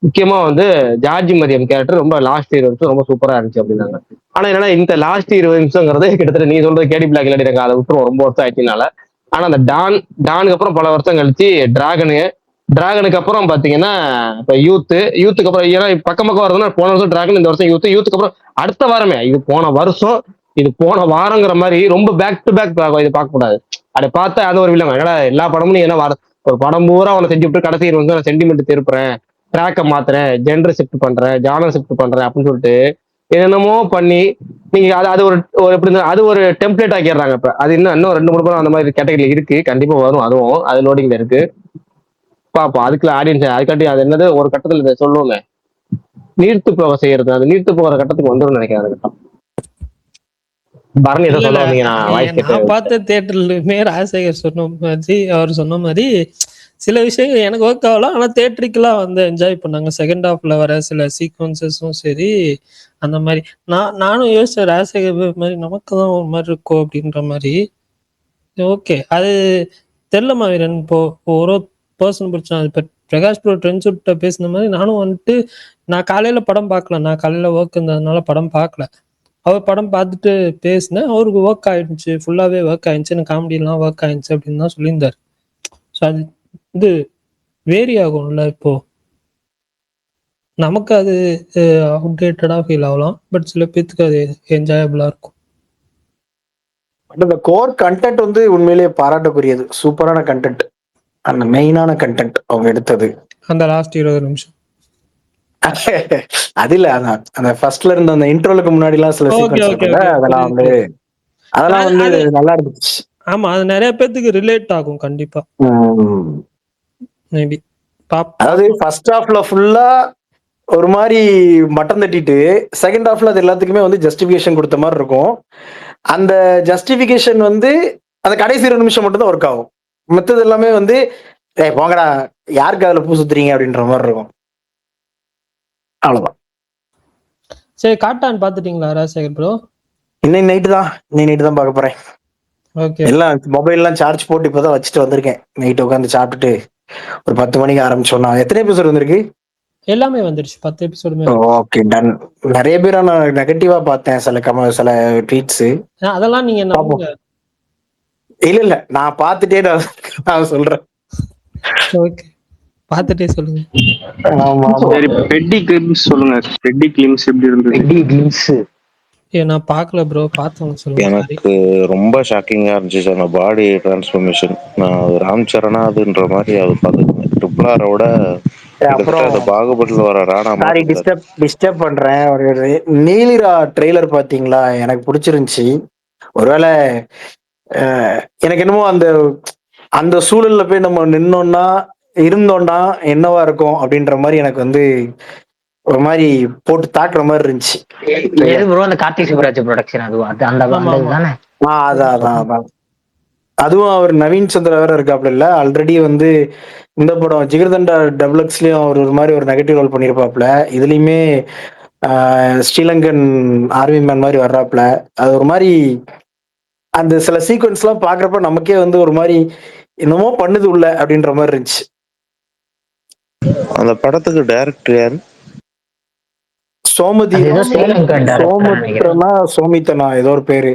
முக்கியமா வந்து ஜார்ஜ் மரியம் கேரக்டர் ரொம்ப லாஸ்ட் 20 நிமிஷம் ரொம்ப சூப்பரா இருந்துச்சு அப்படின்னாங்க. ஆனா என்னன்னா இந்த லாஸ்ட் 20 நிமிஷங்கிறது கிட்டத்தட்ட நீ சொல்றது கேடி பிளாக் இல்லாட்டி எனக்கு அதை விட்டுரும் ரொம்ப வருஷம் ஆயிடுச்சுனால. ஆனா அந்த டானுக்கு அப்புறம் பல வருஷம் கழிச்சு டிராகனுக்கு அப்புறம் பாத்தீங்கன்னா இப்ப யூத்துக்கு அப்புறம் ஏன்னா பக்கம் வருதுன்னா போன வருஷம் டிராகன், இந்த வருஷம் யூத்துக்கு அப்புறம் அடுத்த வாரமே இது போன வாரங்கிற மாதிரி ரொம்ப பேக் டு பேக் இது பார்க்க கூடாது. அதை பார்த்தா அது ஒரு வில்லங்க. ஏன்னா எல்லா படமும் நீ என்ன ஒரு படம் பூரா அவனை செஞ்சு விட்டு கடைசி வந்து நான் சென்டிமெண்ட் திருப்புறேன், ட்ராக்கை மாத்துறேன், ஜெண்டர் ஷிஃப்ட் பண்றேன், ஜானர் ஷிஃப்ட் பண்றேன் அப்படின்னு சொல்லிட்டு என்னென்னமோ பண்ணி நீங்க அது ஒரு எப்படி அது ஒரு டெம்ப்ளேட் ஆக்கிடுறாங்க. இப்ப அது இன்னும் 2-3 படம் அந்த மாதிரி கேட்டகரி இருக்கு, கண்டிப்பா வரும். அதுவும் அது லோடிங்ல இருக்கு, பாப்போம். அதுக்குள்ள ஆடியன்ஸ் அதுக்காட்டி அது என்னது ஒரு கட்டத்துல இதை சொல்லுவோமே நீர்த்து போக செய்யறது, அது நீர்த்து போகிற கட்டத்துக்கு வந்துடும் நினைக்கிறேன். அந்த கட்டம் பரணி ஏதோ
இல்ல
சொல்ல வந்தீங்க, நான் வாய்ஸ் கேட்டு.
நான் பார்த்த தியேட்டர்லயுமே ராஜசேகர் சொன்ன மாதிரி அவர் சொன்ன மாதிரி சில விஷயங்கள் எனக்கு ஒர்க் ஆகலாம். ஆனா தியேட்டருக்கெல்லாம் வந்து என்ஜாய் பண்ணாங்க. செகண்ட் ஹாஃப்ல வர சில சீக்வன்சஸும் சரி அந்த மாதிரி நானும் யோசிச்சேன் ராஜசேகர் மாதிரி நமக்கு தான் ஒரு மாதிரி இருக்கும் அப்படின்ற மாதிரி. ஓகே, அது தெரியலமா வீரன். இப்போ ஒரு பர்சன் பிடிச்சா அது பிரகாஷ் ப்ரோ ட்ரெண்ட்ஸ்கிட்ட பேசின மாதிரி நானும் வந்துட்டு நான் காலையில படம் பார்க்கல, நான் காலையில ஒர்க் இருந்ததுனால படம் பார்க்கல. அவர் படம் பார்த்துட்டு பேசினேன், அவருக்கு ஒர்க் ஆயிடுச்சு, ஃபுல்லாவே ஒர்க் ஆயிடுச்சு, எனக்கு காமெடியெல்லாம் ஒர்க் ஆயிடுச்சு அப்படின்னு தான் சொல்லியிருந்தாரு. ஸோ அது இது வேரி ஆகும்ல. இப்போ நமக்கு அது அப்டேட்டடாக ஃபீல் ஆகலாம், பட் சில பேத்துக்கு அது என்ஜாயபிளா இருக்கும்.
பட் அந்த கோர் கண்டென்ட் வந்து உண்மையிலேயே பாராட்டக்குரியது. சூப்பரான கண்டென்ட், அந்த மெயினான கண்டென்ட் அவங்க எடுத்தது.
அந்த லாஸ்ட் 20 நிமிஷம்
அது இல்ல, அந்த ஃபர்ஸ்ட்ல இருந்த அந்த இன்ட்ரோலுக்கு முன்னாடி எல்லாம் சில சீக்வன்ஸ் இருக்குல்ல, அதெல்லாம் வந்து நல்லா இருந்துச்சு.
ஆமா, அது நிறைய பேத்துக்கு ரிலேட் ஆகும் கண்டிப்பா. மேபி
அதாவது ஃபர்ஸ்ட் ஹாஃப்ல ஃபுல்லா ஒரு மாதிரி மட்டம் தட்டிட்டு செகண்ட் ஹாஃப்ல அது எல்லாத்துக்குமே வந்து ஜஸ்டிபிகேஷன் கொடுத்த மாதிரி இருக்கும். அந்த ஜஸ்டிபிகேஷன் வந்து அந்த கடைசி 2 நிமிஷம் மட்டும் தான் ஒர்க் ஆகும். மற்றது எல்லாமே வந்து போங்கடா யாருக்கு அதுல பூ சுத்துறீங்க அப்படின்ற மாதிரி இருக்கும். அவ்வளவுதான்.
சரி, காட்டான் பாத்துட்டீங்களா ராஜசேகர் ப்ரோ?
இன்னைக்கு நைட்டு தான் பார்க்க போறேன்.
ஓகே,
எல்லாம் மொபைல்லாம் சார்ஜ் போட்டு இப்பதான் வச்சுட்டு வந்திருக்கேன். நைட்டு உட்காந்து சாப்பிட்டுட்டு ஒரு 10 மணிக்கு ஆரம்பிச்சோம்னா. எத்தனை எபிசோட் வந்திருக்கு?
எல்லாமே வந்துருச்சு, 10 எபிசோடுமே.
Okay, ton. நிறைய பேர் நான் நெகட்டிவா பார்த்தேன் சில ட்வீட்ஸ்.
அதெல்லாம் நீங்க நம்புங்க.
இல்ல நான் பார்த்துட்டே நான் சொல்றேன்.
ஓகே, பார்த்துட்டே சொல்லுங்க.
சரி, பெட்டி கிளிம்ஸ் சொல்லுங்க. பெட்டி கிளிம்ஸ் எப்படி இருந்தது?
நான் பார்க்கல ப்ரோ, பார்த்தவங்க சொல்லுங்க.
எனக்கு ரொம்ப ஷாக்கிங்கா இருந்துச்சு அந்த பாடி டிரான்ஸ்ஃபர்மேஷன். நான் ராம் சரணா அதுன்ற மாதிரி அது பார்த்துருக்கேன். ட்ரிபிள் ஆரோட
அப்புறம்
பாகுபலியில் வர ராணா.
சாரி டிஸ்டர்ப் பண்றேன். ஒரு நீலிரா ட்ரெய்லர் பாத்தீங்களா? எனக்கு பிடிச்சிருந்துச்சு. ஒருவேளை எனக்கு என்னமோ அந்த சூழல்ல போய் நம்ம இருந்தோம்னா என்னவா இருக்கும் அப்படின்ற மாதிரி எனக்கு வந்து ஒரு மாதிரி போட்டு தாக்குற மாதிரி இருந்துச்சு.
அந்த கார்த்திக் சுப்ராஜ் ப்ரொடக்ஷன்
அதான். அதுவும் அவர் நவீன் சந்திரா வேற இருக்காப்ல இல்ல. ஆல்ரெடி வந்து இந்த படம் ஜிகர்தண்டா டபுள்எக்ஸ்லயும் அவர் ஒரு மாதிரி ஒரு நெகட்டிவ் ரோல் பண்ணியிருப்பாப்ல. இதுலயுமே ஸ்ரீலங்கன் ஆர்மி மேன் மாதிரி வர்றாப்ல. அது ஒரு மாதிரி அந்த சில சீக்வன்ஸ் எல்லாம் பாக்குறப்ப நமக்கே வந்து ஒரு மாதிரி என்னமோ பண்ணுது உள்ள அப்படின்ற மாதிரி இருந்துச்சு.
அந்த படத்துக்கு டைரக்டர் யாரு?
சோமித்தனா ஏதோ ஒரு பேரு.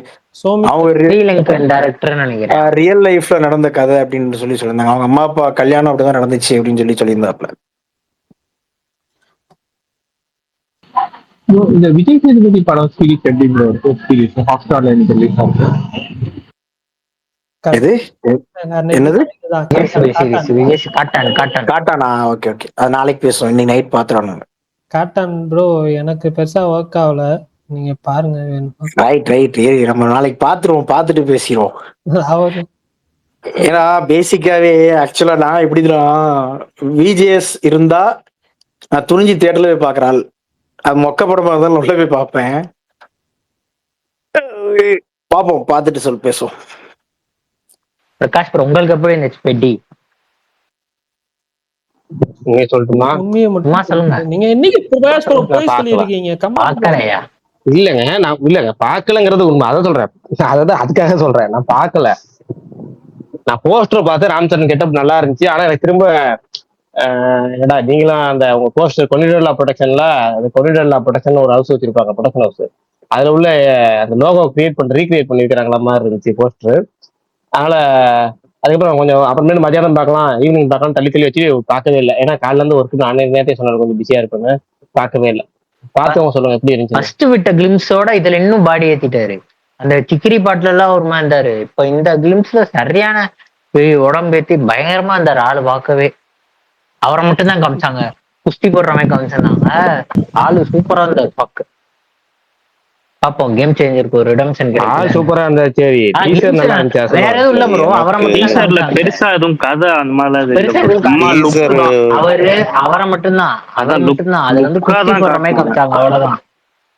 ரியல் லைஃப்ல நடந்த கதை அப்படின்னு சொல்லியிருந்தாங்க. அவங்க அம்மா அப்பா கல்யாணம் அப்படிதான் நடந்துச்சு அப்படின்னு சொல்லியிருந்தாப்ல.
இந்த விஜய் சேதுபதி படம் சீரிஸ் எப்படி சீரிஸ் ஹாட்ஸ்டார்ல ரிலீஸ் ஆகுது?
என்னது? காட்டானா? ஓகே. அது நாளைக்கு பேசுவோம். இன்னைக்கு நைட் பாத்துறோம்.
காட்டான் ப்ரோ எனக்கு பெருசா ஒர்க் ஆகல, நீங்க பாருங்க.
ரைட் நம்ம நாளைக்கு பாத்துருவோம், பாத்துட்டு பேசிடுவோம். ஏன்னா பேசிக்காவே ஆக்சுவலா நான் எப்படிதான் விஜிஎஸ் இருந்தா நான் துணிஞ்சு தியேட்டர்ல போய் பாக்குறாள். அது மொக்க படமா இருந்தாலும் உள்ள போய் பார்ப்பேன். பாப்போம், பார்த்துட்டு பேசுவோம்.
பிரகாஷ் ப்ரோ, உங்களுக்கு எப்படி இருந்துச்சு பெட்டி?
சொல்லட்டுமா?
உண்மையை மட்டும் சொல்லுங்க. நீங்க என்னைக்கு பிரகாஷ் ப்ரோ போய் சொல்லிருக்கீங்க?
பார்க்கலையா?
இல்லங்க பார்க்கலங்கிறது உண்மை. அதான் சொல்றேன், அதுக்காக சொல்றேன். நான் பார்க்கல. நான் போஸ்டர் பார்த்து ராம்சரண் கெட்டப் நல்லா இருந்துச்சு. ஆனா எனக்கு திரும்ப என்னடா நீங்களாம் அந்த உங்க போஸ்டர் கொனிடோலா ப்ரொடக்ஷன்ல அந்த கொனிடோலா ப்ரொடக்ஷன் ஒரு ஹவுஸ் வச்சிருப்பாங்க, ப்ரொடக்ஷன் ஹவுஸ். அதுல உள்ள அந்த லோகோ ரீக்ரியேட் பண்ணிருக்கிறாங்களா மாதிரி இருந்துச்சு போஸ்டர். அதனால அதுக்கப்புறம் கொஞ்சம் அப்புறமேட்டு மதியானம் பார்க்கலாம் ஈவினிங் பார்க்கலாம் தள்ளி தள்ளி வச்சு பார்க்கவே இல்லை. ஏன்னா காலைல இருந்து ஒர்க்கு அன்னைக்கு நேரத்தை சொன்னாலும் கொஞ்சம் பிஸியா இருப்பாங்க, பார்க்கவே இல்லை. பார்த்தவங்க சொல்லுங்க எப்படி இருந்துச்சு.
ஃபர்ஸ்ட் விட்ட கிளிம்ஸோட இதுல இன்னும் பாடி ஏத்திட்டாரு. அந்த சிக்கிரி பாட்டுல எல்லாம் ஒரு மாதிரி இருந்தாரு. இப்ப இந்த கிளிம்ஸ்ல சரியான உடம்பு ஏத்தி பயங்கரமா இருந்தாரு ஆளு பார்க்கவே. அவரை மட்டும் தான் காமிச்சாங்க, குஸ்தி போடுற மாதிரி காமிச்சிருந்தாங்க. ஆளு சூப்பரா இருந்தாரு பார்க்க. பாப்போம் கேம் சேஞ்சருக்கு ஒரு ரிடம்ஷன் கிடைக்கும்.
சூப்பரா இருந்தா சரி. டீசர் நல்லா இருந்துச்சா?
வேற எதுவும் இல்ல ப்ரோ, அவரை மட்டும்
டீசர்ல பெருசா எதுவும் கதை அந்த மாதிரி
பெருசா எதுவும் அவரை மட்டும்தான், அதான் மட்டும்தான். அது வந்து குஸ்தி போடுற மாதிரி காமிச்சாங்க, அவ்வளவுதான்.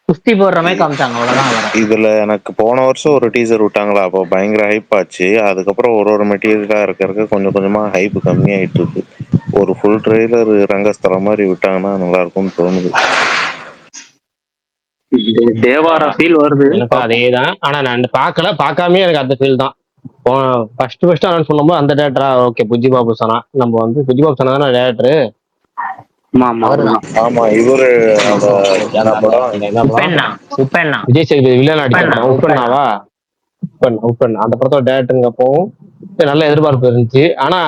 குஸ்தி போடுற மாதிரி காமிச்சாங்க, அவ்வளவுதான்.
இதுல எனக்கு போன வருஷம் ஒரு டீசர் விட்டாங்களா, அப்போ பயங்கர ஹைப் ஆச்சு. அதுக்கப்புறம் ஒரு மெட்டீரியலா இருக்க கொஞ்சம் கொஞ்சமா ஹைப் கம்மியாயிட்டு இருக்கு. ஒரு ஃபுல் ட்ரெய்லர் ரங்கஸ்தலம் மாதிரி விட்டாங்கன்னா நல்லா இருக்கும்னு தோணுது.
தேவாரா ஃபீல் வருது.
எனக்கு அதேதான். ஆனா நான் பார்க்காமயே எனக்கு அந்த ஃபீல் தான். ஃபர்ஸ்ட் அனௌன்ஸ் பண்ணும்போது அந்த டேரக்டரா ஓகே புஜ்ஜி பாபு சனா, நம்ம வந்து புஜ்ஜி பாபு சனா தானே டேரக்டர்.
ஆமா இவரு
விஜய் சேதுபதி வில்லன் அடிச்சாங்க. உப்பண்ணாவா? உப்பண்ணா அந்த படத்தோட டேரக்டருங்கப்பவும் நல்ல எதிர்பார்ப்பு இருந்துச்சு. ஆனா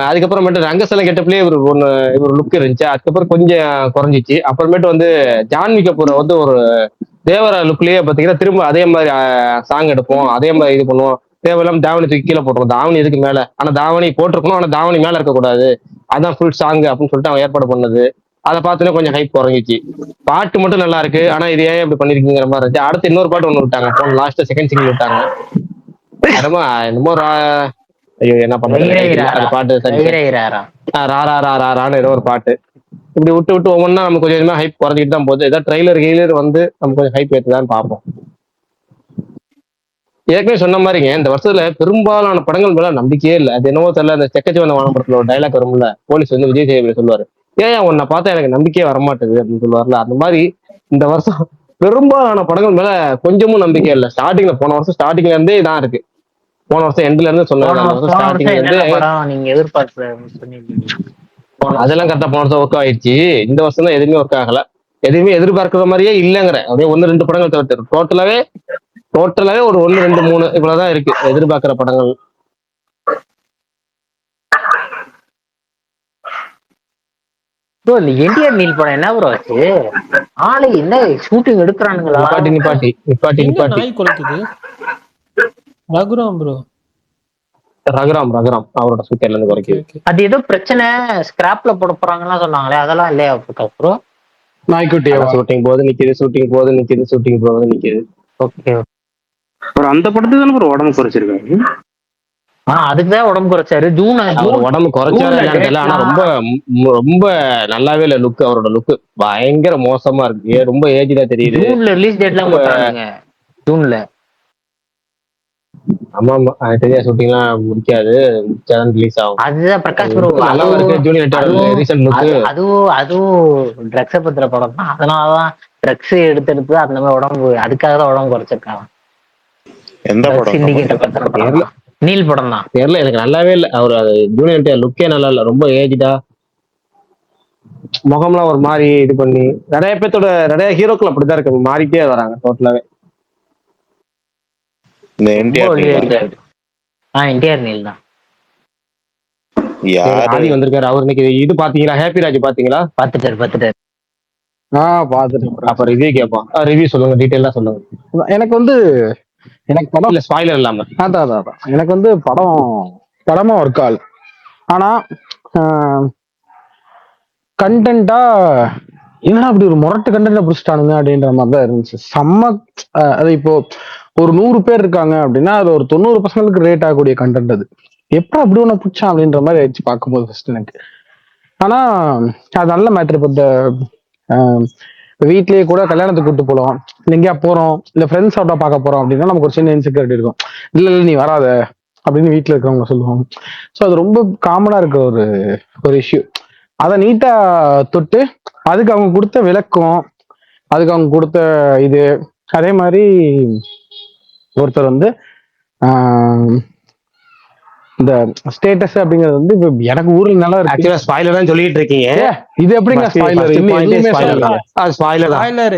அதுக்கப்புறமேட்டு ரங்கசல கெட்டப்லயே இவர் லுக் இருந்துச்சு. அதுக்கப்புறம் கொஞ்சம் குறைஞ்சிச்சு. அப்புறமேட்டு வந்து ஜான்வி கபூரை வந்து ஒரு தேவரா லுக்லயே பாத்தீங்கன்னா திரும்ப அதே மாதிரி சாங் எடுப்போம், அதே மாதிரி இது பண்ணுவோம். தேவையில்லாம தாவணி தூக்கி கீழே போட்டுருவோம். தாவணி இதுக்கு மேல, ஆனா தாவணி போட்டிருக்கணும், ஆனா தாவணி மேல இருக்கக்கூடாது, அதான் ஃபுல் சாங் அப்படின்னு சொல்லிட்டு அவன் ஏற்பாடு பண்ணது. அதை பார்த்தோன்னே கொஞ்சம் ஹைப் குறைஞ்சிச்சு. பாட்டு மட்டும் நல்லா இருக்கு, ஆனா இது ஏன் இப்படி பண்ணிருக்கீங்கிற மாதிரி இருந்துச்சு. அடுத்து இன்னொரு பாட்டு ஒண்ணு விட்டாங்க, போன லாஸ்ட் செகண்ட் சிங்கிள் விட்டாங்க. என்னமோ ஐயோ என்ன பண்றது பாட்டு, ராரான்னு ஏதோ ஒரு பாட்டு. இப்படி விட்டு விட்டு ஒவ்வொன்னா நம்ம கொஞ்சம் கொஞ்சமா ஹைப் குறைஞ்சிட்டு தான் போகுது. ஏதாவது ட்ரெய்லர் வந்து நம்ம கொஞ்சம் ஹைப் ஏற்றுதான்னு பார்ப்போம். ஏற்கனவே சொன்ன மாதிரிங்க இந்த வருஷத்துல பெரும்பாலான படங்கள் மேல நம்பிக்கையே இல்லை. அது என்னவோ தெரியல. அந்த செக்கச்சிவந்த வானம் படத்துல ஒரு டைலாக் வரும்ல, போலீஸ் வந்து விஜய் சேதுபதி சொல்லுவாரு, ஏன் உன்னை பார்த்தா எனக்கு நம்பிக்கையே வரமாட்டேது அப்படின்னு சொல்லுவார்ல. அந்த மாதிரி இந்த வருஷம் பெரும்பாலான படங்கள் மேல கொஞ்சமும் நம்பிக்கை இல்லை. ஸ்டார்டிங்ல போன வருஷம் ஸ்டார்டிங்ல இருந்தே இதான் இருக்கு. போன வருஷம் எண்ட்ல இருந்து சொன்னாங்க, ஸ்டார்டிங்ல இருந்து
நீங்க எதிர்பார்ப்பு
அதெல்லாம் கரெக்டா போன வருஷம் ஒர்க் ஆயிடுச்சு. இந்த வருஷம் தான் எதுவுமே ஒர்க் ஆகல. எதுவுமே எதிர்பார்க்கிற மாதிரியே இல்லைங்கிற. அப்படியே 1-2 படங்கள் தவிர்த்து டோட்டலாவே ஒரு 1-2-3 இவ்வளவுதான் இருக்கு எதிர்பார்க்கிற படங்கள்.
என்டிஆர் நீல் படம் என்ன ப்ரோ ஆச்சு? ஆளு என்ன ஷூட்டிங் எடுக்கிறானுங்களா?
நிப்பாட்டி
நாய் குலைக்குது. ரகுராம் ப்ரோ,
ரகுராம் அவரோட ஸ்பீக்கர்ல இருந்து குறைக்குது.
அது ஏதோ பிரச்சனை, ஸ்கிராப்ல போட போறாங்கலாம் சொன்னாங்களே, அதெல்லாம் இல்லையா ப்ரோ?
நாய்க்குட்டி ஷூட்டிங் போது நிக்குது.
ஓகே.
அந்த படத்துக்கு தானே ஒரு உடம்பு குறைச்சிருக்காரு.
அதுக்குதான் உடம்பு குறைச்சாரு.
உடம்பு குறைச்சாரு தெரியல, ஆனா ரொம்ப நல்லாவே இல்ல லுக். அவரோட லுக் பயங்கர மோசமா இருக்கு. ரொம்ப ஏஜ்டா தெரியுது.
ஜூன்ல ரிலீஸ் டேட்லாம் போட்டாங்க. ஜூன்ல.
ஆமா தெரியா, ஷூட்டிங்லாம் முடிக்காது, முடிச்சாதான் ரிலீஸ் ஆகும்.
அதுதான் பிரகாஷ் ப்ரோ, அதுவும் ட்ரக்ஸை பத்திர படம் தான். அதனாலதான் ட்ரக்ஸ் எடுத்து அந்த மாதிரி உடம்பு, அதுக்காக தான் உடம்பு குறைச்சிருக்காங்க.
எந்த படம்?
நீல் படம் தான்.
தெரியல, எனக்கு நல்லாவே இல்லை. அவர் ஜூனியர் என்டிஆர் லுக்கே நல்லா இல்ல. ரொம்ப ஏஜ்டா, முகம்லாம் ஒரு மாதிரி இது பண்ணி, நிறைய ஹீரோக்கள் அப்படித்தான் இருக்கு, மாறிட்டே வராங்க டோட்டலாவே.
இந்த என்டிஆர்
நீல் தான்.
ஆதி வந்திருக்காரு. அவர் இன்னைக்கு இது பாத்தீங்களா? ஹாப்பி ராஜ் பாத்தீங்களா?
பாத்துட்டாரு.
பாத்துட்டேன்.
அப்ப ரிவ்யூ கேட்போம். ரிவ்யூ சொல்லுங்க, டீடைலா சொல்லுங்க.
எனக்கு படம்
இல்ல ஸ்பாயிலர் இல்லாம.
அதான் எனக்கு வந்து படமா ஒர்க் ஆகல. ஆனா கண்டென்ட்டா என்னடா அப்படி ஒரு முரட்டு கண்டென்ட்டை பிடிச்சிட்டானுங்க அப்படின்ற மாதிரி தான் இருந்துச்சு. செம்ம. அது இப்போ ஒரு 100 பேர் இருக்காங்க அப்படின்னா அது ஒரு 90% ரேட் ஆகக்கூடிய கண்டென்ட். அது எப்ப அப்படி ஒண்ணு பிடிச்சான் அப்படின்ற மாதிரி ஆயிடுச்சு பார்க்கும்போது ஃபர்ஸ்ட் எனக்கு. ஆனா அது நல்ல மேட்ரு. இப்போ வீட்லயே கூட கல்யாணத்துக்கு கூட்டு போகலாம், இல்லை எங்கேயா போறோம், இல்லை ஃப்ரெண்ட்ஸ் அவுட்டா பார்க்க போறோம் அப்படின்னா நமக்கு ஒரு சின்ன இன்செக்யூரிட்டி இருக்கும். இல்லை நீ வராத அப்படின்னு வீட்டில் இருக்கிறவங்க சொல்லுவாங்க. ஸோ அது ரொம்ப காமனா இருக்க ஒரு இஷ்யூ. அதை நீட்டா தொட்டு அதுக்கு அவங்க கொடுத்த விளக்கம், அதுக்கு அவங்க கொடுத்த இது. அதே மாதிரி ஒருத்தர் வந்து இந்த ஸ்டேட்டஸ் அப்படிங்கிறது வந்து இப்ப எனக்கு ஊர்ல நல்லா இருக்கு.
ஆக்சுவலா ஸ்பாயிலர் தான் சொல்லிட்டு இருக்கீங்க.
இது எப்படிங்க ஸ்பாயிலர்? இன்னும் எதுவுமே
ஸ்பாயிலர்
சொல்லல.
அது ஸ்பாயிலர் தான்.
ஸ்பாய்லர்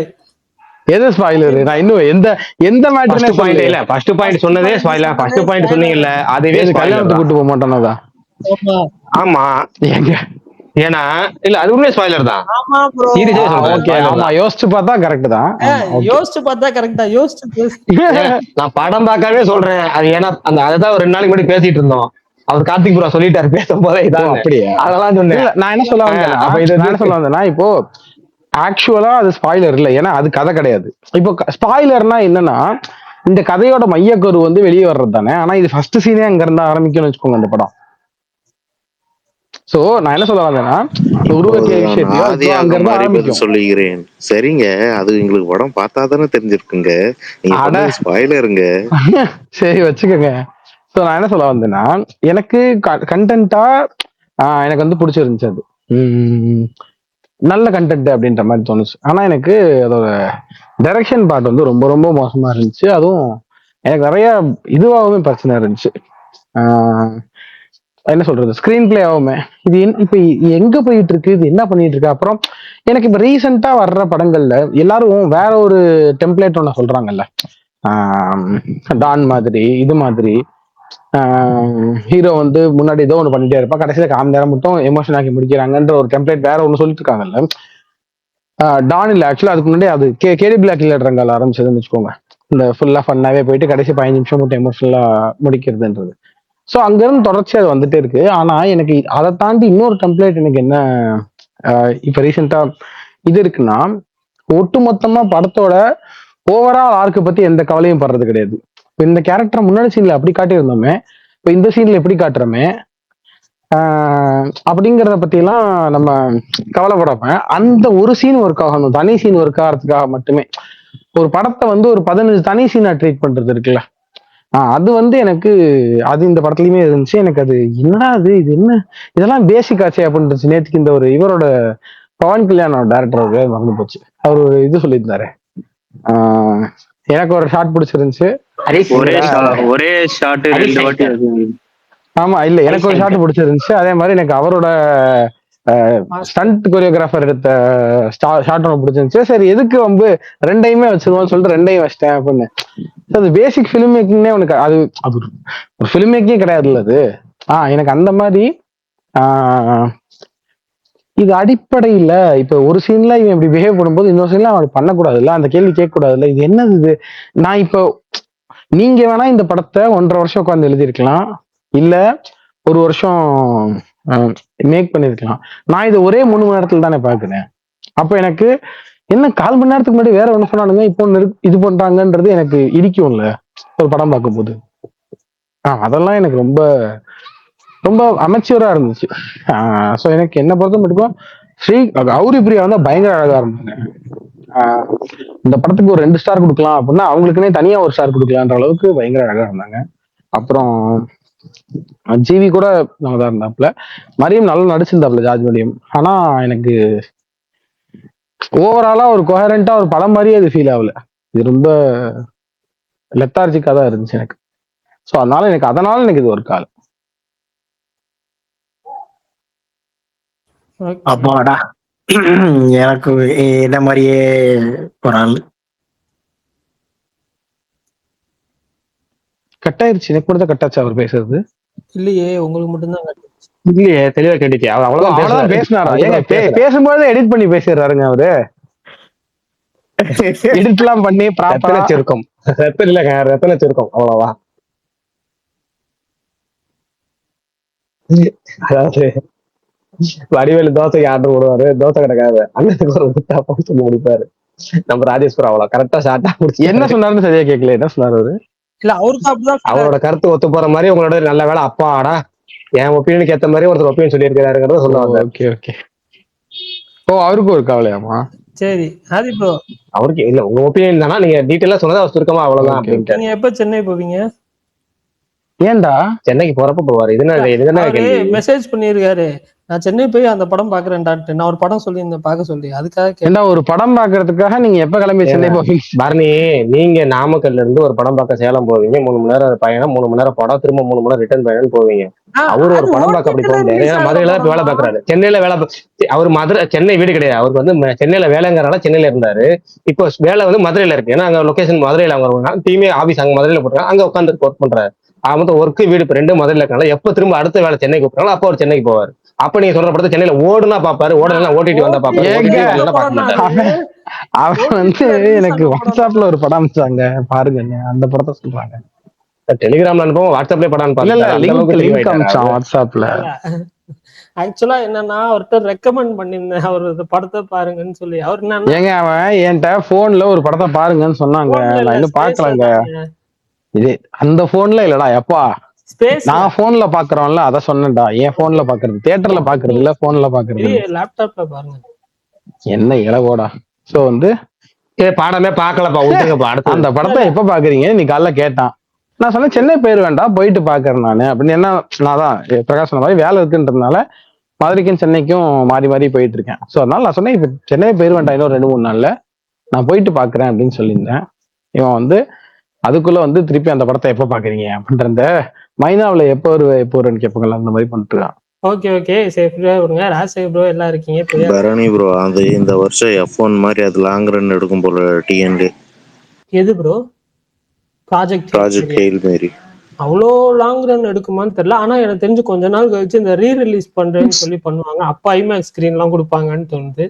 எது ஸ்பாயிலர்? நான் இன்னும் எந்த மேட்டர்னே
ஃபர்ஸ்ட் பாயிண்ட்
சொல்லல.
இல்ல, ஃபர்ஸ்ட் பாயிண்ட் சொன்னதே ஸ்பாயிலர். ஃபர்ஸ்ட் பாயிண்ட் சொன்னீங்கல்ல, அதுவே
எது
ஸ்பாயிலர்
கல்யாணத்துக்கு
தான்.
கூட்டு போக மாட்டோம்னதா?
ஆமா,
எங்க?
ஏன்னா இல்ல அது உண்மையே ஸ்பாயிலர் தான்.
ஆமா ப்ரோ.
சீரியஸா சொல்றேன்,
ஓகே,
spoiler
ஆமா,
தான்.
யோசிச்சு பார்த்தா கரெக்ட் தான்.
யோசிச்சு பார்த்தா கரெக்டா யோசிச்சு பேசு.
நான் படம் பார்க்கவே சொல்றேன். அது ஏன்னா அதுதான் ஒரு 2 நாளைக்கு முன்னாடி பேசிட்டு இருந்தோம். அவர் கார்த்திக் ப்ரோ சொல்லிட்டாரு பேசும்போதே இதான்.
அப்படியே
அதெல்லாம் சொன்னேன்.
இல்ல, நான் என்ன சொல்ல வந்தேன்னா,
அப்ப இது
நான் என்ன சொல்ல வந்தேன்னா, இப்போ ஆக்சுவலா அது ஸ்பாயிலர் இல்ல, ஏன்னா அது கதை கிடையாது. இப்போ ஸ்பாயிலர்னா என்னன்னா, இந்த கதையோட மையக்கரு வந்து வெளியே வர்றது தானே. ஆனா இது ஃபர்ஸ்ட் சீனே அங்க இருந்து ஆரம்பிக்கும்னு வச்சுக்கோங்க அந்த படம். சோ நான் என்ன சொல்ல வந்தேன்னா, உருவத்திய விஷயத்தையோ அங்க
ஆதியாக
இருந்து
மாறி
ஆரம்பிக்கும்.
பதில் சொல்லுகிறேன். சரிங்க, அது எங்களுக்கு படம் பார்த்தாதானே தெரிஞ்சிருக்குங்க. நீங்க
அட.
சொன்னது ஸ்பாயிலருங்க.
சரி வச்சுக்கோங்க. ஸோ நான் என்ன சொல்ல வந்தேன்னா, எனக்கு கண்டென்ட்டா எனக்கு வந்து பிடிச்சிருந்துச்சு அது. நல்ல கண்டென்ட் அப்படின்ற மாதிரி தோணுச்சு. ஆனா எனக்கு அதோட டைரக்ஷன் பார்ட் வந்து ரொம்ப ரொம்ப மோசமா இருந்துச்சு. அதுவும் எனக்கு நிறைய இதுவாகவுமே பிரச்சனை இருந்துச்சு. என்ன சொல்றது, ஸ்கிரீன் பிளே ஆகுமே, இது இப்ப எங்க போயிட்டு இருக்கு, இது என்ன பண்ணிட்டு இருக்கு. அப்புறம் எனக்கு இப்ப ரீசெண்டா வர்ற படங்கள்ல எல்லாரும் வேற ஒரு டெம்ப்ளேட் ஒண்ணு சொல்றாங்கல்ல, டான் மாதிரி, இது மாதிரி ஹீரோ வந்து முன்னாடி ஏதோ ஒண்ணு பண்ணிட்டே இருப்பா, கடைசியில காம நேரம் மட்டும் எமோஷன் ஆக்கி முடிக்கிறாங்கன்ற ஒரு டெம்ப்ளேட் வேற ஒண்ணு சொல்லிட்டு இருக்காங்கல்ல. டான் இல்ல, ஆக்சுவலா அதுக்கு முன்னாடி அது கேடி பிளாக் இல்லைன்றங்கால ஆரம்பிச்சதுன்னு வச்சுக்கோங்க. இந்த ஃபுல்லா ஃபன்னாவே போயிட்டு கடைசி 15 நிமிஷம் மட்டும் எமோஷனலா முடிக்கிறதுன்றது. ஸோ அங்கிருந்து தொடர்ச்சி அது வந்துட்டே இருக்கு. ஆனா எனக்கு அதை தாண்டி இன்னொரு டெம்ப்ளேட் எனக்கு என்ன இப்ப ரீசெண்டா இது இருக்குன்னா, ஒட்டுமொத்தமா படத்தோட ஓவரால் ஆர்க்கு பத்தி எந்த கவலையும் படுறது கிடையாது. இப்ப இந்த கேரக்டர் முன்னாடி சீன்ல அப்படி காட்டியிருந்தோமே, இப்ப இந்த சீன்ல எப்படி காட்டுறோமே அப்படிங்கிறத பத்தி எல்லாம் நம்ம கவலைப்படாம அந்த ஒரு சீன் ஒர்க் ஆகணும், தனி சீன் ஒர்க் ஆகிறதுக்காக மட்டுமே ஒரு படத்தை வந்து ஒரு 15 தனி சீனா ட்ரீட் பண்றது இருக்குல்ல, அது வந்து எனக்கு அது இந்த படத்துலயுமே இருந்துச்சு. எனக்கு அது என்னடா இது என்ன இதெல்லாம் பேசிக் ஆச்சே அப்படின்னு நேற்றுக்கு இந்த ஒரு இவரோட பவன் கல்யாணோட டேரக்டர் மறந்து போச்சு, அவர் ஒரு இது சொல்லியிருந்தாரு. எனக்கு ஒரு ஷார்ட் பிடிச்சிருந்துச்சு.
ஒரே ஷாட் 2 வாட்டி.
ஆமா, இல்ல எனக்கு ஒரு ஷார்ட் பிடிச்சிருந்துச்சு. அதே மாதிரி எனக்கு அவரோட ஸ்டண்ட் கொரியோகிராஃபர் எடுத்த ஷார்ட் ஒன்று பிடிச்சிருந்துச்சு. சரி எதுக்கு வந்து ரெண்டையுமே வச்சிருவோம்னு சொல்லிட்டு ரெண்டையும் வச்சிட்டேன் அப்படின்னு. அது பேசிக் ஃபிலிம் மேக்கிங்னே உனக்கு அது அது ஒரு ஃபிலிம் மேக்கிங்கே கிடையாதுல்ல அது. எனக்கு அந்த மாதிரி இது அடிப்படையில இப்ப ஒரு சீன்ல இவன் இப்படி பிஹேவ் பண்ணும்போது இன்னொரு சீன்ல அவன் பண்ணக்கூடாதுல்ல, அந்த கேள்வி கேட்க கூடாதுல்ல, இது என்னது இது. நான் இப்போ நீங்க வேணா இந்த படத்தை 1.5 வருஷம் உட்காந்து எழுதிருக்கலாம், இல்ல 1 வருஷம் மேக் பண்ணிருக்கலாம். நான் இது ஒரே 3 மணி நேரத்துல தானே பாக்குறேன். அப்ப எனக்கு என்ன 1/4 மணி நேரத்துக்கு முன்னாடி வேற ஒண்ணு சொன்னானுங்க, இப்போ இது பண்றாங்கன்றது எனக்கு இடிக்கும்ல ஒரு படம் பார்க்கும் போது. அதெல்லாம் எனக்கு ரொம்ப ரொம்ப அமெச்சூரா இருந்துச்சு. ஸோ எனக்கு என்ன பொறுத்த மட்டும் கௌரி பிரியா வந்து பயங்கர அழகா இருந்தாங்க. இந்த படத்துக்கு ஒரு 2 ஸ்டார் கொடுக்கலாம் அப்படின்னா அவங்களுக்குன்னே தனியா ஒரு ஸ்டார் கொடுக்கலான்ற அளவுக்கு பயங்கர அழகா இருந்தாங்க. அப்புறம் ஜிவி கூட நல்லதா இருந்தாப்புல, மரியம் நல்லா நடிச்சிருந்தாப்புல ஜார்ஜ் மரியம். ஆனா எனக்கு ஓவராலா ஒரு கொஹரண்டா ஒரு படம் மாதிரியே அது ஃபீல் ஆகல. இது ரொம்ப லெத்தார்ஜிக்கா தான் இருந்துச்சு எனக்கு. ஸோ அதனால எனக்கு இது ஒர்க் ஆகல.
அப்பாடா, எனக்கு என்ன மாதிரியே ஒரு ஆள்.
கட் ஆயிருச்சு, எனக்கு மட்டும் தான் கட் ஆச்சு அவர் பேசுறது.
இல்லையே, உங்களுக்கு மட்டும்தான்.
இல்லையே, தெளிவா கேட்டுச்சு.
அவ்வளவுதான் பேசினாரா? ஏங்க பேசும்போது எடிட் பண்ணி பேசிடுறாருங்க அவரு. எடிட் எல்லாம் பண்ணி ப்ராப்பரா
இருக்கும். ரத்தன இருக்கும் அவ்வளவா. அதாவது வடிவேலு தோசைக்கு ஆர்டர் போடுவாரு, தோசை கிடைக்காது, அண்ணனுக்கு ஒரு முட்டாப்பம் சொல்லி முடிப்பாரு. நம்ம ராஜேஸ்வரம் அவ்வளவு கரெக்டா ஷார்ட்டா முடிச்சு.
என்ன சொன்னாருன்னு சரியா கேட்கல, என்ன சொன்னாரு அவரு?
இல்ல அவருக்கு அப்படிதான்
அவரோட கருத்து ஒத்து போற மாதிரி உங்களோட நல்ல வேலை அப்பாடா என் ஒப்பீனியனுக்கு ஏத்த மாதிரி ஒருத்தர் ஒப்பீனியன் சொல்லியிருக்கிறாருங்கிறத சொல்லுவாங்க.
Okay okay. அவருக்கு ஒரு கவலையாமா?
சரி, அது இப்போ
அவருக்கு இல்ல, உங்க ஒப்பீனியன் தானா, நீங்க டீட்டெயிலா சொன்னதா அவர் சுருக்கமா அவ்வளவுதான் அப்படின்ட்டு.
நீங்க எப்ப சென்னை போவீங்க?
ஏன்டா
சென்னைக்கு போறப்ப போவாரு. இது என்ன
மெசேஜ் பண்ணிருக்காரு, நான் சென்னை போய் அந்த படம் பாக்குறேன்டான்ட்டு நான் ஒரு படம் சொல்லியிருந்தேன் பார்க்க சொல்லி, அதுக்காக கேட்டேன்.
ஏண்டா ஒரு படம் பாக்குறதுக்காக நீங்க எப்ப கிளம்பி சென்னை போவீங்க?
பரணி, நீங்க நாமக்கல்ல இருந்து ஒரு படம் பார்க்க சேலம் போவீங்க, 3 மணி நேரம் பயணம், 3 மணி நேரம் படம், திரும்ப 3 மணி நேரம் ரிட்டர்ன் பயணம் போவீங்க. அவரு ஒரு
அது
படம் பார்க்க அப்படி போக
OTT ல
முடியாது.
release
ஏன்னா
ஆகுற
மதுரையில தான் இப்ப வேலை
படமா?
பார்க்கறாரு. சென்னையில வேலை அவர் மதுரை சென்னை வீடு கிடையாது. அவருக்கு வந்து சென்னையில வேலைங்கிறனால சென்னையில இருந்தாரு. இப்போ வேலை வந்து மதுரையில இருக்கு. ஏன்னா அங்க லொகேஷன் மதுரையில அவங்க டீமே ஆபீஸ் அங்க மதுரையில போட்டுருக்காங்க. அங்க உட்காந்து ஒர்க் பண்றாரு. மொத்தம் ஒர்க்கு வீடு இப்ப 2 மதுரையில இருக்கனால எப்ப திரும்ப அடுத்த வேலை சென்னைக்கு கூப்பிட்டாங்களோ அப்போ அவர் சென்னைக்கு போவார். அப்ப நீங்க சொல்ற படத்தை சென்னையில ஓடுனா பாப்பாரு, ஓடலாம் ஓடிடி வந்தா பாப்பாரு,
ஏங்க,
ஓடிடி வரலன்னா பார்க்க
படம் தான்
மாட்டாரு.
அது.
அவன் வந்து
OTT ல release
எனக்கு
ஆன படம்
வாட்ஸ்அப்ல
தான்.
ஒரு படம் அனுப்பிச்சாங்க பாருங்க, அந்த படத்தை சொல்றாங்க.
டெலிகிராம்ல அனுப்புவோம், வாட்ஸ்அப்லயே படம்
இல்ல இல்ல
பார்த்துட்டாரு. அந்த
லிங்க்
அளவுக்கு
லிங்க்
தெளிவாயிட்டாரு.
அனுப்பிச்சான் வாட்ஸ்அப்ல.
ஆக்சுவலா என்னன்னா அவர்கிட்ட ரெக்கமெண்ட் பண்ணியிருந்தேன், அவர் இந்த படத்தை பாருங்கன்னு சொல்லி. அவர் என்னன்னா
ஏங்க அவன் என்கிட்ட போன்ல ஒரு படத்தை பாருங்கன்னு சொன்னாங்க,
போன்ல
நான்
இல்ல
இன்னும்
ஸ்பேஸ்ல
பாக்கலங்க.
தாங்க.
இது அந்த போன்ல இல்லடா எப்பா,
ஸ்பேஸ்ல
நான் போன்ல பாக்குறோம்ல அத சொன்னேன்டா. என் போன்ல பாக்குறது, தியேட்டர்ல பாக்குறது இல்ல, போன்ல பாக்குறது இல்ல.
லேப்டாப்ல பாருங்க.
என்ன இளவோடா. சோ வந்து
பாடமே பாக்கலப்பா, விட்டுருங்கப்பா. அடுத்து
அந்த படத்தை எப்ப பாக்குறீங்க நீ காலைல கேட்டான். நான் சொன்னேன் சென்னை போயிரு வேண்டாம், போயிட்டு பாக்குறேன் நானு அப்படின்னு. என்ன நான் தான் பிரகாஷ் சொன்ன மாதிரி வேலை இருக்குன்றதுனால மதுரைக்கும் சென்னைக்கும் மாறி மாறி போயிட்டு இருக்கேன். ஸோ அதனால நான் சொன்னேன் இப்ப சென்னை போயிரு வேண்டாம், இன்னும் 2-3 நாள்ல நான் போயிட்டு பாக்குறேன் அப்படின்னு சொல்லியிருந்தேன். இவன் வந்து அதுக்குள்ள வந்து திருப்பி அந்த படத்தை எப்ப பாக்குறீங்க அப்படின்ற இந்த மைனாவில எப்போ வருவேன்னு கேட்பாங்கல்ல, அந்த மாதிரி பண்ணிட்டு இருக்கான்.
ஓகே ஓகே, சேஃப்டியா விடுங்க. ராஜ்சேகர் ப்ரோ எல்லாம் இருக்கீங்க. பெரிய
பரணி ப்ரோ, அது இந்த வருஷம் F1 மாதிரி அது லாங் ரன் எடுக்கும் போல டிஎன்டி
எது ப்ரோ? ப்ராஜெக்ட்
ஹெயில் மாரி.
அவ்வளோ லாங் ரன் எடுக்குமான்னு தெரியல. ஆனா எனக்கு தெரிஞ்சு கொஞ்ச நாள் கழிச்சு இந்த ரிலீஸ் பண்றேன்னு சொல்லி பண்ணுவாங்க. அப்ப ஐமேக்ஸ் ஸ்கிரீன் எல்லாம் கொடுப்பாங்கன்னு தோணுது.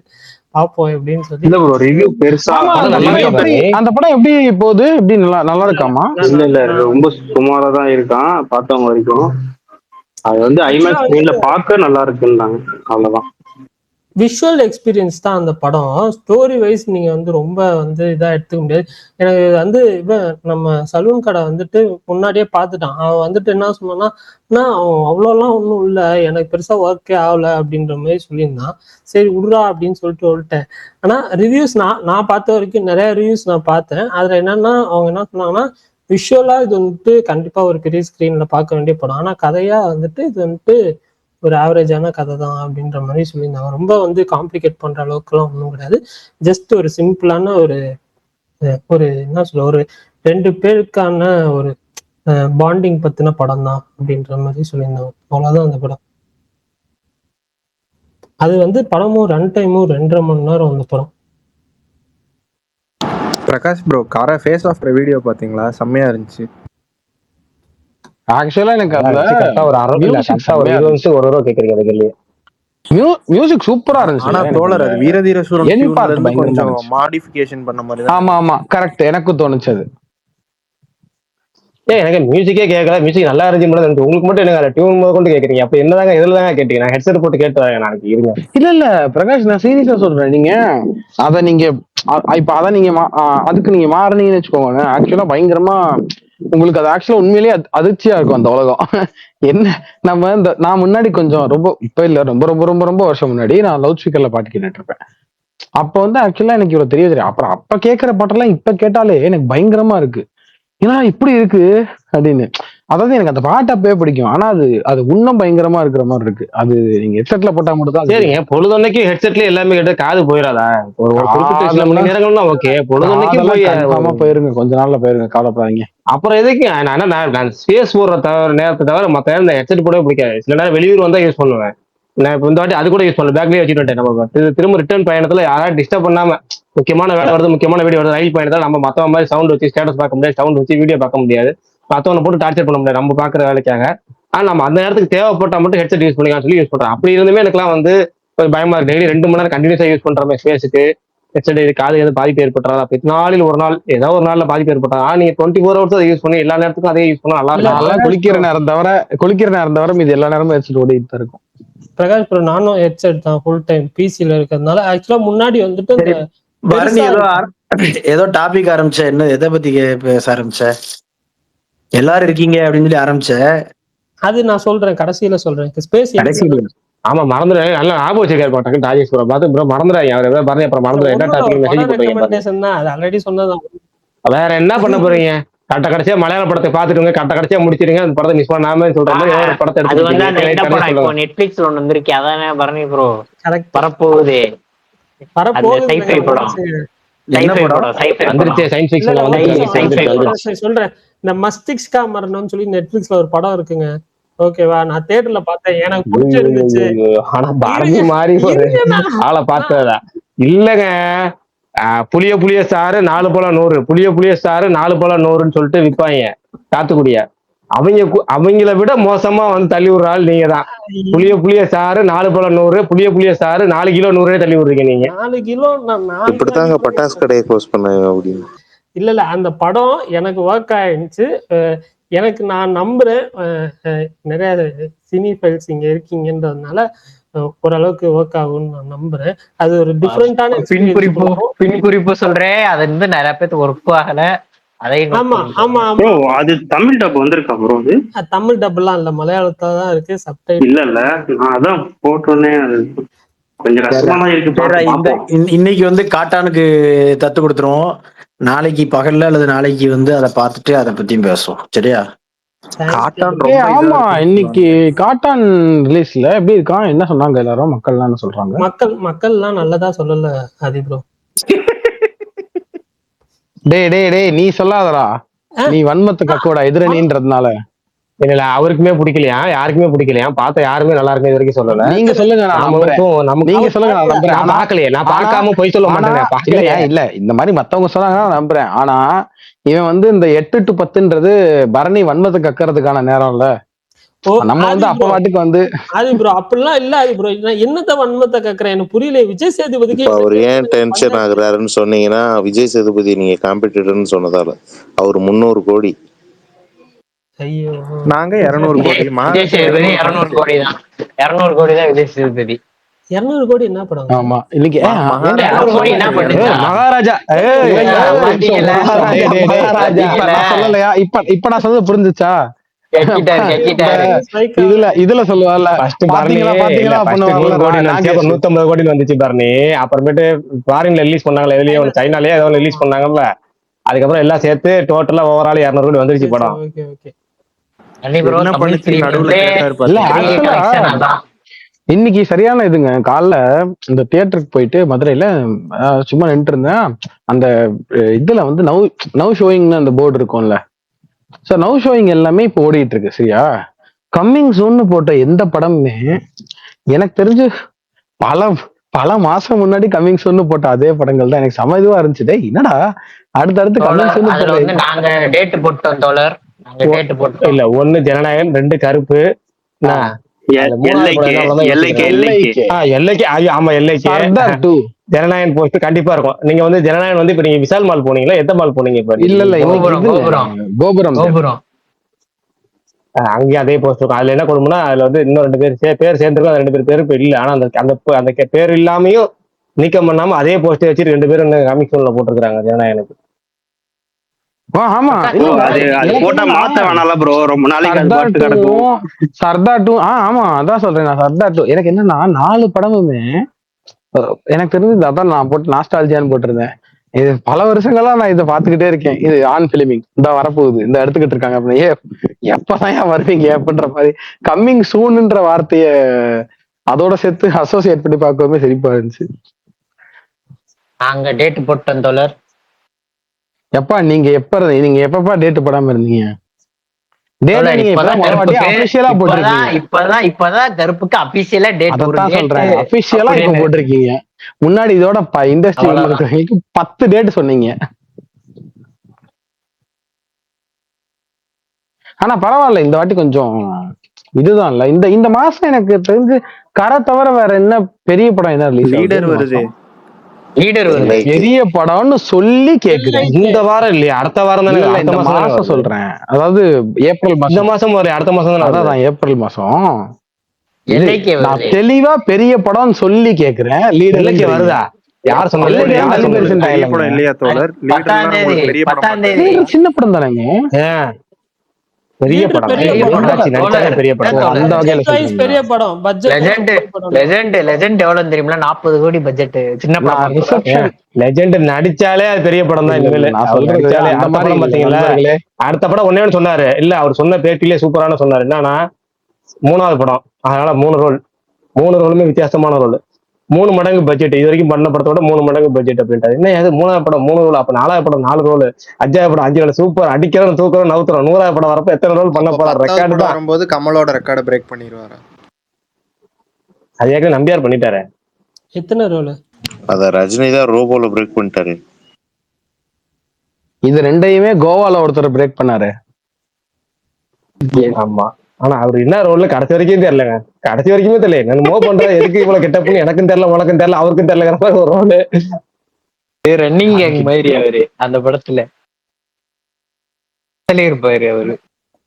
பாப்போம் எப்படின்னு சொல்லி.
இல்ல ப்ரோ, ரிவ்யூ பெருசா
ஆமா,
படம்
அந்த
நல்லா
படம்
இருக்கா
எப்படி
பாரு?
அந்த படம் எப்படி போகுது, எப்படி நல்லா இருக்காமா?
இல்ல ரொம்ப சுமாரா தான் இருக்கான் பார்த்தவங்க வரைக்கும். அது வந்து ஐமேக்ஸ் ஸ்கிரீன்ல பார்க்க நல்லா இருக்குன்னாங்க, அவ்வளவுதான்.
விஷுவல் எக்ஸ்பீரியன்ஸ் தான் அந்த படம். ஸ்டோரி வைஸ் நீங்க வந்து ரொம்ப வந்து இதா எடுத்துக்க முடியாது. எனக்கு வந்து இவன் நம்ம சலூன் கடை வந்துட்டு முன்னாடியே பார்த்துட்டான். அவன் வந்துட்டு என்ன சொன்னான்னா, அவன் அவ்வளோலாம் ஒன்றும் இல்லை, எனக்கு பெருசா ஒர்க்கே ஆகல அப்படின்ற மாதிரி சொல்லியிருந்தான். சரி விட்றா அப்படின்னு சொல்லிட்டு விட்டேன். ஆனா ரிவ்யூஸ் நான் பார்த்த வரைக்கும் நிறைய ரிவ்யூஸ் நான் பார்த்தேன். அதுல என்னன்னா அவங்க என்ன சொன்னாங்கன்னா, விஷுவலா இது வந்துட்டு கண்டிப்பா ஒரு பெரிய ஸ்கிரீன்ல பார்க்க வேண்டிய படம். ஆனா கதையா வந்துட்டு இது வந்துட்டு ஒரு ஆவரேஜான கதை தான் அப்படின்ற மாதிரி சொல்லியிருந்தாங்க. ரொம்ப வந்து காம்ப்ளிகேட் பண்ற அளவுக்குலாம் ஒன்றும் கிடையாது. ஜஸ்ட் ஒரு சிம்பிளான ஒரு ஒரு என்ன சொல்ல, ஒரு 2 பேருக்கான ஒரு பாண்டிங் பத்தின படம் தான் அப்படின்ற மாதிரி சொல்லியிருந்தாங்க. அவ்வளவுதான் அந்த படம். அது வந்து படமும் ரன் டைமும் 2.5 மணி நேரம் அந்த படம்.
Prakash bro, face off video பாத்தீங்களா? செம்மையா இருந்துச்சு.
ஆக்சுவலா எனக்கு அதுல
கரெக்டா ஒரு 20 நிமிஷம் ஒரு தடவை கேட்கறீங்க அந்த கேள்வி.
மியூசிக் சூப்பரா இருந்துச்சு.
ஆனா தோழர் அது வீரதீர சூரன்
End
tune
part
ல இருந்து
பயங்கரமா
கொஞ்சம்
இருந்துச்சு.
மாடிஃபிகேஷன் பண்ண மாதிரி தான்.
ஆமா கரெக்ட், எனக்கும் தோணுச்சு அது.
எனக்கு மியூசிக்கே கேட்கல, மியூசிக் நல்லா இருந்துச்சு. உங்களுக்கு மட்டும் என்ன டியூன் முதல் கொண்டு கேட்கறீங்க? அப்ப என்னதாங்க இதுல தாங்க கேட்டீங்க? நான் ஹெட்செட் போட்டு கேட்டு நாளைக்கு இருங்க.
இல்ல பிரகாஷ், நான் சீரியஸா சொல்றேன். நீங்க அத நீங்க இப்ப அத நீங்க அதுக்கு நீங்க மாறினீங்கன்னு வச்சுக்கோங்க, ஆக்சுவலா பயங்கரமா உங்களுக்கு அது ஆக்சுவலா உண்மையிலேயே அதிர்ச்சியா இருக்கும் அந்த உலகம். என்ன நம்ம நான் முன்னாடி கொஞ்சம் ரொம்ப இப்ப இல்ல ரொம்ப ரொம்ப ரொம்ப ரொம்ப வருஷம் முன்னாடி நான் லவுட் ஸ்பீக்கர்ல பாட்டு கேட்டுட்டு இருப்பேன். அப்ப வந்து ஆக்சுவலா எனக்கு இவ்வளவு தெரியாது. அப்புறம் அப்ப கேட்கிற பாட்டெல்லாம் இப்ப கேட்டாலே எனக்கு பயங்கரமா இருக்கு. ஏன்னா இப்படி இருக்கு அப்படின்னு. அதாவது எனக்கு அந்த பாட்டு அப்பவே பிடிக்கும். ஆனா அது இன்னும் பயங்கரமா இருக்கிற மாதிரி இருக்கு. அது நீங்க ஹெட்செட்ல போட்டா மட்டும் தான்.
சரிங்க, பொழுதன்னைக்கு ஹெட்செட்ல எல்லாமே கேட்டு காது போயிடாதா? ஒரு குறிப்பிட்ட சில மணி நேரங்கள்னா ஓகே, பொழுதன்னைக்கு
போயிருங்க, கொஞ்ச நாள்ல போயிருங்க, கவலைப்படாதீங்க.
அப்புறம் எதுக்கு நான் ஸ்பேஸ் போடுற நேரத்தை தவிர மத்த நேரம் இந்த ஹெட்செட் போடவே பிடிக்காது. சில நேரம் வெளியூர் வந்தா யூஸ் பண்ணுவேன். நான் இப்ப இந்த வாட்டி அது கூட யூஸ் பண்ணல, பேக்லயே வச்சுட்டு நம்ம திரும்ப ரிட்டர்ன் பயணத்துல யாராவது டிஸ்டர்ப் பண்ணாம, முக்கியமான வேலை வருது, முக்கியமான வீடியோ வருது, ரயில் பயணத்துல நம்ம மத்தவங்க மாதிரி சவுண்ட் வச்சு ஸ்டேட்டஸ் பார்க்க முடியாது, சவுண்ட் வச்சு வீடியோ பார்க்க முடியாது, மத்தவனை போட்டு டார்ச்சர் பண்ண முடியாது நம்ம பாக்குற வேலைக்காக. ஆனா நம்ம அந்த நேரத்துக்கு தேவைப்பட்டா மட்டும் ஹெட்செட் யூஸ் பண்ணிக்கலாம் சொல்லி யூஸ் பண்றேன். அப்படி இருந்துமே எனக்குலாம் வந்து ஒரு பயமா இருக்கு. டெய்லி 2 மணி நேரம் கண்டினியூஸா யூஸ் பண்ற மாதிரி ஸ்பேஸுக்கு ஹெட்செட் காது எது பாதிப்பு ஏற்பட்டுறதா? அப்படி நாளில் ஒரு நாள் ஏதாவது ஒரு நாள்ல பாதிப்பு ஏற்பட்டா நீங்க 24 hours அதை யூஸ் பண்ணி எல்லா நேரத்துக்கும் அதே யூஸ் பண்ணா நல்லா இருக்கும்.
குளிக்கிற நேரம் தவிர இது எல்லா நேரமும் ஹெட்செட் ஓடிட்டு தான் இருக்கும்.
பிரகாஷ் ப்ரோ, நானும் ஹெட்செட் தான் ஃபுல் டைம் பிசில இருக்கிறதுனால. ஆக்சுவலா முன்னாடி வந்துட்டு
பரணி ஏதோ டாபிக் ஆரம்பிச்ச, என்ன எதை பத்தி பேச ஆரம்பிச்ச? எல்லாரும் இருக்கீங்க அப்படின்னு சொல்லி ஆரம்பிச்ச.
அது நான் சொல்றேன், கடைசியில சொல்றேன். ஸ்பேஸ்
ஆமா, மறந்துடுறேன். நல்லா ஞாபகம் வச்சுக்க மாட்டாங்க. ராஜேஷ் ப்ரோ பார்த்து ப்ரோ மறந்துடுறேன். அவர் எதாவது பாருங்க, அப்புறம் மறந்துடுறேன். என்ன டாபிக் மெசேஜ் போடுறீங்க?
அது ஆல்ரெடி சொன்னதான்.
வேற என்ன பண்ண போறீங்க? கடைசியா மலையாள படத்தை பாத்துட்டுங்க கடைசியா முடிச்சிருங்க அந்த படத்தை மிஸ் பண்ணாம சொல்ற மாதிரி ஏதோ ஒரு படத்தை
அது வந்து அந்த இந்த
எடுத்து
படம் இப்போ
சொல்லுங்க.
நெட்ஃபிளிக்ஸ்ல ஒண்ணு வந்திருக்கு, அதானே பரணி ப்ரோ
கரெக்ட்.
வரப்போகுது. அந்த
வரப்போகுது
sci-fi படம்.
என்ன
sci-fi
படம்?
படம், sci-fi
வந்துருச்சு
படம்.
சயின்ஸ்
இல்ல
ஃபிக்ஷன்ல
இல்ல, ஒரு
sci-fi
நிமிஷம், ஒரு
படம்.
நிமிஷம், சரி, சொல்றேன். இந்த மஸ்திஷ்கா மரணம்னு சொல்லி நெட்ஃபிளிக்ஸ்ல ஒரு படம் இருக்குங்க. ஓகேவா, நான் தியேட்டர்ல பார்த்தேன், எனக்கு பிடிச்சிருந்துச்சு.
ஆனா பாரதி மாறி ஒரு ஆளை பார்த்ததா இல்லங்க. புளிய ஸ்டாரு 4 பழம் 100, புளிய ஸ்டாரு 4 பழம் 100ன்னு சொல்லிட்டு விற்பாங்க சாத்துக்குடிய. அவங்கள விட மோசமா வந்து தள்ளி விடுற ஆள் நீங்க தான். புளிய ஸ்டாரு 4 பழம் 100, புளிய ஸ்டாரு 4 கிலோ 100 தள்ளி விடுறீங்க நீங்க.
4 கிலோ
இப்படித்தாங்க பட்டாசு கடையை க்ளோஸ் பண்ணாங்க அப்படின்னு.
இல்ல அந்த படம் எனக்கு ஒர்க் ஆயிடுச்சு. எனக்கு நான் நம்புறேன், நிறைய சினி ஃபைல்ஸ் இங்க இருக்கீங்கன்றதுனால ஓரளவுக்கு ஒர்க் ஆகும்னு நான் நம்புறேன். அது ஒரு டிஃப்ரெண்டான
பின்குறிப்பு சொல்றேன், அது வந்து நிறைய பேருக்கு ஒர்க் ஆகல.
ஆமா ஆமா ஆமா.
ப்ரோ அது தமிழ் டப் வந்திருக்கா ப்ரோ? அது
தமிழ் டப்லாம் இல்ல, மலையாளத்துல தான் இருக்கு, சப்டைட்டில்.
இல்ல நான் அதான் போட்டோன்னே அது கொஞ்சம் கஷ்டமா தான் இருக்கு.
இன்னைக்கு வந்து காட்டானுக்கு தத்து கொடுத்துருவோம். நாளைக்கு பகல்ல அல்லது நாளைக்கு வந்து அதை பார்த்துட்டு அதை பத்தியும் பேசுவோம், சரியா?
காட்டான்
ஆமா,
ரொம்ப
இன்னைக்கு காட்டான் ரிலீஸ்ல எப்படி இருக்கான், என்ன சொன்னாங்க எல்லாரும், மக்கள் என்ன சொல்றாங்க?
மக்கள்லாம் நல்லதா சொல்லல ஆதி ப்ரோ.
டேய் நீ சொல்லாதடா, நீ வன்மத்து கக்கோட எதிரணின்றதுனால.
இல்ல அவருக்குமே பிடிக்கலையா, யாருக்குமே பிடிக்கலையா, பார்த்த யாருமே நல்லா இருக்கு இது வரைக்கும் சொல்லல.
நீங்க சொல்லுங்க, நான் நம்புறேன். நீங்க சொல்லுங்க, நான் நம்புறேன்.
நான் பார்க்கலையே, நான் பார்க்காம போய் சொல்ல மாட்டேன்.
இல்ல இந்த மாதிரி மத்தவங்க சொன்னாங்கன்னா நான் நம்புறேன். ஆனா இவன் வந்து இந்த 8 to 10ன்றது பரணி வன்மத்தை கக்கறதுக்கான நேரம் இல்ல. நம்ம வந்து அப்ப வாட்டுக்கு வந்து
ஆதி ப்ரோ அப்படிலாம் இல்ல. ஆதி ப்ரோ நான் என்னத்த வன்மத்தை கக்குறேன், எனக்கு புரியல. விஜய் சேதுபதிக்கு
அவர் ஏன் டென்ஷன் ஆகுறாருன்னு சொன்னீங்கன்னா, விஜய் சேதுபதி நீங்க காம்படிட்டர்னு சொன்னதால அவர் 300 கோடி,
ஐயோ
நாங்க 200 கோடி.
விஜய் சேதுபதி 200 கோடி தான். 200 கோடி தான் விஜய் சேதுபதி.
200 கோடி என்ன படம்?
ஆமா இன்னைக்கு
மகாராஜா.
சொல்லலையா? இப்ப நான் சொல்றது புரிஞ்சுச்சா? இதுல சொல்லுவாள்ல,
150 கோடி வந்துச்சு பரணி. அப்புறமேட்டு ஃபாரின்ல ரிலீஸ் பண்ணாங்கல்ல, எதுலயோ சைனாலயே ஏதோ ரிலீஸ் பண்ணாங்கல்ல, அதுக்கப்புறம் எல்லாம் சேர்த்து டோட்டலா ஓவரால் 200 கோடி வந்துருச்சு படம். இன்னைக்கு சரியான இதுங்க. காலைல இந்த தியேட்டருக்கு போயிட்டு மதுரையில சும்மா நின்று இருந்தேன். அந்த இதுல வந்து நவ் ஷோயிங்னு அந்த போர்டு இருக்கும்ல, சோ நவ் ஷோயிங் எல்லாமே இப்போ ஓடிட்டு இருக்கு, சரியா? கம்மிங் சூன்னு போட்ட எந்த படமுமே எனக்கு தெரிஞ்சு பல மாசம் முன்னாடி கம்மிங் சூன்னு போட்ட அதே படங்கள் தான். எனக்கு சம இதுவா இருந்துச்சு. என்னடா அடுத்தடுத்து கம்மிங் சூன்னு இல்ல, 1 ஜனநாயகன், 2 கருப்பு, ஜனநாயகன் போஸ்ட் கண்டிப்பா இருக்கும். நீங்க வந்து ஜனநாயகன் வந்து இப்ப நீங்க விஷால் மால் போனீங்களா, எந்த மால் போனீங்க?
இல்ல கோபுரம்
அங்கேயும் அதே போஸ்ட் இருக்கும். அதுல என்ன கொடுமைன்னா, அதுல வந்து இன்னும் 2 பேர் சேர்ந்துருக்கும். அந்த 2 பேர் இப்ப இல்ல. ஆனா அந்த பேர் இல்லாமையும் நீக்கம் பண்ணாம அதே போஸ்ட் வச்சுட்டு 2 பேரும் கமிஷன்ல போட்டிருக்காங்க ஜனநாயகனுக்கு.
ஆமா
போட்டா மாத்த வேணால ப்ரோ, ரொம்ப நாளைக்கு
சர்தார் 2. ஆமா அதான் சொல்றேன் நான். சர்தார் 2 எனக்கு என்னன்னா 4 படமுமே எனக்கு தெரிஞ்சது. அதான் நான் போட்டு நாஸ்டாலஜியான்னு போட்டிருந்தேன். இது பல வருஷங்களா நான் இதை பாத்துக்கிட்டே இருக்கேன். இது ஆன் பிலிமிங் இந்த வரப்போகுது, இந்த எடுத்துக்கிட்டு இருக்காங்க அப்படின்னு. எப்பதான் வருவீங்க அப்படின்ற மாதிரி கம்மிங் சூன்ன்ற வார்த்தைய அதோட சேர்த்து அசோசியேட் பண்ணி பார்க்கவே சிரிப்பா இருந்துச்சு.
நாங்க டேட் போட்டோம் தோழர்.
எப்பா நீங்க எப்பப்பா டேட் போடாம இருந்தீங்க?
இப்பதான் கருப்புக்கு அபிஷியலா டேட்
சொல்றேன். அபிஷியலா இப்ப போட்டிருக்கீங்க. முன்னாடி இதோட இண்டஸ்ட்ரியில இருக்கிறவங்களுக்கு 10 டேட் சொன்னீங்க. ஆனா பரவாயில்ல, இந்த வாட்டி கொஞ்சம் இதுதான் இல்ல. இந்த மாசம் எனக்கு தெரிஞ்சு கரை தவிர வேற என்ன பெரிய படம் என்ன
லீடர் வருது.
பெரிய படம்னு சொல்லி கேக்குறேன்.
இந்த வாரம் இல்லையா, அடுத்த வாரம் தானே?
இந்த மாசம் சொல்றேன், அதாவது ஏப்ரல் மாசம்.
இந்த மாசம் ஒரு அடுத்த மாசம் தானே?
அதான் ஏப்ரல் மாசம். நான் தெளிவா பெரிய படம் சொல்லி கேக்குறேன். லீடர் வருதா? யார் சொன்னாலும்
இல்லையா தோழர்?
சின்ன படம் தானேங்க.
பெரிய
Leader
படம்.
பெரிய
பெரிய
படம்.
மீனாட்சி நடிச்சாலே பெரிய படம்.
தோழர்.
அந்த வகையில
பட்ஜெட் வைஸ் பெரிய
சொல்றீங்களா?
படம். பட்ஜெட்
லெஜெண்ட்
படம்.
லெஜெண்ட் எவ்வளவு தெரியுமா? 40 கோடி பட்ஜெட். சின்ன
நான்
படம்
ரிசப்ஷன்
லெஜெண்ட் நடிச்சாலே அது பெரிய படம் தான்
இல்ல இல்ல
இனிமேல்.
நான்
அவர்
சொல்றது
நடிச்சாலே
அந்த
அடுத்த
மாதிரி
படம்
இல்ல
பாத்தீங்களா?
நண்பர்களே.
அடுத்த படம் ஒன்னே ஒன்று சொன்னாரு. இல்ல அவர் சொன்ன பேட்டிலே சூப்பரான சொன்னாரு. என்னன்னா 3வது படம். அதனால 3 ரோலுமே வித்தியாசமான ரோல். 3 மடங்கு பட்ஜெட். இது வரைக்கும் பண்ண படத்தோட 3 மடங்கு பட்ஜெட் அப்படின்ட்டாரு. என்ன அது 3வது படம் 3 ரோல், அப்ப 4வது படம் 4 ரோல், 5வது படம் 5 ரோல், சூப்பர், அடிக்கிறோம் தூக்குறோம் நவுத்துறோம். 100வது படம் வரப்ப எத்தனை ரோல் பண்ண
அப்ப
போறாரு?
10வது
ரெக்கார்டு
படம்
தான்.
வரும்போது கமலோட ரெக்கார்டை பிரேக் பண்ணிடுவாரா?
அது ஏற்கனவே நம்பியார் பண்ணிட்டாரு.
எத்தனை ரோல்?
அத ரஜினி தான் ரோபோல பிரேக் பண்ணிட்டாரு.
இது ரெண்டையுமே கோவால ஒருத்தர் பிரேக் பண்ணாரு.
ஆமா. ஆனா அவர் என்ன ரோல்ல கடைசி வரைக்கும் தெரியலங்க. கடைசி வரைக்குமே தெரியல. என்னமோ பண்ற, எதுக்கு இவ்வளவு கெட்டப்புன்னு எனக்கும் தெரியல, உனக்கும் தெரியல, அவருக்கும் தெரியலங்கிற மாதிரி ஒரு ரோல்.
ரன்னிங் கேங் மாதிரி அவரு அந்த படத்துல இருப்பாரு அவரு.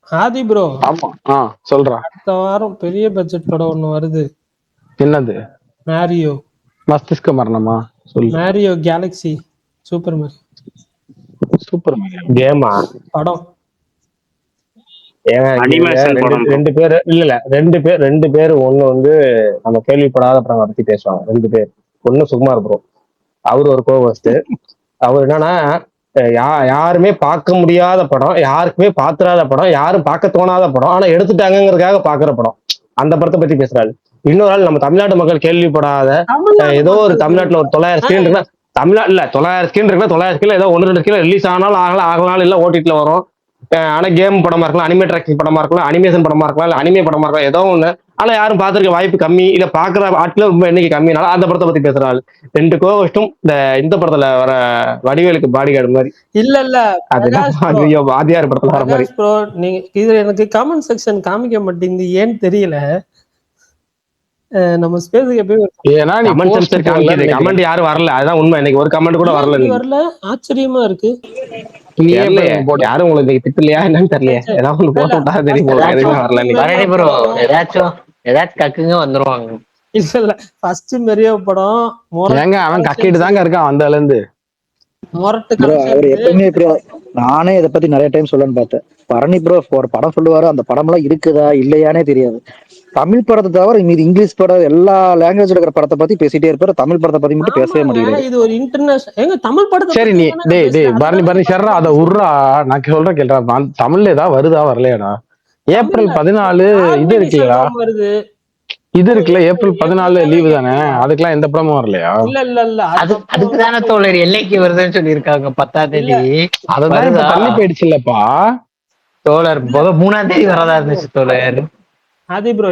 ஆதி ப்ரோ,
ஆமா சொல்றா.
அடுத்த வாரம் பெரிய பட்ஜெட் படம் ஒண்ணு வருது.
என்னது?
மேரியோ.
மஸ்திஷ்க மரணமா? சொல்லு.
Mario Galaxy super Mario
super Mario
கேமா?
படம்.
ஏங்க
அனிமேஷன் படம் bro.
ரெண்டு பேர் இல்ல ரெண்டு பேர் ஒண்ணு வந்து நம்ம கேள்விப்படாத படம் பத்தி பேசுவாங்க. 2 பேர். ஒண்ணு சுகுமார் ப்ரோ, அவரு ஒரு கோவஸ்ட். அவர் என்னன்னா யாருமே பார்க்க முடியாத படம், யாருக்குமே பாத்துறாத படம், யாரும் பார்க்க தோணாத படம், ஆனா எடுத்துட்டாங்கிறதுக்காக பாக்குற படம். அந்த படத்தை பத்தி பேசுறாரு. இன்னொரு ஆள் நம்ம தமிழ்நாட்டு மக்கள் கேள்விப்படாத ஏதோ ஒரு தமிழ்நாட்டுல ஒரு 900 ஸ்கிரீன் இருக்குன்னா, தமிழ்நாட்டுல 900 ஸ்கிரீன் இருக்குன்னா 900 ஸ்கிரீன் ஏதோ 1-2 ஸ்கிரீன் ரிலீஸ் ஆனாலும் ஆகலாம் இல்ல ஓடிடில வரும். ஆனா கேம் படமா இருக்கலாம், அனிமேட்ராக்டிங் படமா இருக்கலாம், அனிமேஷன் படமா இருக்கலாம், இல்ல அனிமே படமா இருக்கலாம், ஏதோ ஒண்ணு. ஆனா யாரும் பாத்துருக்க வாய்ப்பு கம்மி, இல்ல பாக்குற ஆட்கள் ரொம்ப எண்ணிக்கை கம்மினால அந்த படத்தை பத்தி பேசுறாள். 2 கோவஸ்டும் இந்த படத்துல வர வடிவேலுக்கு பாடி கார்டு மாதிரி.
இல்ல
அது ஐயோ வாதியார் படத்துல வர மாதிரி.
ப்ரோ, நீங்க இது எனக்கு கமெண்ட் செக்ஷன் காமிக்க மாட்டேங்குது, ஏன்னு தெரியல. நம்ம ஸ்பேஸுக்கு எப்பயும்
ஏன்னா நீ
கமெண்ட்
post
செக்ஷன் காமிக்குது, கமெண்ட் யாரும் வரல. அதுதான் உண்மை. இன்னைக்கு ஒரு கமெண்ட் கூட வரல.
வரல, ஆச்சரியமா இருக்கு.
யாரும் உங்களுக்கு திட்டலையா என்னன்னு தெரியல. ஏதாவது ஒண்ணு போட்டு விட்டா தெரியும் போல. எதுவுமே வரல இன்னைக்கு.
பரணி ப்ரோ ஏதாச்சும் கக்குங்க வந்துருவாங்க.
இல்ல ஃபர்ஸ்ட் மெரியோ படம்
ஏங்க அவன் கக்கிட்டு தாங்க இருக்கான் வந்தால இருந்து.
மொரட்டு
ப்ரோ அவர் எப்பவுமே இப்படி. நானே இதை பத்தி நிறைய டைம் சொல்லணும்னு பார்த்தேன். பரணி ப்ரோ ஒரு படம் சொல்லுவாரு, அந்த படம் எல்லாம் இருக்குதா இல்லையானே தெரியாது. தமிழ் படத்தை தவிர மீது இங்கிலீஷ் படம் எல்லா லாங்குவேஜ்ல இருக்கிற படத்தை பத்தி பேசிட்டே இருப்பாரு, தமிழ் படத்தை பத்தி மட்டும் பேசவே மாட்டேங்கிறாரு.
இது ஒரு இன்டர்நேஷனல். எங்க தமிழ் படத்தை
சரி நீ பரணி சர்றா அதை உர்றா. நான் சொல்றேன் கேள்றா. தமிழ்ல ஏதாவது வருதா வரலையாடா? ஏப்ரல் 14 இது இருக்குல்லடா, இது இருக்குல்ல, ஏப்ரல் 14 லீவு தானே, அதுக்கெல்லாம் எந்த படமும் வரலையா?
இல்ல
அதுக்கு தானே தோழர் எல்லைக்கு வருதுன்னு சொல்லியிருக்காங்க 10ஆம் தேதி.
அதுதான் இப்ப தள்ளி போயிடுச்சு இல்லப்பா
தோழர். 3ஆம் தேதி வரதா இருந்துச்சு தோழர்.
அது ப்ரோ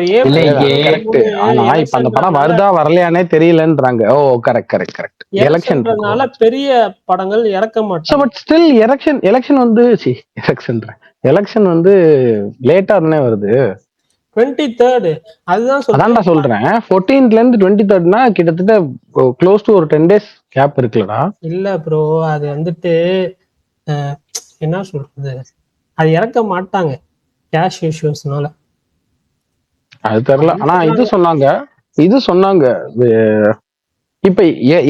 கரெக்ட். ஆனா இப்ப அந்த படம் வருதா வரலையானே தெரியலன்றாங்க. ஓ கரெக்ட்.
எலெக்ஷன்றனால பெரிய படங்கள் இறக்க மாட்டாங்க.
பட் ஸ்டில் எலெக்ஷன் வந்து எலெக்ஷன் வந்து லேட்டா தானே வருது.
23rd. அதுதான்
சொல்றேன். 14th இருந்து 23rdனா கிட்டத்தட்ட க்ளோஸ் டு ஒரு 10 days கேப் இருக்குல்லடா.
இல்ல ப்ரோ, அது வந்துட்டு என்ன சொல்றது, அது இறக்க மாட்டாங்க கேஷ் இஷ்யூஸ்னால.
அது தெரியல. ஆனா இது சொன்னாங்க இப்ப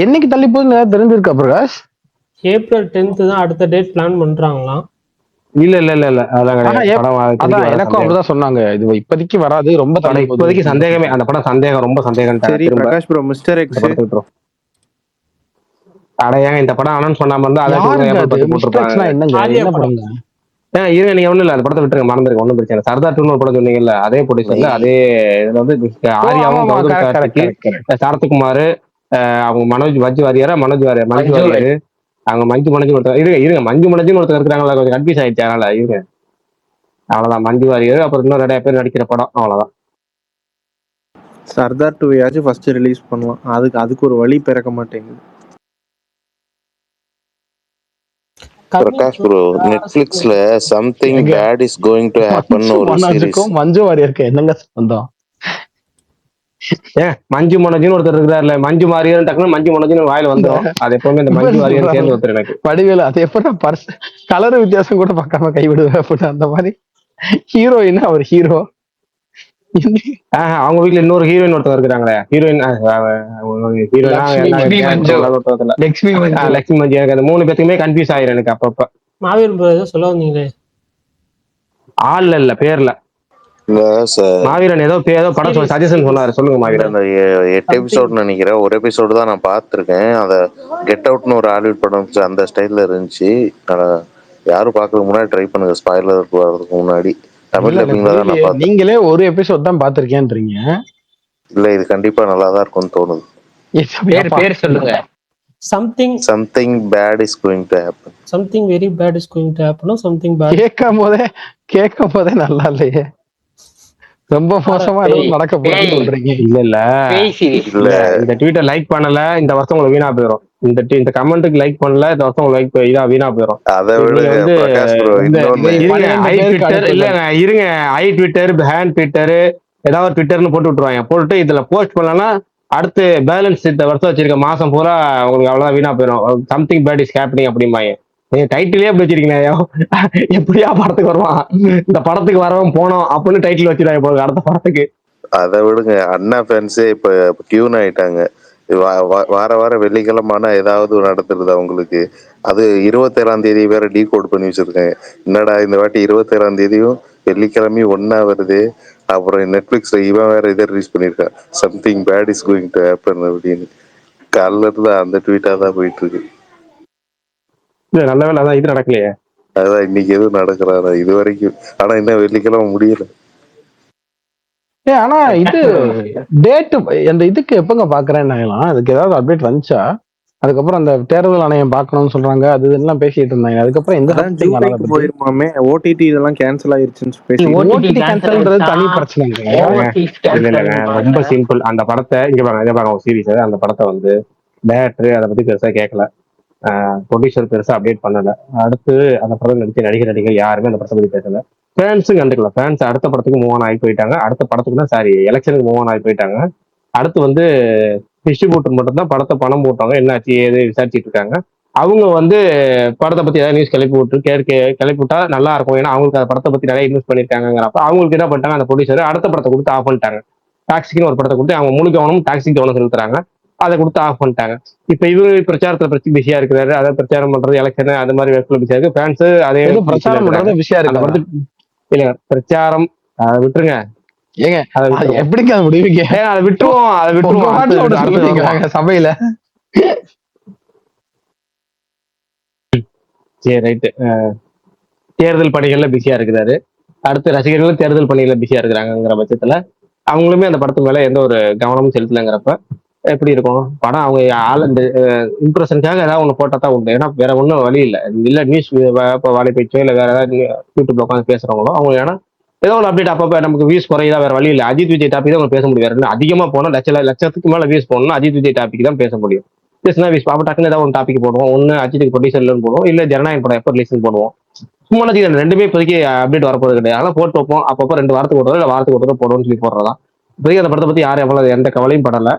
என்னைக்கு தள்ளி போகுதுன்னு தெரிஞ்சிருக்கா பிரகாஷ்?
ஏப்ரல் 10th தான் அடுத்த டேட் பிளான் பண்றாங்களாம்.
இல்ல அதெல்லாம்
அதான் எனக்கும் அப்படிதான் சொன்னாங்க. இது இப்போதைக்கு வராது, ரொம்ப
இப்போதைக்கு சந்தேகமே. அந்த படம் சந்தேகம், ரொம்ப சந்தேகம்.
சரி பிரகாஷ் ப்ரோ, மிஸ்டர் எக்ஸ்
அடையாங்க இந்த படம் ஆனன்னு சொன்னாம இருந்தா அதை இருங்க. நீங்க ஒண்ணும் இல்ல, அந்த படத்தை விட்டுருங்க, மறந்துருங்க, ஒண்ணும் பிரச்சனை. சர்தார் 2 ஒரு படம் சொன்னீங்கல்ல, அதே ப்ரொடியூசர்ல, அதே இதுல வந்து ஆர்யாவும் சரத்குமார், அவங்க மனோஜ் வாரியர் அவங்க மஞ்சு ஒருத்தர் இருங்க மஞ்சுன்னு ஒருத்தர் இருக்கிறாங்களா, கொஞ்சம் கன்ஃபியூஸ் ஆயிடுச்சு. அதனால இருங்க, அவ்வளவுதான். மஞ்சு வாரியர், அப்புறம் இன்னும் நிறைய பேர் நடிக்கிற படம், அவ்வளவுதான்.
சர்தார் 2 ஆச்சும் ஃபர்ஸ்ட் ரிலீஸ் பண்ணலாம். அதுக்கு ஒரு வழி பிறக்க மாட்டேங்குது.
பிரகாஷ் ப்ரோ, நெட்ஃபிளிக்ஸ்ல something bad is going to happen ஒரு சீரிஸ்.
மஞ்சு வாரியருக்கு என்னங்க சம்பந்தம்?
மஞ்சு மனோஜ்னு ஒருத்தர் இருக்கிறாருல, மஞ்சு வாரியர் டக்குனு மஞ்சு மனோஜ்னு வாயில வந்துடும். அது எப்பவுமே இந்த மஞ்சு வாரியர் சேர்ந்து ஒருத்தர் எனக்கு
வடிவேலு. அது எப்ப கலர் வித்தியாசம் கூட பார்க்காம கைவிடுவேன் அப்படின்னு அந்த மாதிரி ஹீரோயின் அவர் ஹீரோ.
அவங்க வீட்டுல இன்னொரு ஹீரோயின் ஒருத்தர் இருக்கிறாங்களே, லட்சுமி மஞ்சு. எனக்கு அந்த 3 பேத்துக்குமே கன்ஃபியூஸ் ஆயிரும் எனக்கு அப்பப்ப.
மாவீரன் ப்ரோ ஏதோ சொல்ல வந்தீங்களே?
ஆள்ல இல்ல பேர்ல.
இல்ல சார்,
மாவீரன் ஏதோ படம் சஜஷன் சொன்னாரு, சொல்லுங்க மாவீரன்.
அந்த 8 எபிசோட் நினைக்கிறேன், ஒரு எபிசோடு தான் நான் பார்த்துருக்கேன். அந்த கெட் அவுட்னு ஒரு ஹாலிவுட் படம் இருந்துச்சு, அந்த ஸ்டைல்ல இருந்துச்சு. யாரும் பார்க்கறதுக்கு முன்னாடி ட்ரை பண்ணுங்க, ஸ்பாயிலர் வர்றதுக்கு முன்னாடி. தமிழ் டப்பிங்ல தான் நான் பார்த்தேன்.
நீங்களே ஒரு எபிசோட் தான் பாத்திருக்கேன்றீங்க.
இல்ல இது கண்டிப்பா நல்லா தான் இருக்கும்னு தோணுது.
பேர் சொல்லுங்க.
Something bad is going to happen.
Something very bad is going to happen. Something bad
கேட்கும் போதே நல்லா இல்லையே, ரொம்ப மோசமா எதுவும் நடக்க போகுதுன்னு சொல்றீங்க.
இல்ல இந்த ட்வீட்டை லைக் பண்ணல, இந்த வருஷம் உங்களுக்கு வீணா போயிடும். இந்த கமெண்ட்டுக்கு லைக் பண்ணல, இந்த வருஷம் உங்களுக்கு இதா வீணா போயிடும்.
அதை விட பிரகாஷ் ப்ரோ
இருங்க, ஐ ட்விட்டர், ஹேண்ட் ட்விட்டர், ஏதாவது ஒரு ட்விட்டர்னு போட்டு விட்டுருவாங்க. போட்டு இதுல போஸ்ட் பண்ணலன்னா அடுத்து பேலன்ஸ் இந்த வருஷம் வச்சிருக்க மாசம் பூரா உங்களுக்கு அவ்வளவுதான் வீணா போயிடும். சம்திங் பேட் இஸ் ஹேப்பனிங் அப்படிம்பாங்க. நீங்க டைட்டிலே அப்படி வச்சிருக்கீங்க, எப்படியா படத்துக்கு வருவான், இந்த படத்துக்கு வரவன் போனோம் அப்படின்னு டைட்டில் வச்சிருக்காங்க போகுது அடுத்த படத்துக்கு.
அதை விடுங்க, அண்ணா ஃபேன்ஸே இப்ப டியூன் ஆயிட்டாங்க. வார வெள்ளிக்கிழமை ஏதாவது நடத்துறது அவங்களுக்கு. அது 27ஆம் தேதி வேற டீ கோட் பண்ணி வச்சிருக்காங்க. என்னடா இந்த வாட்டி 27ஆம் தேதியும் வெள்ளிக்கிழமையும் ஒன்னா வருது. அப்புறம் நெட்ஃபிளிக்ஸ்ல இவன் வேற இதை ரிலீஸ் பண்ணிருக்கான், something bad is going to happen அப்படின்னு. காலைல இருந்து அந்த ட்வீட்டா தான் போயிட்டு இருக்கு.
நல்ல வேலை அதான் இது நடக்கலையே.
அதான் இன்னைக்கு எதுவும் நடக்கிறாரா இது வரைக்கும். ஆனா இன்னும் வெள்ளிக்கிழமை முடியல.
ஆனா இது டேட் அந்த இதுக்கு எப்பங்க பாக்குறேன்னு அதுக்கு ஏதாவது அப்டேட் வந்துச்சா? அதுக்கப்புறம் அந்த தேர்தல் ஆணையம் பார்க்கணும்னு சொல்றாங்க, அது இதெல்லாம் பேசிட்டு இருந்தாங்க. அதுக்கப்புறம் எந்த
போயிருமாமே, ஓடிடி இதெல்லாம் கேன்சல் ஆயிருச்சுன்னு பேசி.
ஓடிடி கேன்சல்ன்றது தனி பிரச்சனை
இல்லைங்க, ரொம்ப சிம்பிள். அந்த படத்தை இங்க பாருங்க சீரிஸ், அந்த படத்தை வந்து டேரக்டர் அதை பத்தி பெருசா கேட்கல, ப்ரொடியூசர் பெருசா அப்டேட் பண்ணல. அடுத்து அந்த படம் நடிச்ச நடிகர் யாருமே அந்த படத்தை பத்தி பேசல. ஃபேன்ஸும் கண்டுக்கல. ஃபேன்ஸ் அடுத்த படத்துக்கு மூவ் ஆன் ஆகி போயிட்டாங்க. அடுத்த படத்துக்கு தான் எலெக்ஷனுக்கு மூவ் ஆன் ஆகி போயிட்டாங்க. அடுத்து வந்து டிஸ்ட்ரிபியூட்டர் மட்டும் தான் படத்தை பணம் போட்டாங்க, என்னாச்சு ஏது விசாரிச்சுட்டு இருக்காங்க. அவங்க வந்து படத்தை பத்தி ஏதாவது நியூஸ் கிளப்பி விட்டா நல்லா இருக்கும். ஏன்னா அவங்களுக்கு அந்த படத்தை பத்தி நிறைய இன்வெஸ்ட் பண்ணிருக்காங்கிறப்ப அவங்களுக்கு என்ன பண்ணிட்டாங்க, அந்த ப்ரொடியூசர் அடுத்த படத்தை கொடுத்து ஆஃப் பண்ணிட்டாங்க. டாக்ஸிக்னு ஒரு படத்தை கொடுத்து அவங்க முழு கவனம் டாக்ஸிக் கவனம் செலுத்துறாங்க, அதை கொடுத்து ஆஃப் பண்ணிட்டாங்க. இப்ப இவரு பிரச்சாரத்துல பிஸியா இருக்கிறாரு, அதை பிரச்சாரம் பண்றது எலெக்ஷன் அது மாதிரி பிஸியா இருக்கு. ஃபேன்ஸ் அதே
பிரச்சாரம் பண்றது பிஸியா இருக்கு.
இல்ல பிரச்சாரம் விட்டுருங்க,
ஏங்க எப்படிங்க அதை முடிவீங்க?
அதை விட்டுருவோம்
சபையில.
சரி ரைட்டு. தேர்தல் பணிகள்ல பிஸியா இருக்கிறாரு. அடுத்து ரசிகர்களும் தேர்தல் பணிகள்ல பிஸியா இருக்கிறாங்கிற பட்சத்துல அவங்களுமே அந்த படத்துக்கு மேல எந்த ஒரு கவனமும் செலுத்தலைங்கிறப்ப எப்படி இருக்கும் படம்? அவங்க ஆள் இந்த இம்ப்ரெஷனுக்காக ஏதாவது ஒன்று போட்டா தான் உண்டு. ஏன்னா வேற ஒன்றும் வழி இல்லை. இல்லை நியூஸ் இப்போ வாழை போயிச்சோ இல்லை வேற ஏதாவது யூடியூப்ல உட்காந்து பேசுறவங்களோ அவங்க ஏன்னா ஏதோ ஒரு அப்டேட் அப்பப்போ நமக்கு வியூஸ் குறையதா வேற வழி இல்லை. அஜித் விஜய் டாபிக் தான் அவங்க பேச முடியாது. அதிகமா போனால் லட்சத்துக்கு மேல வியூஸ் போகணும்னா அஜித் விஜய் டாபிக் தான் பேச முடியும். பேசினா வியூஸ் அப்போ டக்குன்னு ஏதாவது ஒரு டாபிக் போடுவோம். ஒன்று அஜித்துக்கு ப்ரொடியூசர்லன்னு போடுவோம், இல்லை ஜனநாயகம் படம் எப்போ ரிலீஸ்னு போடுவோம். சும்மா ரெண்டுமே இப்போதைக்கு அப்டேட் வரப்போது கிடையாது. அதெல்லாம் போட்டு வைப்போம், அப்பப்போ 2 வாரத்துக்கு ஒரு இல்லை வாரத்துக்கு ஒரு போடுவோம்னு சொல்லி போடுறதா. இப்போதைக்கு அந்த படத்தை பத்தி யாரும் எவ்வளவு எந்த கவலையும் படலை,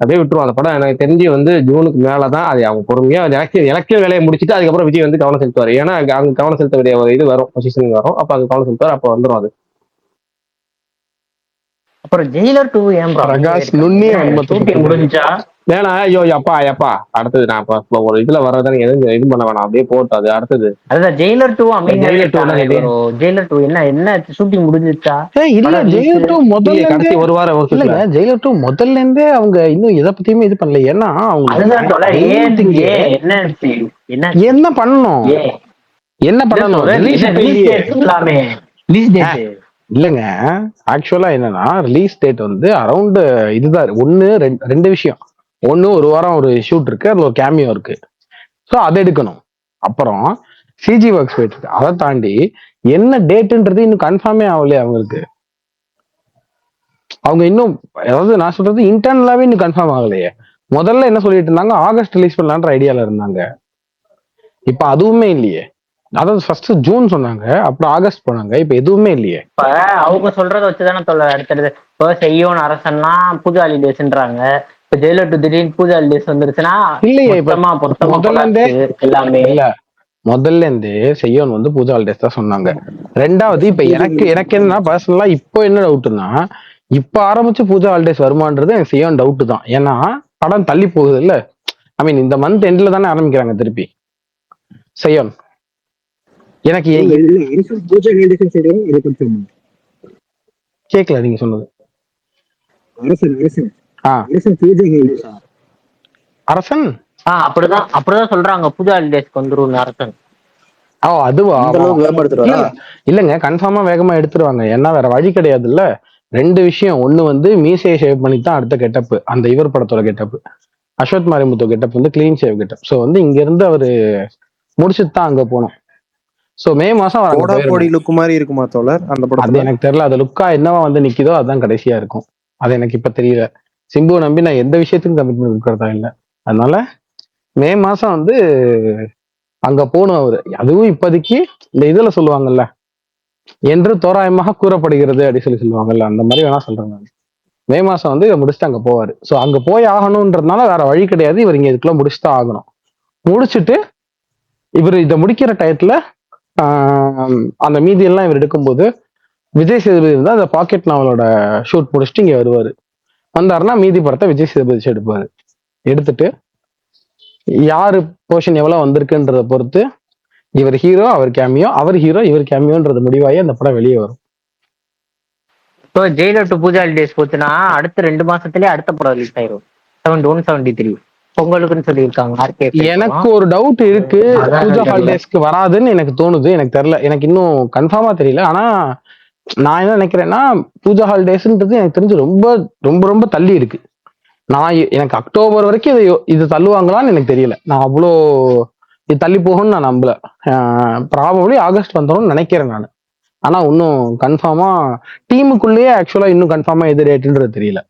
அப்படியே விட்டுருவோம். அந்த படம் எனக்கு தெரிஞ்சு வந்து ஜூனுக்கு மேலதான் அது அவங்க பொறுமையா எலெக்ஷன் வேலையை முடிச்சுட்டு அதுக்கப்புறம் விஜய் வந்து கவனம் செலுத்துவார். ஏன்னா அங்க கவனம் செலுத்த வேண்டிய ஒரு இது வரும், பொசிஷன் வரும். அப்ப அங்க கவனம் செலுத்துவார், அப்ப வந்துடும் அது.
அப்புறம் ஜெயிலர் 2 ஏன்
பிரகாஷ் நுண்ணிய
முடிஞ்சா
வேணா ஐயோ அப்பா அடுத்தது நான் இப்ப ஒரு இதுல வர்றதானே எதுவும் இது பண்ண வேணாம், அப்படியே போட்டு அது அடுத்தது.
அதுதான் ஜெயிலர் 2 ஜெயிலர் 2 என்ன ஷூட்டிங் முடிஞ்சிச்சா?
இல்ல ஜெயிலர் 2 முதல்ல
கடைசி ஒரு வாரம்
இல்லங்க, ஜெயிலர் 2 முதல்ல இருந்தே அவங்க இன்னும் எதை பத்தியுமே இது பண்ணல. ஏன்னா அவங்க என்ன பண்ணணும் இல்லங்க, ஆக்சுவலா என்னன்னா ரிலீஸ் டேட் வந்து அரௌண்ட் இதுதான். ரெண்டு விஷயம். ஒண்ணு ஒரு வாரம் ஒரு ஷூட் இருக்கு, அதுல ஒரு கேமியோ இருக்கு, ஸோ அதை எடுக்கணும். அப்புறம் சிஜி ஒர்க்ஸ் போயிட்டு இருக்கு. அதை தாண்டி என்ன டேட்டுன்றது இன்னும் கன்ஃபார்மே ஆகலையே அவங்களுக்கு. அவங்க இன்னும் அதாவது நான் சொல்றது இன்டர்னலாவே இன்னும் கன்ஃபார்ம் ஆகலையே. முதல்ல என்ன சொல்லிட்டு இருந்தாங்க, ஆகஸ்ட் ரிலீஸ் பண்ணலான்ற ஐடியால இருந்தாங்க. இப்ப அதுவுமே இல்லையே. அதாவது ஃபர்ஸ்ட் ஜூன் சொன்னாங்க, அப்புறம் ஆகஸ்ட் போனாங்க, இப்ப எதுவுமே இல்லையே.
இப்ப அவங்க சொல்றத வச்சுதானே அடுத்தது இப்போ செய்யோன் அரசன்னா புது ஹாலிடேஸ்ன்றாங்க. இப்ப ஜெயிலர் 2 திடீர்னு புது ஹாலிடேஸ் வந்துருச்சுன்னா
இல்லையே. இப்ப முதல்ல இருந்தே
எல்லாமே
இல்ல, முதல்ல இருந்தே செய்யோன் வந்து புது ஹாலிடேஸ் தான் சொன்னாங்க. ரெண்டாவது இப்ப எனக்கு என்ன பர்சனலா இப்போ என்ன டவுட்னா, இப்ப ஆரம்பிச்சு புது ஹாலிடேஸ் வருமானது எனக்கு செய்யோன் டவுட் தான். ஏன்னா படம் தள்ளி போகுது இல்ல. ஐ மீன் இந்த மந்த் எண்ட்ல தானே ஆரம்பிக்கிறாங்க திருப்பி செய்யோன். எனக்கு
பூஜா ஹெல்டிசன் சைடு இதை கொஞ்சம்
கேட்கல நீங்க சொன்னது.
அரசன்
ஆ
அரசன் பூஜா ஹெல்டிசா
அரசன்.
அப்படிதான் சொல்றாங்க. புது ஹாலிடேஸ்க்கு வந்துரும் அரசன்.
ஓ அதுவா?
அந்த அளவுக்கு வேகமா எடுத்துருவாரா?
இல்லங்க, கன்ஃபார்மா வேகமா எடுத்துருவாங்க. ஏன்னா வேற வழி கிடையாது இல்ல. ரெண்டு விஷயம். ஒண்ணு வந்து மீசையை ஷேவ் பண்ணி தான் அடுத்த கெட்டப், அந்த இவர் படத்தோட கெட்டப், அஸ்வத் மாரிமுத்து கெட்டப் வந்து கிளீன் ஷேவ் கெட்டப். ஸோ வந்து இங்க இருந்து அவரு முடிச்சுட்டு தான் அங்க போனோம். ஸோ மே மாசம் அவர் அங்க
போடா போடி
போயிருக்கணும்.
லுக் மாதிரி இருக்குமா தோழர் அந்த
அது
படத்துல?
எனக்கு தெரியல. அது லுக்கா என்னவா வந்து நிக்குதோ அதுதான் கடைசியா இருக்கும். அது எனக்கு இப்ப தெரியல. சிம்புவை நம்பி நான் எந்த விஷயத்துக்கும் கமிட்மெண்ட் இருக்கிறதா இல்லை. அதனால மே மாசம் வந்து அங்க போகணும் அவரு. அதுவும் இப்போதைக்கு இந்த இதுல சொல்லுவாங்கல்ல, என்று தோராயமாக கூறப்படுகிறது அப்படி சொல்லுவாங்கல்ல, அந்த மாதிரி வேணா சொல்றேன் நான். மே மாசம் வந்து இதை முடிச்சுட்டு அங்க போவாரு. ஸோ அங்க போய் ஆகணும்ன்றதுனால வேற வழி கிடையாது. இவர் இங்க இதுக்குள்ள முடிச்சுதான் ஆகணும். முடிச்சுட்டு இவர் இதை முடிக்கிற டயத்துல அந்த மீதி எல்லாம் இவர் எடுக்கும்போது விஜய் சேதுபதி இருந்தா அந்த பாக்கெட் நாவலோட ஷூட் முடிச்சுட்டு இங்க வருவாரு. வந்தாருன்னா மீதி படத்தை விஜய் சேதுபதி எடுப்பாரு. எடுத்துட்டு யாரு போர்ஷன் எவ்வளவு வந்திருக்குன்றத பொறுத்து இவர் ஹீரோ அவர் கேமியோ, அவர் ஹீரோ இவர் கேமியோன்றது முடிவாகி அந்த படம் வெளியே வரும்.
இப்போ ஜெயிலர் டு பூஜா ஹாலிடேஸ் போச்சுன்னா அடுத்த 2 மாசத்துலயே அடுத்த படம் ரிலீஸ் ஆயிரும். 173 பொங்கலுக்குன்னு சொல்லியிருக்காங்க.
எனக்கு ஒரு டவுட் இருக்கு, பூஜா ஹாலிடேஸ்க்கு வராதுன்னு எனக்கு தோணுது. எனக்கு தெரியல, எனக்கு இன்னும் கன்ஃபார்மா தெரியல. ஆனா நான் என்ன நினைக்கிறேன்னா, பூஜா ஹாலிடேஸ்ன்றது எனக்கு தெரிஞ்சு ரொம்ப ரொம்ப ரொம்ப தள்ளி இருக்கு. எனக்கு அக்டோபர் வரைக்கும் இது தள்ளுவாங்களான்னு எனக்கு தெரியல. நான் அவ்வளோ இது தள்ளி போகும்னு நான் நம்பல. ப்ராபப்ளி ஆகஸ்ட் வந்துடும் நினைக்கிறேன் நான். ஆனா இன்னும் கன்ஃபார்மா டீமுக்குள்ளேயே ஆக்சுவலா இன்னும் கன்ஃபார்மா எது ரேட்டுன்றது தெரியல.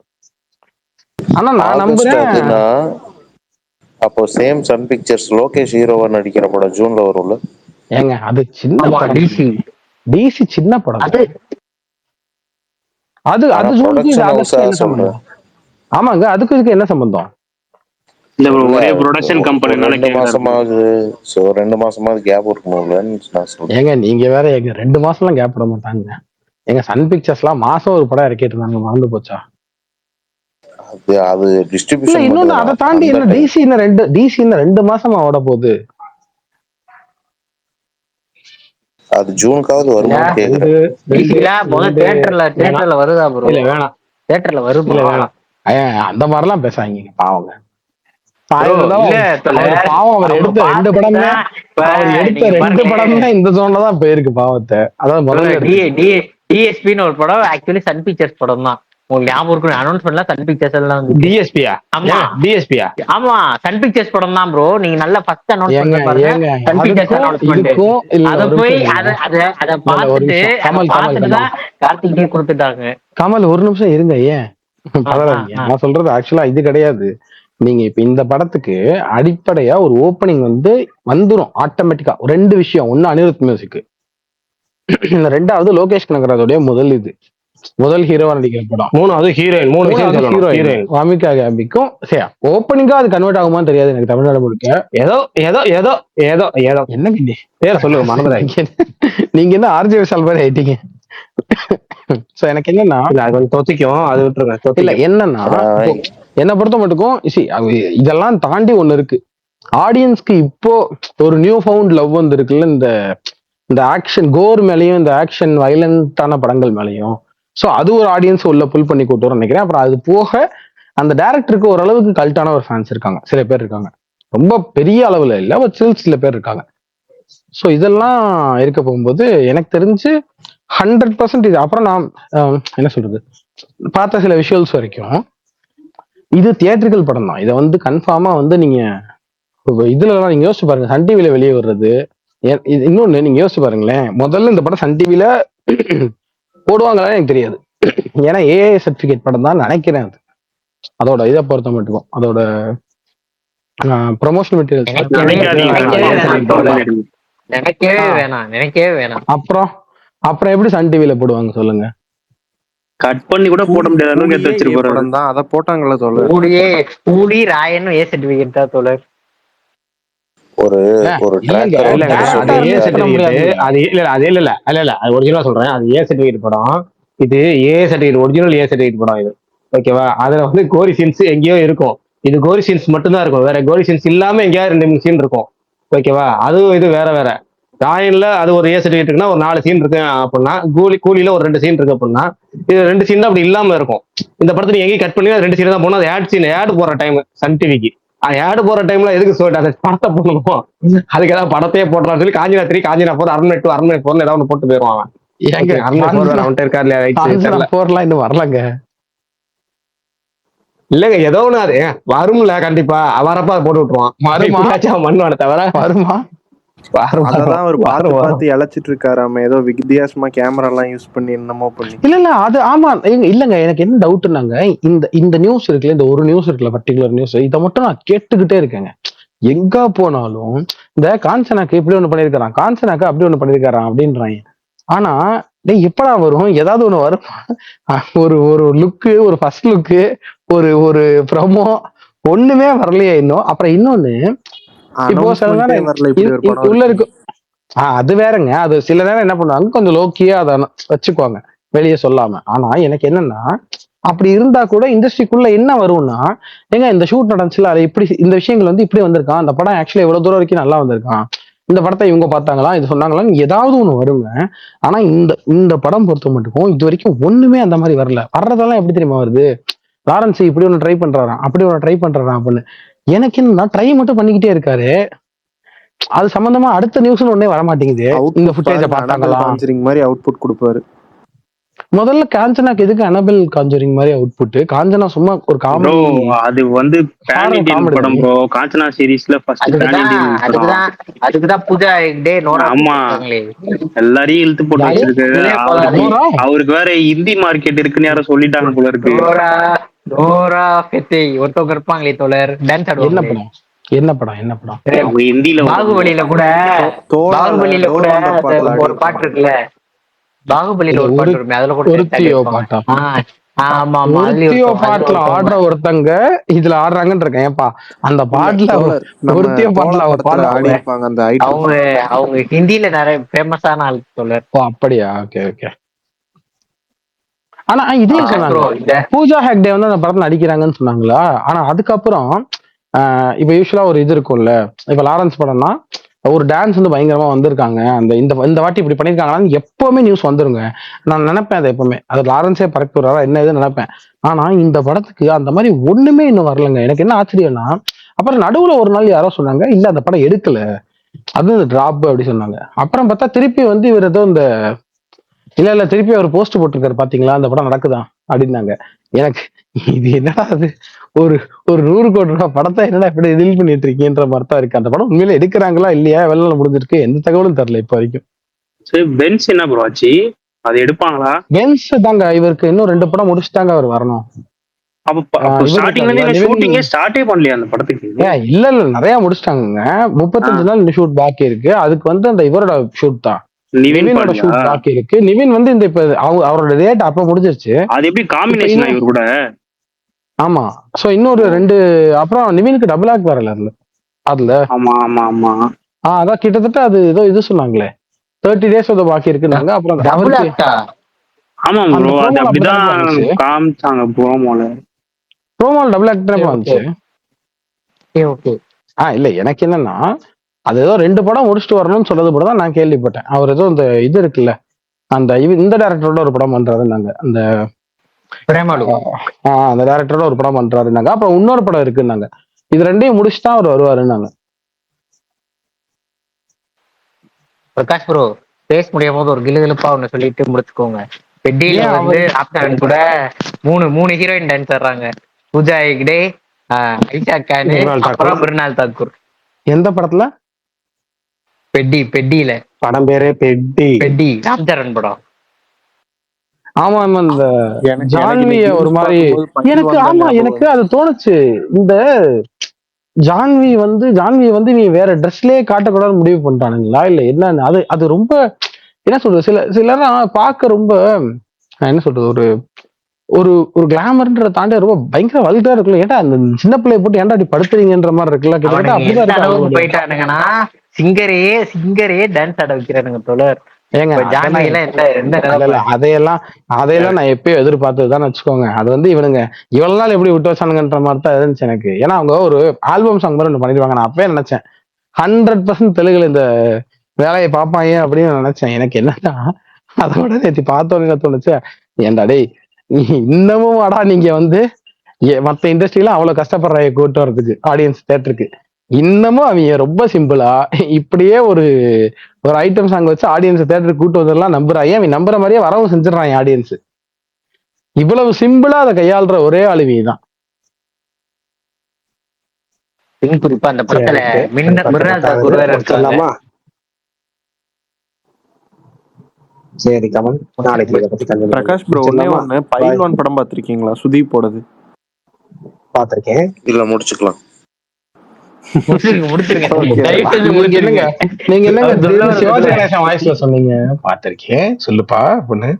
ஆனா நான் நம்புறேன்.
அப்போ சேம் சன் பிக்சர்ஸ் லோகேஷ் ஹீரோவா நடிக்கிற படம் ஜூன்ல வரும்ல.
ஏங்க அது சின்ன படம், டிசி சின்ன படம். அது அது ஜூனுக்கு ஆகஸ்ட் என்ன சம்பந்தம்? ஆமாங்க, அதுக்கு இதுக்கு என்ன சம்பந்தம்?
ஒரே ப்ரொடக்ஷன் கம்பெனினால
2 மாசமாவது 2 மாசமாவது கேப் இருக்கணும்ல நான் சொல்றேன்.
ஏங்க நீங்க வேற, எங்க 2 மாசம்லாம் கேப் விட மாட்டாங்க. எங்க சன் பிக்சர்ஸ்லாம் மாசம் ஒரு படம் இறக்கிட்டு இருந்தாங்க, மறந்து போச்சா?
அது டிஸ்ட்ரிபியூஷன்.
இன்னொன்னு அதை தாண்டி என்ன டிசி இன்னும் 2 மாசமா ஓட போகுது.
அது ஜூனுக்காவது வருமா கேக்குறேன்.
தியேட்டர்ல வருதா ப்ரோ?
இல்ல வேணாம்,
தியேட்டர்ல வரும்.
இல்ல வேணாம். அந்த மாதிரிலாம் பேசாதீங்க, பாவங்க.
பாவம்
அவர் எடுத்த 2 படமே, அவர் எடுத்த 2 படமே இந்த ஜோன்ல தான் போயிருக்கு பாவத்தை. அதாவது முதல்ல
டிஎஸ்பின்னு ஒரு படம் ஆக்சுவலி சன் பிக்சர்ஸ் படம் தான். உங்களுக்கு ஞாபகம் இருக்கும், அனௌன்ஸ்மெண்ட்லாம் சன் பிக்சர்ஸ் எல்லாம் வந்து
டிஎஸ்பியா? ஆமா டிஎஸ்பியா?
ஆமா சன் பிக்சர்ஸ் படம் தான் ப்ரோ. நீங்க நல்ல ஃபர்ஸ்ட் அனௌன்ஸ்மென்ட் பாருங்க, சன் பிக்சர்ஸ் அனௌன்ஸ்மென்ட். அத போய் அத பார்த்துட்டு தான் கார்த்திகே கொடுத்துட்டாங்க.
கமல் ஒரு நிமிஷம் இருங்க, ஏன் பரவாயில்ல. நான் சொல்றது ஆக்சுவலா இது கிடையாது. நீங்க இப்ப இந்த படத்துக்கு அடிப்படையா ஒரு ஓப்பனிங் வந்து வந்துரும் ஆட்டோமேட்டிக்கா. 2 விஷயம். ஒண்ணு அனிருத் மியூசிக், 2வது லோகேஷ் கனகராஜோடைய முதல் ஹீரோவா நடிக்கிற படம்.
3வது ஹீரோயின்
வாமிகா கேம்பிக்கும். சரி, ஓப்பனிங்கா அது கன்வெர்ட் ஆகுமான்னு தெரியாது எனக்கு. தமிழ்நாடு முழுக்க
ஏதோ ஏதோ ஏதோ ஏதோ ஏதோ
என்ன
பேரை சொல்லுங்க, மறந்துடாதீங்க.
நீங்க என்ன ஆர்ஜே விஷால் மாதிரி ஆயிட்டீங்க. சோ எனக்கு என்னன்னா,
அது தொத்திக்கும், அது விட்டுருங்க.
இல்ல என்னன்னா, என்ன பொறுத்த மட்டுக்கும் இதெல்லாம் தாண்டி ஒண்ணு இருக்கு. ஆடியன்ஸ்க்கு இப்போ ஒரு நியூ ஃபவுண்ட் லவ் வந்து இருக்குல்ல, இந்த ஆக்ஷன் கோர் மேலையும் இந்த ஆக்ஷன் வயலண்டான படங்கள் மேலையும். ஸோ அது ஒரு ஆடியன்ஸ் உள்ள புல் பண்ணி கூட்டு வர நினைக்கிறேன். அப்புறம் அது போக அந்த டைரக்டருக்கு ஓரளவுக்கு கல்ட்டான ஒரு ஃபேன்ஸ் இருக்காங்க, சில பேர் இருக்காங்க. ரொம்ப பெரிய அளவுல இல்லை, சில பேர் இருக்காங்க. ஸோ இதெல்லாம் இருக்க போகும்போது எனக்கு தெரிஞ்சு 100% இது. அப்புறம் நான் என்ன சொல்றது, பார்த்த சில விஷுவல்ஸ் வரைக்கும் இது தியேட்டர்கள் படம் தான். இதை வந்து கன்ஃபார்மா வந்து நீங்க இதுலலாம் நீங்க யோசிச்சு பாருங்க, சன் டிவில வெளியே வர்றது. இன்னொன்னு நீங்க யோசிச்சு பாருங்களேன், முதல்ல இந்த படம் சன் டிவில போடுவாங்களா எனக்கு தெரியாது. ஏன்னா ஏஐ சர்டிபிகேட் படம் தான் நினைக்கிறேன். அதோட இதை பொறுத்த மட்டும் அதோட ப்ரொமோஷனல் மெட்டீரியல்ஸ்
நினைக்கவே வேணாம்.
அப்புறம் எப்படி சன் டிவில போடுவாங்க சொல்லுங்க?
கட் பண்ணி கூட போட முடியாத வச்சிருப்பாரு.
அத போட்டாங்கல்ல தோழர்.
கூடி ராயன் ஏ சர்டிபிகேட் தான் தோழர்.
ஒரு ஒரிஜினலா சொல்றேன், அது ஏ சர்டிபிகேட் படம். இது ஏ சர்டிபிகேட், ஒரிஜினல் ஏ சர்டிபிகேட் படம் இது. ஓகேவா? அதுல வந்து கோரி சீன்ஸ் எங்கேயோ இருக்கும். இது கோரி சீன்ஸ் மட்டும் தான் இருக்கும், வேற கோரி சீன்ஸ் இல்லாம எங்கேயாவது 2 சீன் இருக்கும். ஓகேவா? அதுவும் இது வேற வேற. ராயன்ல அது ஒரு ஏ சர்டிஃபிகேட் இருக்குன்னா ஒரு 4 சீன் இருக்கு அப்படின்னா, கூலியில ஒரு 2 சீன் இருக்கு அப்படின்னா, இது 2 சீன் தான் அப்படி இல்லாம இருக்கும். இந்த படத்தை நீ எங்கேயும் கட் பண்ணி 2 சீன் தான் போனா அது ஆட் போற டைம் சன் டிவிக்கு. ஆட் போற டைம்ல எதுக்கு சொல்லிட்டு அந்த படத்தை போடணும், அதுக்கு ஏதாவது படத்தையே போட்டலாம்னு சொல்லி காஞ்சினா 3 காஞ்சினா 4 அரண்மனை 2 அரண்மனை 4 ஏதாவது ஒன்று போட்டு போயிருவாங்க.
ஏங்க
அரண்மனை 4 அவன்கிட்ட இருக்கா இல்லையா தெரியல.
4 இன்னும் வரலங்க.
இல்லங்க ஏதோ ஒண்ணு அது வரும்ல கண்டிப்பா, வரப்ப அதை போட்டு விட்டுருவான்.
வருமா?
அவன் மண்ணுவான தவிர
வருமா?
அததான் அவர் பார்த்து இழைச்சிட்டு இருக்காராம, ஏதோ வித்தியாசமா கேமரா எல்லாம் யூஸ் பண்ணி என்னமோ பண்ணி.
இல்ல அது ஆமா இல்லங்க, எனக்கு என்ன டவுட்னாங்க, இந்த நியூஸ் இருக்குல்ல, இந்த ஒரு நியூஸ் இருக்குல்ல, பர்டிகுலர் நியூஸ், இதை மட்டும் நான் கேட்டுக்கிட்டே இருக்கேங்க. எங்க போனாலும் இந்த காஞ்சனாக்கு இப்படி ஒண்ணு பண்ணிருக்கான், காஞ்சனாக்கு அப்படி ஒண்ணு பண்ணிருக்காரான் அப்படின்றாங்க. ஆனா எப்படா வரும், ஏதாவது ஒண்ணு வரும். ஒரு லுக்கு, ஒரு ஃபர்ஸ்ட் லுக்கு, ஒரு ப்ரமோ ஒண்ணுமே வரலையே இன்னும். அப்புறம் இன்னொன்னு, இப்போ சில நேரம் உள்ள இருக்கு, அது வேறங்க. அது சில நேரம் என்ன பண்ணுவாங்க, கொஞ்சம் லோக்கியா அதை வச்சுக்குவாங்க வெளியே சொல்லாம. ஆனா எனக்கு என்னன்னா, அப்படி இருந்தா கூட இண்டஸ்ட்ரிக்குள்ள என்ன வரும்னா, ஏங்க இந்த ஷூட் நடந்துச்சுல, அது இப்படி இந்த விஷயங்கள் வந்து இப்படி வந்திருக்கான், அந்த படம் ஆக்சுவலி எவ்வளவு தூரம் வரைக்கும் நல்லா வந்திருக்கான், இந்த படத்தை இவங்க பார்த்தாங்களா, இது சொன்னாங்களான்னு ஏதாவது ஒண்ணு வருங்க. ஆனா இந்த படம் பொறுத்த மட்டும் இது வரைக்கும் ஒண்ணுமே அந்த மாதிரி வரல. வர்றதெல்லாம் எப்படி தெரியுமா வருது, லாரன்ஸ் இப்படி ஒண்ணு ட்ரை பண்றாராம், அப்படி ஒண்ணு ட்ரை பண்றாராம் அப்படின்னு. எனக்கு என்னன்னா, ட்ரை மட்டும் பண்ணிக்கிட்டே இருக்காரு, அது சம்பந்தமா அடுத்த நியூஸ்னு ஒண்ணே வர மாட்டேங்குது. இந்த ஃபுட்டேஜை பார்த்தாங்களா
மாதிரி அவுட்புட் கொடுப்பாரு.
முதல்ல காஞ்சனாக்கு எதுக்கு அனபெல் காஞ்சரிங் மாதிரி அவுட்புட்? காஞ்சனா சும்மா ஒரு காமெடி,
அது வந்து பேன் இந்தியன் படம் ப்ரோ. காஞ்சனா சீரிஸ்ல ஃபர்ஸ்ட் பேன் இந்தியன் படம்.
அதுக்குதான் பூஜா ஹெக்டே நோரா. ஆமா,
எல்லாரையும் இழுத்து போட்டு வச்சிருக்காரு. அவருக்கு வேற ஹிந்தி மார்க்கெட் இருக்குன்னு யாரும் சொல்லிட்டாங்க போல இருக்கு.
நோரா ஃபெத்தே ஒருத்தவங்க இருப்பாங்களே தோழர், டான்ஸ் ஆடுவாங்க.
என்ன படம்
ஹிந்தில
பாகுபலியில கூட ஒரு பாட்டு இருக்குல்ல, பாகுபலியில ஒரு பாட்டு இருக்குமே, அதுல கூட
ஒருத்தியோ பாட்டா?
ஆமா
ஒருத்தியோ பாட்டுல ஆடுற ஒருத்தங்க இதுல ஆடுறாங்கன்னு இருக்கேன். ஏப்பா அந்த பாட்டுல ஒருத்தியோ பாட்டுல
அவங்க ஹிந்தில நிறைய ஃபேமஸான ஆள் தோழர்.
ஓ அப்படியா? Okay okay. ஆனா இதே சொன்னாங்க, பூஜா ஹெக்டே வந்து அந்த படத்துல நடிக்கிறாங்கன்னு சொன்னாங்களா. ஆனா அதுக்கப்புறம் இப்ப யூஸ்வலா ஒரு இது இருக்கும்ல, இப்ப லாரன்ஸ் படம்னா ஒரு டான்ஸ் வந்து பயங்கரமா வந்திருக்காங்க, அந்த இந்த வாட்டி இப்படி பண்ணிருக்காங்கன்னு எப்பவுமே நியூஸ் வந்துருங்க. நான் நினைப்பேன் அதை எப்பவுமே, அது லாரன்ஸே பறக்க விடுறாரா என்ன இதுன்னு நினைப்பேன். ஆனா இந்த படத்துக்கு அந்த மாதிரி ஒண்ணுமே இன்னும் வரலங்க. எனக்கு என்ன ஆச்சரியம்னா, அப்புறம் நடுவுல ஒரு நாள் யாரோ சொன்னாங்க, இல்ல அந்த படம் எடுக்கல, அது டிராப் அப்படி சொன்னாங்க. அப்புறம் பார்த்தா திருப்பி வந்து இவர் ஏதோ இந்த இல்ல திருப்பி அவர் போஸ்ட் போட்டிருக்காரு பாத்தீங்களா, அந்த படம் நடக்குதான் அப்படின்னாங்க. எனக்கு இது என்னடா அது, ஒரு 100 கோடி ரூபாய் படத்தை என்னடா இப்படி டீல் பண்ணிட்டு இருக்கீன்ற மாதிரி தான் இருக்கு. அந்த படம் உண்மையில எடுக்கிறாங்களா இல்லையா, வெள்ள முடிஞ்சிருக்கு, எந்த தகவலும் தெரியல இப்ப வரைக்கும்.
சரி, பென்ஸ் என்ன ப்ரோ ஆச்சு, அது எடுப்பாங்களா?
பென்ஸ் தாங்க, இவருக்கு இன்னும் 2 படம் முடிச்சுட்டாங்க அவர் வரணும்.
ஸ்டார்ட்டே பண்ணலையா அந்த படத்துக்கு?
இல்ல நிறைய முடிச்சிட்டாங்க, 35 நாள் இந்த ஷூட் பாக்கி இருக்கு. அதுக்கு வந்து அந்த இவரோட ஷூட் தான், நிவினோட ஷூட் பாக்கி இருக்கு. நிவின் வந்து இந்த இப்ப அவரோட டேட் அப்ப முடிஞ்சிருச்சு.
அது எப்படி காம்பினேஷன் இவர் கூட?
ஆமா, சோ இன்னொரு 2 அப்புறம் நிவினுக்கு டபுள் ஆக்ட் வரல அதுல.
ஆமா ஆமா ஆமா.
அதான் கிட்டத்தட்ட அது ஏதோ இது சொன்னாங்களே 30 days ஏதோ பாக்கி இருக்குன்னாங்க. அப்புறம்
ஆமா ப்ரோ, அது அப்படிதான் காமிச்சாங்க ப்ரோமோல
டபுள் ஆக்டரே வந்துச்சு.
ஓகே.
இல்ல எனக்கு என்னன்னா, அது ஏதோ 2 படம் முடிச்சுட்டு வரணும்னு சொல்றது கூட தான் நான் கேள்விப்பட்டேன். அவர் ஏதோ இந்த இது இருக்குல்ல, அந்த இந்த டைரக்டரோட ஒரு படம் பண்றாருன்னாங்க, அந்த அந்த டைரக்டரோட ஒரு படம் பண்றாருன்னாங்க. அப்புறம் இன்னொரு படம் இருக்குன்னாங்க. இது 2ஐயும் முடிச்சுட்டா அவர் வருவாருன்னாங்க.
பிரகாஷ் ப்ரோ பேச முடியும் போது ஒரு கிளுகிளுப்பா ஒண்ணு சொல்லிட்டு முடிச்சுக்கோங்க. பெட்டியில வந்து ஆப்டர் கூட 3 ஹீரோயின் டான்ஸ் ஆடுறாங்க, பூஜா ஹெக்டே, ஐஷா கான், அப்புறம் மிருனால் தாக்கூர்.
எந்த படத்துல?
பெட்டியில
படம் பேரே பெட்டி
ராம்சரண் படம்.
ஆமா ஆமா, இந்த ஜான்விய ஒரு மாதிரி எனக்கு அது தோணுச்சு. இந்த ஜான்வி வந்து நீ வேற ட்ரெஸ்லயே காட்டக்கூடாதுன்னு முடிவு பண்ணிட்டானுங்களா இல்ல என்ன? அது ரொம்ப என்ன சொல்றது, சிலர் பார்க்க ரொம்ப என்ன சொல்றது, ஒரு ஒரு கிளாமர்ன்ற தாண்டி ரொம்ப பயங்கர வல்கரா இருக்குல்ல. ஏன்டா அந்த சின்ன பிள்ளைய போட்டு ஏன்டா அப்படி படுத்துறீங்கன்ற மாதிரி இருக்குல்ல. கிட்டத்தட்ட அப்படிதான்
போயிட்டானுங்கன்னா சிங்கரே டான்ஸ் ஆட வைக்கிறானுங்க தோழர்.
அதையெல்லாம் நான் எப்பயும் எதிர்பார்த்ததுதான் வச்சுக்கோங்க. அது வந்து இவனுங்க இவ்வளவு நாள் எப்படி விட்டு வச்சானுங்கன்ற மாதிரி தான் இருந்துச்சு எனக்கு. ஏன்னா அவங்க ஒரு ஆல்பம் சாங் மாதிரி ஒண்ணு பண்ணிடுவாங்க. நான் அப்பவே நினைச்சேன் 100% தெலுங்குல இந்த வேலையை பார்ப்பாங்க அப்படின்னு நான் நினைச்சேன். எனக்கு என்னன்னா அதோட நேற்று பார்த்தோன்னு என்ன தோணுச்சு, ஏன்டா டேய் நீ இன்னமும் வாடா நீங்க வந்து மத்த இண்டஸ்ட்ரியில அவ்வளவு கஷ்டப்படுறாங்க கூட்டு வர்றதுக்கு ஆடியன்ஸ் தியேட்டருக்கு, இன்னமும் அவங்க ரொம்ப சிம்பிளா இப்படியே ஒரு ஒரு ஐட்டம் சாங் வச்சு ஆடியன்ஸ் தியேட்டருக்கு கூட்டு வந்ததெல்லாம் நம்புறாங்க. அவன் நம்புற மாதிரியே வரவும் செஞ்சிடறாங்க ஆடியன்ஸ். இவ்வளவு சிம்பிளா அதை கையாளுற ஒரே ஆளுவி தான்.
குறிப்பா அந்த படத்துல மிர்னால் தாக்கூர் வேற இருக்காங்க.
சொல்லலாமா? சரி கமல், நாளைக்கு இதை பத்தி continue
பிரகாஷ் ப்ரோ ஒன்னே
பண்ணலாம்.
ஒண்ணு, பைல்வான் படம் பார்த்திருக்கீங்களா? சுதீப் போடுது.
பார்த்திருக்கேன்.
இல்ல முடிச்சுக்கலாம்.
முடிச்சிருங்க.
Okay.
தயவு செய்து
நீங்க
முடிச்சிருங்க.
என்னங்க நீங்க என்னங்க
அவர் சொல்ல
திடீர்னு
வர்றது
சிவாஜி கணேசன் வாய்ஸ்ல சொன்னீங்க? பார்த்திருக்கேன் சொல்லுப்பா பொண்ணு.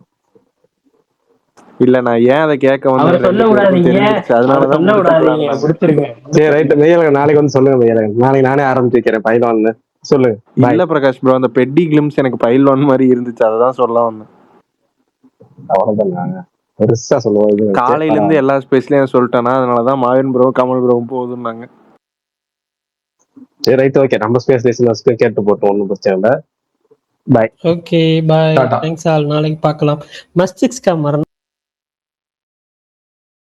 இல்ல நான் ஏன் அதை கேட்க
அவரை
வந்து
சொல்ல விடாதீங்க, அவரை
அதனாலதான்
சொல்ல விடாதீங்க, முடிச்சிருங்க.
சரி ரைட், மெய்யழகன் நாளைக்கு வந்து சொல்லுங்க. மெய்யழகன் நாளைக்கு நானே ஆரம்பிச்சு வைக்கிறேன் பைலான்னு. சொல்லுங்க. Bye.
இல்ல பிரகாஷ் ப்ரோ, அந்த பெட்டி கிளிம்ஸ் எனக்கு பைல்வான் மாதிரி இருந்துச்சு, அததான் சொல்ல வந்தேன்.
அவ்வளவுதான் பெருசா சொல்லுவோம். இது
காலையில இருந்து எல்லா ஸ்பேஸ்லயும் சொல்லிட்டேன்னா, அதனாலதான் மாவின் ப்ரோ கமல் ப்ரோவும் போகுதுன்னாங்க.
சரி ரைட் ஓகே, நம்ம ஸ்பேஸ் கேட்டு போட்டோம், ஒன்றும் பிரச்சனை இல்லை. Bye.
Okay bye.
Tata.
Thanks all. நாளைக்கு பார்க்கலாம். மஸ்திஷ்கா மரணம்